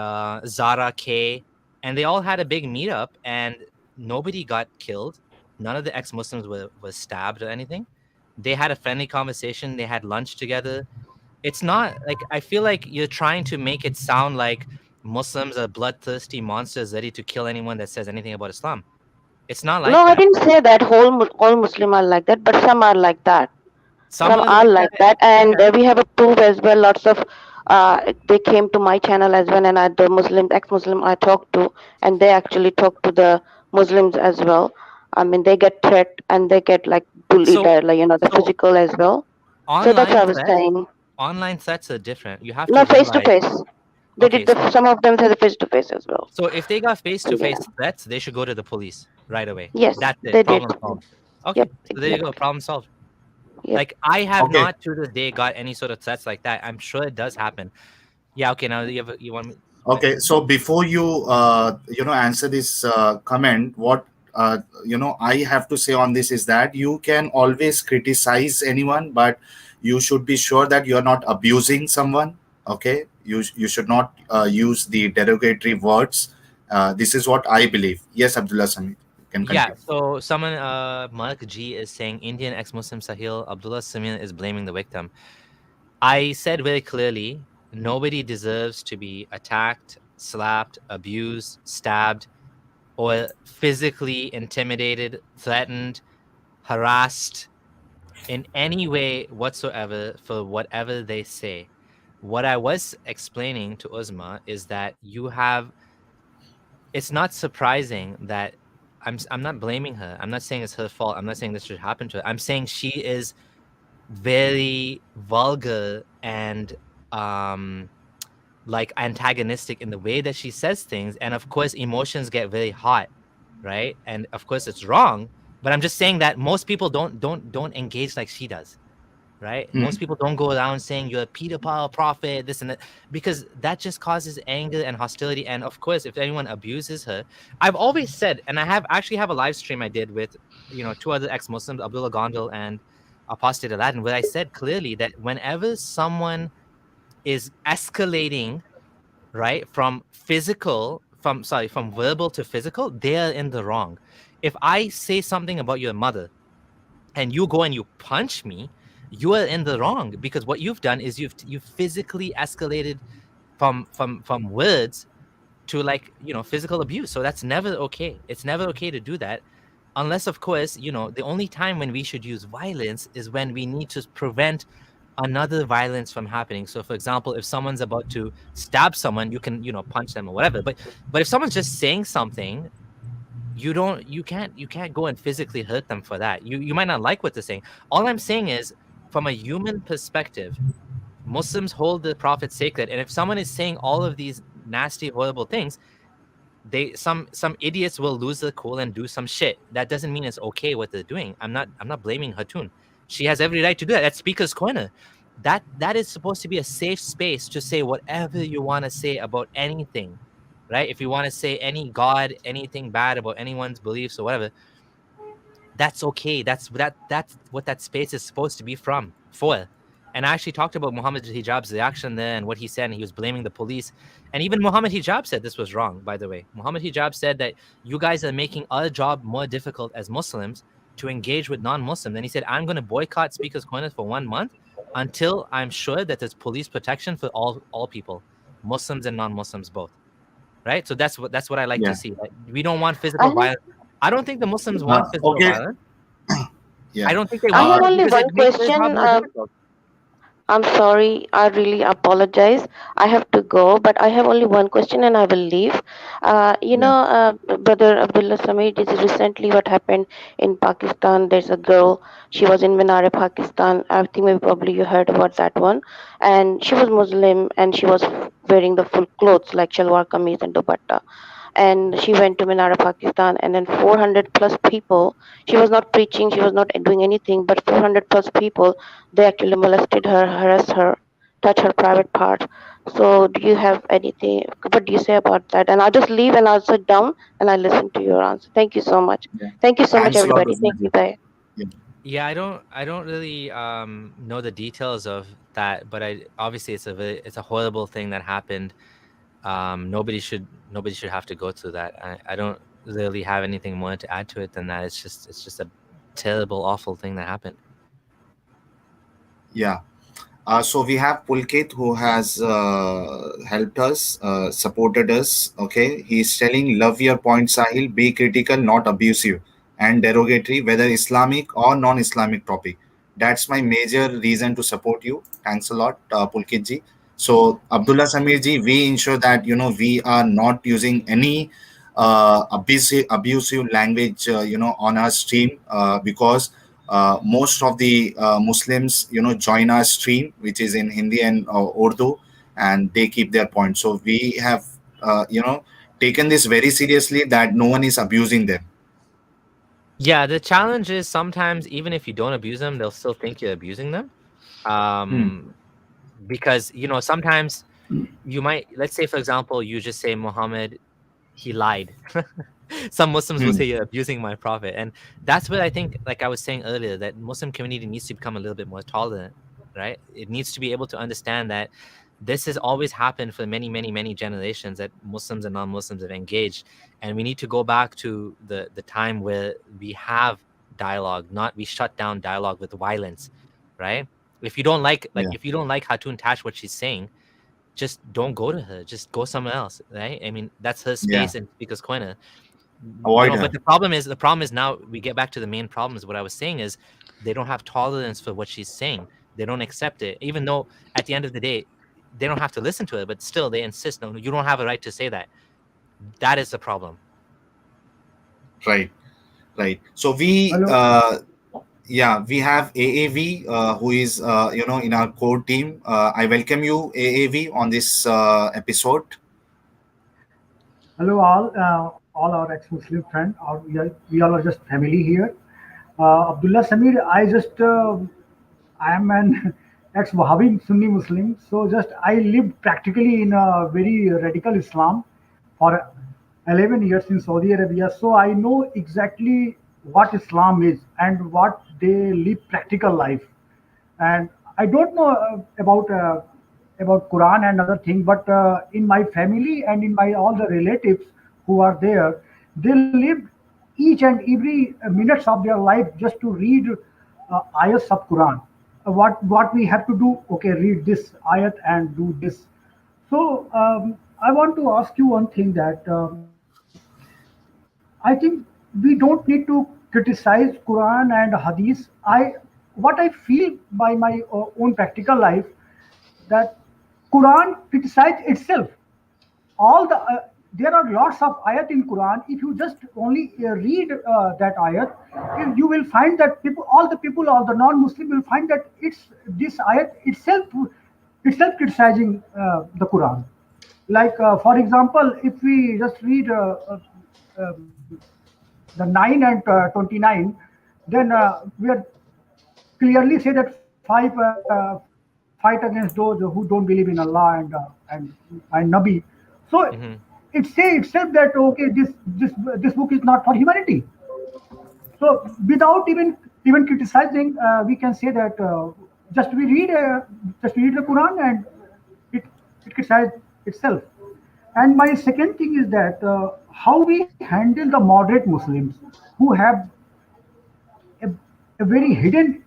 Zara K, and they all had a big meetup, and nobody got killed. None of the ex-Muslims was stabbed or anything. They had a friendly conversation. They had lunch together. It's not like, I feel like you're trying to make it sound like Muslims are bloodthirsty monsters ready to kill anyone that says anything about Islam. It's not like No, I that. didn't say that all Muslim are like that, but some are like that. Some Some are like that, and we have a proof as well. Lots of they came to my channel as well, and the Muslim ex-Muslim I talked to, and they actually talk to the Muslims as well. I mean, they get threat and they get like bullied, So- like the so physical as well. So that's what I was saying. Online threats are different. You have No, to face to realize. face. They Okay, did some of them had face to face as well. So if they got face-to-face threats, they should go to the police right away. Yes, That's it. they Problem did. solved. Okay, Yep, so there you go. exactly. Problem solved. Yep. Like, I have Okay. not to this day got any sort of threats like that. I'm sure it does happen. Yeah. Okay. Now you want me? Okay, so before you answer this comment, what I have to say on this is that you can always criticize anyone, but you should be sure that you're not abusing someone. Okay, you should not use the derogatory words. This is what I believe. Yes, Abdullah Samir, you can continue. Yeah. So someone, Mark G is saying Indian ex-Muslim Sahil Abdullah Samir is blaming the victim. I said very clearly, nobody deserves to be attacked, slapped, abused, stabbed, or physically intimidated, threatened, harassed in any way whatsoever for whatever they say. What I was explaining to Uzma is that it's not surprising that I'm not blaming her. I'm not saying it's her fault. I'm not saying this should happen to her. I'm saying she is very vulgar and like antagonistic in the way that she says things, and of course emotions get very hot, right? And of course it's wrong, but I'm just saying that most people don't engage like she does, right? Most people don't go around saying you're a pedophile prophet, this and that, because that just causes anger and hostility. And of course, if anyone abuses her, I've always said, and I actually have a live stream I did with two other ex-Muslims, Abdullah Gondal and Apostate Aladdin, where I said clearly that whenever someone is escalating, right, from verbal to physical, they are in the wrong. If I say something about your mother and you go and you punch me, you are in the wrong, because what you've done is you've physically escalated from words to physical abuse. So that's never okay. It's never okay to do that. Unless, of course, the only time when we should use violence is when we need to prevent another violence from happening. So, for example, if someone's about to stab someone, you can, punch them or whatever. But if someone's just saying something, you can't go and physically hurt them for that. You might not like what they're saying. All I'm saying is, from a human perspective, Muslims hold the Prophet sacred. And if someone is saying all of these nasty, horrible things, some idiots will lose their cool and do some shit. That doesn't mean it's okay what they're doing. I'm not blaming Hatun. She has every right to do that. That's Speaker's Corner. That is supposed to be a safe space to say whatever you want to say about anything, right? If you want to say any God, anything bad about anyone's beliefs or whatever, that's okay. That's what that space is supposed to be for. And I actually talked about Muhammad Hijab's reaction there and what he said, and he was blaming the police. And even Muhammad Hijab said this was wrong, by the way. Muhammad Hijab said that you guys are making our job more difficult as Muslims to engage with non-Muslims. And he said, I'm going to boycott Speaker's Corner for 1 month until I'm sure that there's police protection for all people, Muslims and non-Muslims both. Right? So that's what I like to see. Like, we don't want physical violence. I don't think the Muslims want physical violence. Yeah. I don't think they I want have only because one it makes their question. job more difficult. I'm sorry. I really apologize. I have to go, but I have only one question and I will leave. Yeah. Brother Abdullah Samir, this is recently what happened in Pakistan. There's a girl. She was in Minare, Pakistan. I think maybe probably you heard about that one. And she was Muslim and she was wearing the full clothes like shalwar kameez and dupatta, and she went to Minara, Pakistan, and then 400 plus people. She was not preaching, she was not doing anything, but 400 plus people, they actually molested her, harassed her, touch her private parts. So, do you have anything? What do you say about that? And I'll just leave and I'll sit down and I'll listen to your answer. Thank you so much. Yeah. Thank you so much, Thanks a lot, everybody. Thank you. Usman. Bye. Yeah. Yeah, I don't really know the details of that, but I obviously it's a horrible thing that happened. Nobody should have to go through that. I don't really have anything more to add to it than that. It's just a terrible, awful thing that happened. Yeah. So we have Pulkit who has helped us, supported us. Okay, he's telling, love your point, Sahil. Be critical, not abusive and derogatory, whether Islamic or non-Islamic topic. That's my major reason to support you. Thanks a lot, Pulkit ji. So Abdullah Samir ji, we ensure that we are not using any abusive language, on our stream, because most of the Muslims, join our stream, which is in Hindi and Urdu, and they keep their point. So we have, taken this very seriously that no one is abusing them. Yeah, the challenge is sometimes even if you don't abuse them, they'll still think you're abusing them. Hmm. Because sometimes you might, let's say for example, you just say Muhammad, he lied. Some Muslims will Hmm. say you're abusing my prophet, and that's what I think. Like I was saying earlier, that Muslim community needs to become a little bit more tolerant, right? It needs to be able to understand that this has always happened for many, many, many generations, that Muslims and non-Muslims have engaged, and we need to go back to the time where we have dialogue, not we shut down dialogue with violence, right? If you don't like, Yeah. if you don't like Hatun Tash what she's saying, just don't go to her. Just go somewhere else, right? I mean, that's her Yeah. space in Speaker's Corner. Avoid But her. the problem is now we get back to the main problem. Is what I was saying is they don't have tolerance for what she's saying. They don't accept it, even though at the end of the day they don't have to listen to it, but still they insist. No, you don't have a right to say that. That is the problem. Right. Right. So we, Hello, yeah, we have AAV, who is, in our core team. I welcome you, AAV, on this episode. hello all our ex-Muslim friends. We all are just family here. Abdullah Samir, I am an ex-Wahhabi Sunni Muslim. So just I lived practically in a very radical Islam for 11 years in Saudi Arabia. So I know exactly what Islam is and what they live practical life. And I don't know about Quran and other thing, but in my family and in my all the relatives who are there, they lived each and every minutes of their life just to read ayats of Quran. What we have to do? Okay, read this ayat and do this. So I want to ask you one thing that I think we don't need to criticize Quran and Hadith. What I feel by my own practical life that Quran criticizes itself. All there are lots of ayat in Quran. If you just only read that ayat, you will find that all the non-Muslim will find that it's this ayat itself criticizing the Quran. Like for example, if we just read um, the 9 and 29, then we are clearly say that fight against those who don't believe in Allah and Nabi. So Hmm. it say itself that okay, this book is not for humanity. So without even criticizing, we can say that just we read the Quran and it criticizes itself. And my second thing is that how we handle the moderate Muslims who have a, a very hidden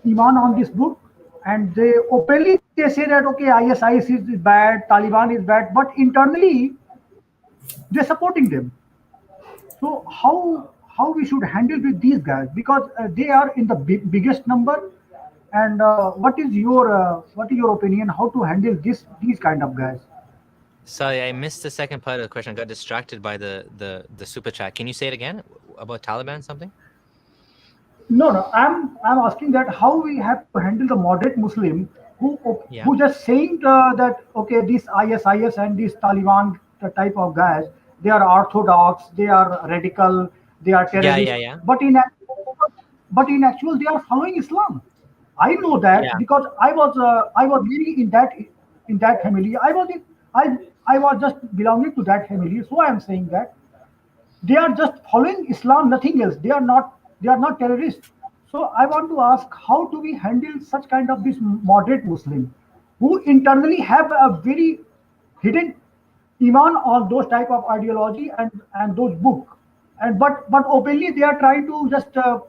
iman on this book, and they openly they say that okay, ISIS is bad, Taliban is bad, but internally they're supporting them. So how we should handle with these guys, because they are in the biggest number, And what is your opinion? How to handle these kind of guys? Sorry, I missed the second part of the question. I got distracted by the super chat. Can you say it again about Taliban something? No, no. I'm asking that how we have to handle the moderate Muslim Yeah. who just saying that okay, this ISIS and this Taliban the type of guys, they are orthodox, they are radical, they are Yeah, terrorists. yeah, yeah. But in actual, they are following Islam. I know that Yeah. because I was living in that family. I was just belonging to that family. So I am saying that they are just following Islam, nothing else. They are not terrorists. So I want to ask, how do we handle such kind of this moderate Muslim who internally have a very hidden iman on those type of ideology and those book, and but openly they are trying to uh,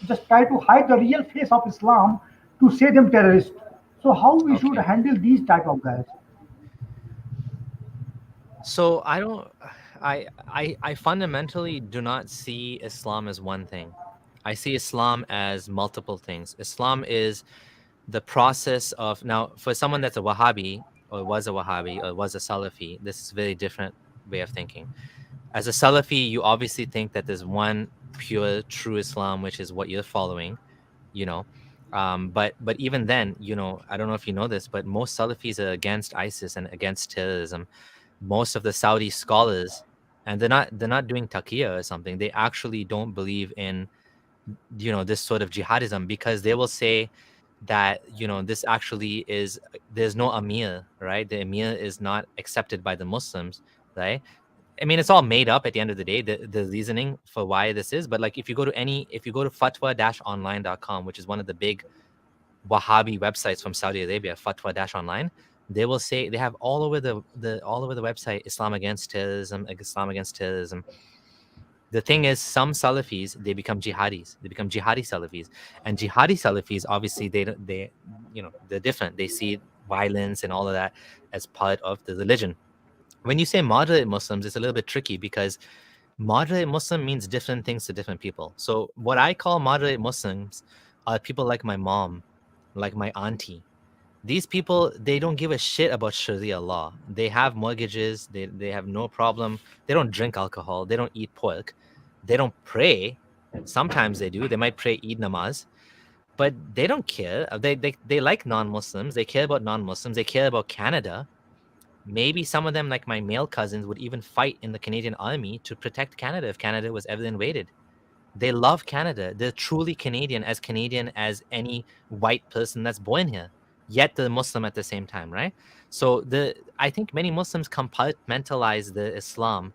just try to hide the real face of Islam to say them terrorists. So how we should Okay. handle these type of guys? So I don't I fundamentally do not see Islam as one thing. I see Islam as multiple things. Islam is the process of, now for someone that's a Wahhabi or was a Wahhabi or was a Salafi, this is a very different way of thinking. As a Salafi, you obviously think that there's one pure true Islam, which is what you're following, you know. But even then, I don't know if you know this, but most Salafis are against ISIS and against terrorism. Most of the Saudi scholars, and they're not doing taqiyya or something. They actually don't believe in this sort of jihadism, because they will say that this actually is, there's no amir, right? The amir is not accepted by the Muslims, right? I mean, it's all made up at the end of the day, the reasoning for why this is. But like, if you go to fatwa-online.com, which is one of the big Wahhabi websites from Saudi Arabia, fatwa-online, they will say, they have all over the website, Islam against terrorism, Islam against terrorism. The thing is, some Salafis, they become jihadis. They become jihadi Salafis, and jihadi Salafis, obviously, they're different. They see violence and all of that as part of the religion. When you say moderate Muslims, it's a little bit tricky, because moderate Muslim means different things to different people. So what I call moderate Muslims are people like my mom, like my auntie. These people, they don't give a shit about Sharia law. They have mortgages. They have no problem. They don't drink alcohol. They don't eat pork. They don't pray. Sometimes they do. They might pray Eid namaz, but they don't care. They like non-Muslims. They care about non-Muslims. They care about Canada. Maybe some of them, like my male cousins, would even fight in the Canadian army to protect Canada if Canada was ever invaded. They love Canada. They're truly Canadian as any white person that's born here, yet they're Muslim at the same time, right? So I think many Muslims compartmentalize the Islam.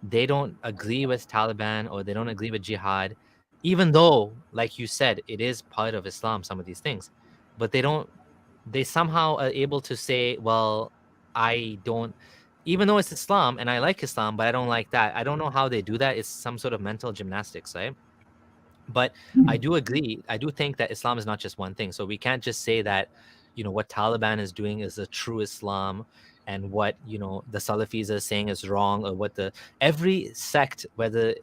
They don't agree with Taliban, or they don't agree with jihad, even though, like you said, it is part of Islam, some of these things. But they somehow are able to say, well, I don't, even though it's Islam and I like Islam, but I don't like that. I don't know how they do that. It's some sort of mental gymnastics, right? But I do agree. I do think that Islam is not just one thing. So we can't just say that, what Taliban is doing is a true Islam, and what, the Salafis are saying is wrong, or what every sect, where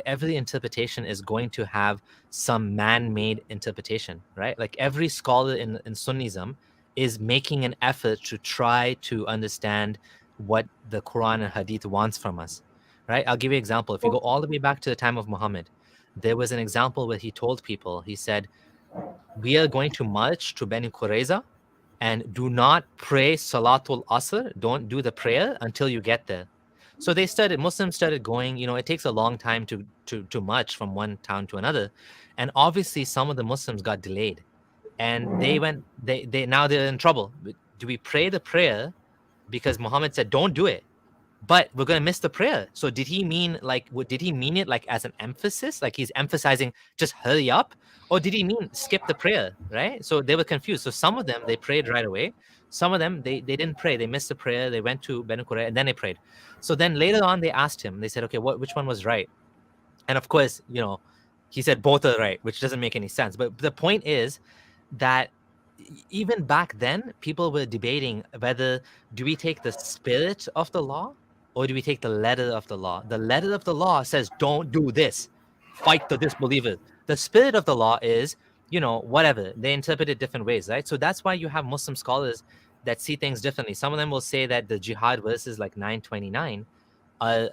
every interpretation is going to have some man-made interpretation, right? Like every scholar in Sunnism is making an effort to try to understand what the Quran and Hadith wants from us, right? I'll give you an example. If you go all the way back to the time of Muhammad, there was an example where he told people, he said, we are going to march to Bani Qurayza, and do not pray Salatul Asr. Don't do the prayer until you get there. So Muslims started going, it takes a long time to march from one town to another. And obviously some of the Muslims got delayed, and now they're in trouble. Do we pray the prayer because Muhammad said, don't do it, but we're going to miss the prayer? So did he mean it like as an emphasis, like he's emphasizing just hurry up, or did he mean skip the prayer, right? So they were confused. So some of them, they prayed right away. Some of them, they didn't pray. They missed the prayer. They went to Banu Qurayza and then they prayed. So then later on they asked him, they said, okay, which one was right? And of course, he said both are right, which doesn't make any sense. But the point is that even back then, people were debating whether, do we take the spirit of the law, or do we take the letter of the law? The letter of the law says, don't do this, fight the disbelievers. The spirit of the law is, whatever. They interpret it different ways, right? So that's why you have Muslim scholars that see things differently. Some of them will say that the jihad verses like 929 are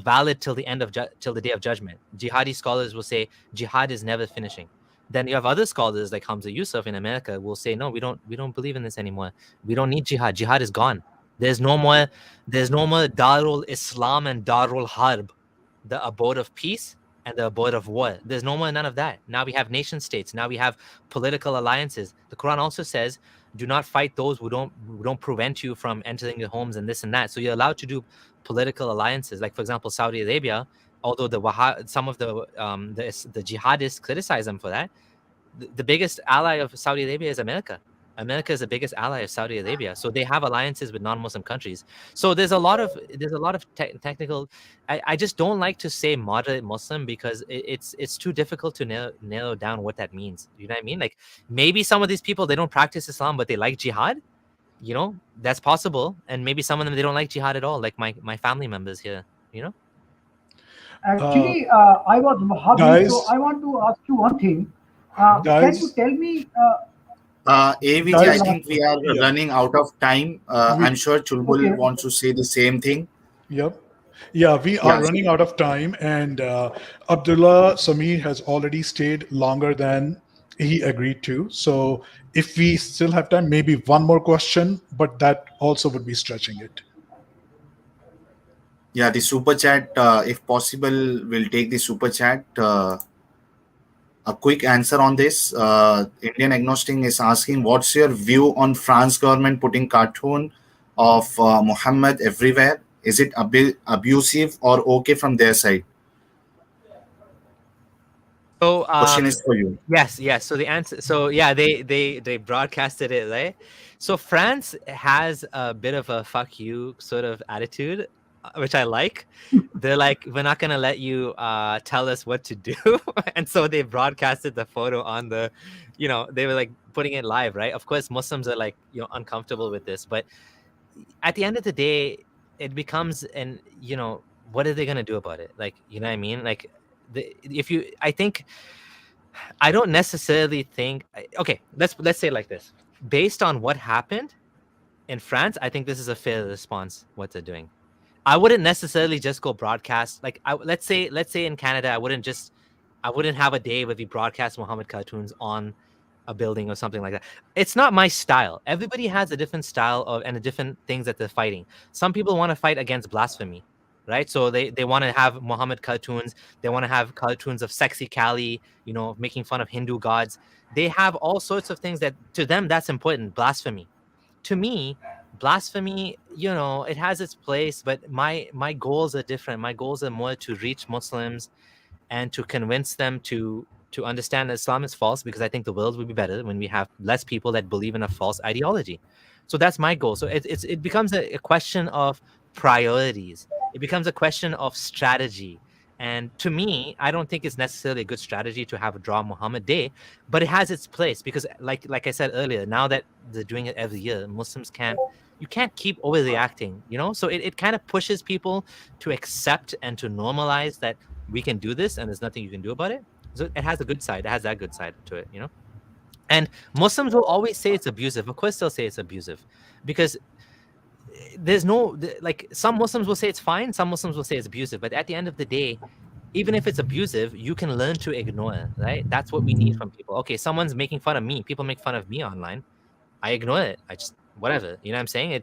valid till the end of till the day of judgment. Jihadi scholars will say jihad is never finishing. Then you have other scholars like Hamza Yusuf in America will say, no, we don't believe in this anymore. We don't need jihad. Jihad is gone. There's no more Darul Islam and Darul Harb, the abode of peace and the abode of war. There's no more none of that. Now we have nation states. Now we have political alliances. The Quran also says, do not fight those who don't prevent you from entering your homes and this and that. So you're allowed to do political alliances. Like, for example, Saudi Arabia, although some of the jihadists criticize them for that, the biggest ally of Saudi Arabia is America. America is the biggest ally of Saudi Arabia, so they have alliances with non-Muslim countries. So there's a lot of technical. I just don't like to say moderate Muslim because it's too difficult to narrow down what that means. You know what I mean? Like maybe some of these people, they don't practice Islam, but they like jihad. That's possible. And maybe some of them, they don't like jihad at all, like my family members here. Actually, I was Wahhabi, Guys, so I want to ask you one thing. Can you guys, tell me? AVG, I guys, think we are yeah. running out of time. I'm sure Chulbul Okay. wants to say the same thing. Yep. Yeah, we are Yeah. running out of time, and Abdullah Samir has already stayed longer than he agreed to. So, if we still have time, maybe one more question, but that also would be stretching it. Yeah, the super chat, if possible, we'll take the super chat. A quick answer on this. Indian Agnostic is asking, what's your view on France government putting cartoon of Muhammad everywhere? Is it abusive or okay from their side? So Question is for you. Yes. So the answer. So yeah, they broadcasted it, right? So France has a bit of a fuck you sort of attitude, which I like. They're like, we're not gonna let you tell us what to do, and so they broadcasted the photo on the, they were like putting it live, right? Of course, Muslims are like uncomfortable with this, but at the end of the day, it becomes what are they gonna do about it? Like, you know what I mean? Like, I don't necessarily think. Okay, let's say it like this. Based on what happened in France, I think this is a fair response. What they're doing, I wouldn't necessarily just go broadcast. Like, let's say in Canada, I wouldn't have a day where we broadcast Muhammad cartoons on a building or something like that. It's not my style. Everybody has a different style and different things that they're fighting. Some people want to fight against blasphemy, right? So they want to have Muhammad cartoons. They want to have cartoons of sexy Kali, making fun of Hindu gods. They have all sorts of things that to them that's important. Blasphemy. To me, blasphemy, it has its place, but my goals are different. My goals are more to reach Muslims and to convince them to understand that Islam is false, because I think the world will be better when we have less people that believe in a false ideology. So that's my goal. So it becomes a question of priorities. It becomes a question of strategy. And to me, I don't think it's necessarily a good strategy to have a Draw Muhammad Day, but it has its place because, like I said earlier, now that they're doing it every year, Muslims you can't keep overreacting, So it kind of pushes people to accept and to normalize that we can do this and there's nothing you can do about it. So it has a good side. It has that good side to it, And Muslims will always say it's abusive. Of course, they'll say it's abusive because there's no, like, some Muslims will say it's fine. Some Muslims will say it's abusive. But at the end of the day, even if it's abusive, you can learn to ignore it, right? That's what we need from people. Okay, someone's making fun of me. People make fun of me online. I ignore it. I just, whatever. You know what I'm saying?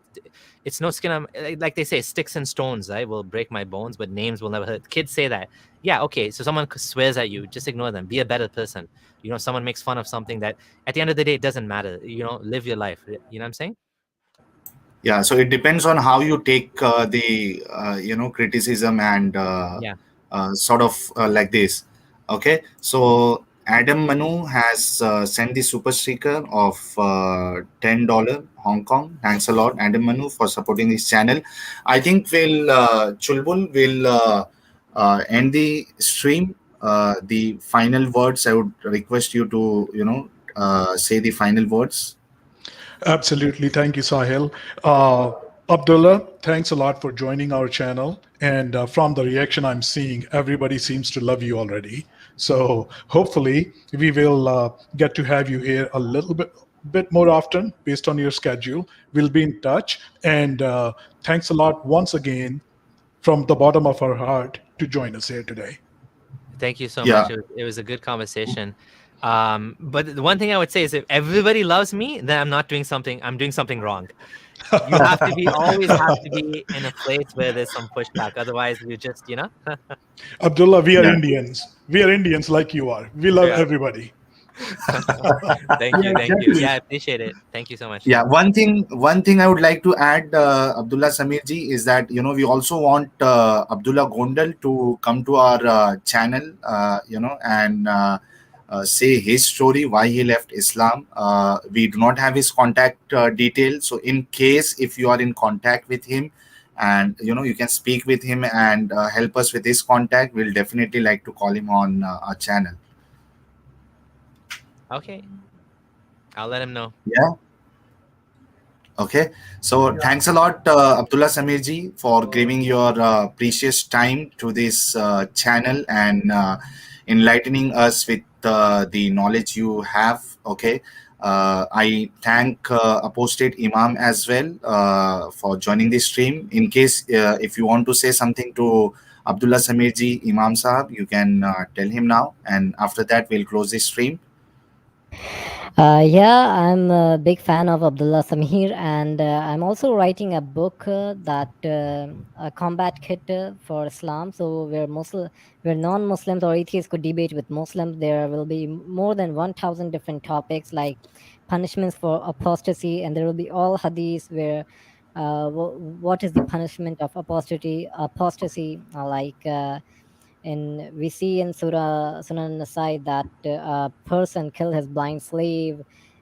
It's no skin on, like they say, sticks and stones, right, will break my bones, but names will never hurt. Kids say that. Yeah, okay, so someone swears at you, just ignore them. Be a better person. Someone makes fun of something that at the end of the day, it doesn't matter. Live your life. You know what I'm saying? Yeah, so it depends on how you take the criticism and sort of like this. Okay, so Adam Manu has sent the super sticker of $10 Hong Kong. Thanks a lot, Adam Manu, for supporting this channel. I think Chulbul will end the stream. The final words, I would request you to say the final words. Absolutely. Thank you, Sahil. Abdullah, thanks a lot for joining our channel. And from the reaction I'm seeing, everybody seems to love you already. So hopefully we will get to have you here a little bit more often based on your schedule. We'll be in touch. And thanks a lot once again from the bottom of our heart to join us here today. Thank you so Yeah. much. It was a good conversation. But the one thing I would say is, if everybody loves me, then I'm doing something wrong. You have to be always have to be in a place where there's some pushback. Otherwise, you just, Abdullah, we are Yeah. Indians. We are Indians like you are. We love Yeah. everybody. Thank you. Yeah, Thank you. exactly. Yeah, I appreciate it. Thank you so much. Yeah, one thing I would like to add, Abdullah Samirji, is that we also want Abdullah Gondal to come to our channel, and say his story, why he left Islam. We do not have his contact details, so in case if you are in contact with him, and you can speak with him and help us with his contact, we'll definitely like to call him on our channel. Okay. I'll let him know. Yeah. Okay, so Yeah. thanks a lot, Abdullah Samirji, for giving your precious time to this channel and enlightening us with the knowledge you have. Okay, I thank Apostate Imam as well for joining the stream. In case if you want to say something to Abdullah Samirji, Imam Sahab, you can tell him now, and after that we'll close the stream. Yeah, I'm a big fan of Abdullah Samir, and I'm also writing a book a combat kit for Islam. So where non-Muslims or atheists could debate with Muslims, there will be more than 1,000 different topics like punishments for apostasy, and there will be all hadiths where what is the punishment of apostasy, we see in Surah Sunan Nasai that a person killed his blind slave,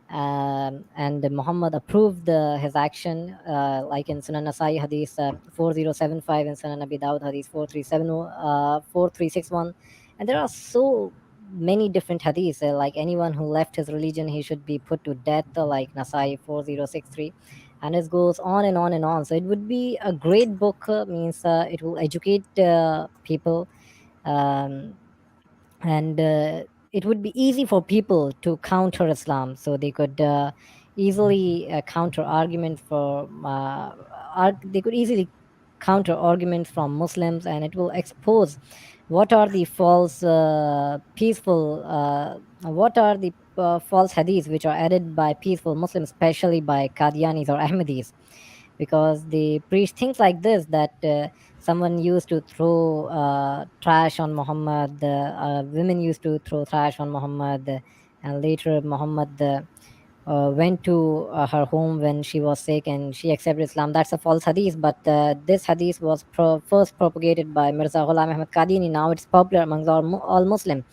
and Muhammad approved his action, like in Sunan Nasai Hadith 4075 and Sunan Abi Dawud Hadith 4361. And there are so many different hadiths, like anyone who left his religion, he should be put to death, like Nasai 4063. And it goes on and on and on. So it would be a great book, means it will educate people, um, and it would be easy for people to counter Islam, so they could easily counter arguments they could easily counter arguments from Muslims, and it will expose what are the false hadiths which are added by peaceful Muslims, especially by Qadianis or Ahmadis, because they preach things like this, that someone used to throw trash on Muhammad, women used to throw trash on Muhammad, and later Muhammad went to her home when she was sick and she accepted Islam. That's a false hadith, but this hadith was first propagated by Mirza Ghulam Ahmad Qadiani. Now it's popular amongst all Muslim.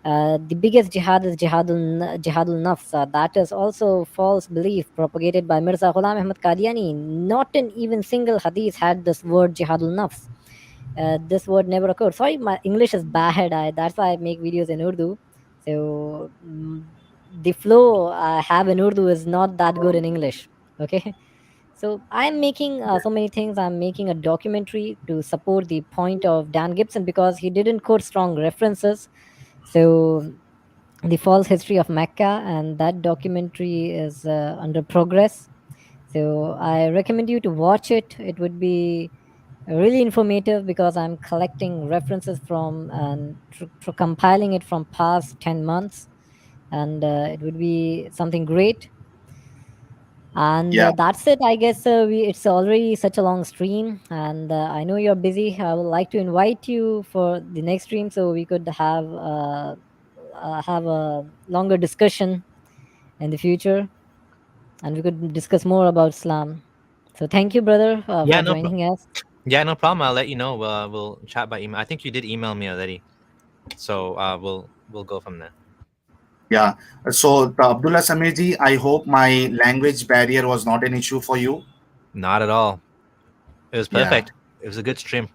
The biggest jihad is jihadul nafs. That is also false belief propagated by Mirza Ghulam Ahmad Qadiani. Not in even single hadith had this word jihadul nafs. This word never occurred. Sorry, my English is bad. That's why I make videos in Urdu. So the flow I have in Urdu is not that good in English. Okay. So I'm making so many things. I'm making a documentary to support the point of Dan Gibson, because he didn't quote strong references. So the false history of Mecca, and that documentary is under progress. So I recommend you to watch it. It would be really informative, because I'm collecting references from and compiling it from past 10 months, and it would be something great. And Yeah. that's it, I guess. It's already such a long stream, and I know you're busy. I would like to invite you for the next stream so we could have a longer discussion in the future, and we could discuss more about Islam. So thank you, brother, Yeah, for joining us. Yeah, no problem. I'll let you know. We'll chat by email. I think you did email me already, so we'll go from there. Yeah. So, Abdullah Samirji, I hope my language barrier was not an issue for you. Not at all. It was Yeah. perfect. It was a good stream.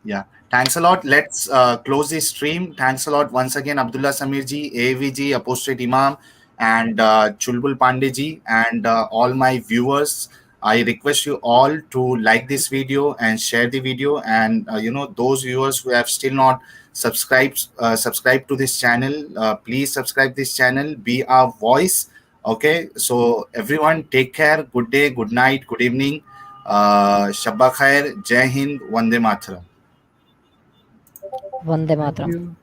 Yeah. Thanks a lot. Let's close this stream. Thanks a lot once again, Abdullah Samirji, AVG, Apostate Imam, and Chulbul Pandeji, and all my viewers. I request you all to like this video and share the video. And those viewers who have still not subscribed to this channel, please subscribe this channel. Be our voice. Okay, so everyone, take care. Good day, good night, good evening. Shabba Khair, Jai Hind, Vande Mataram. Vande Thank Mataram. you.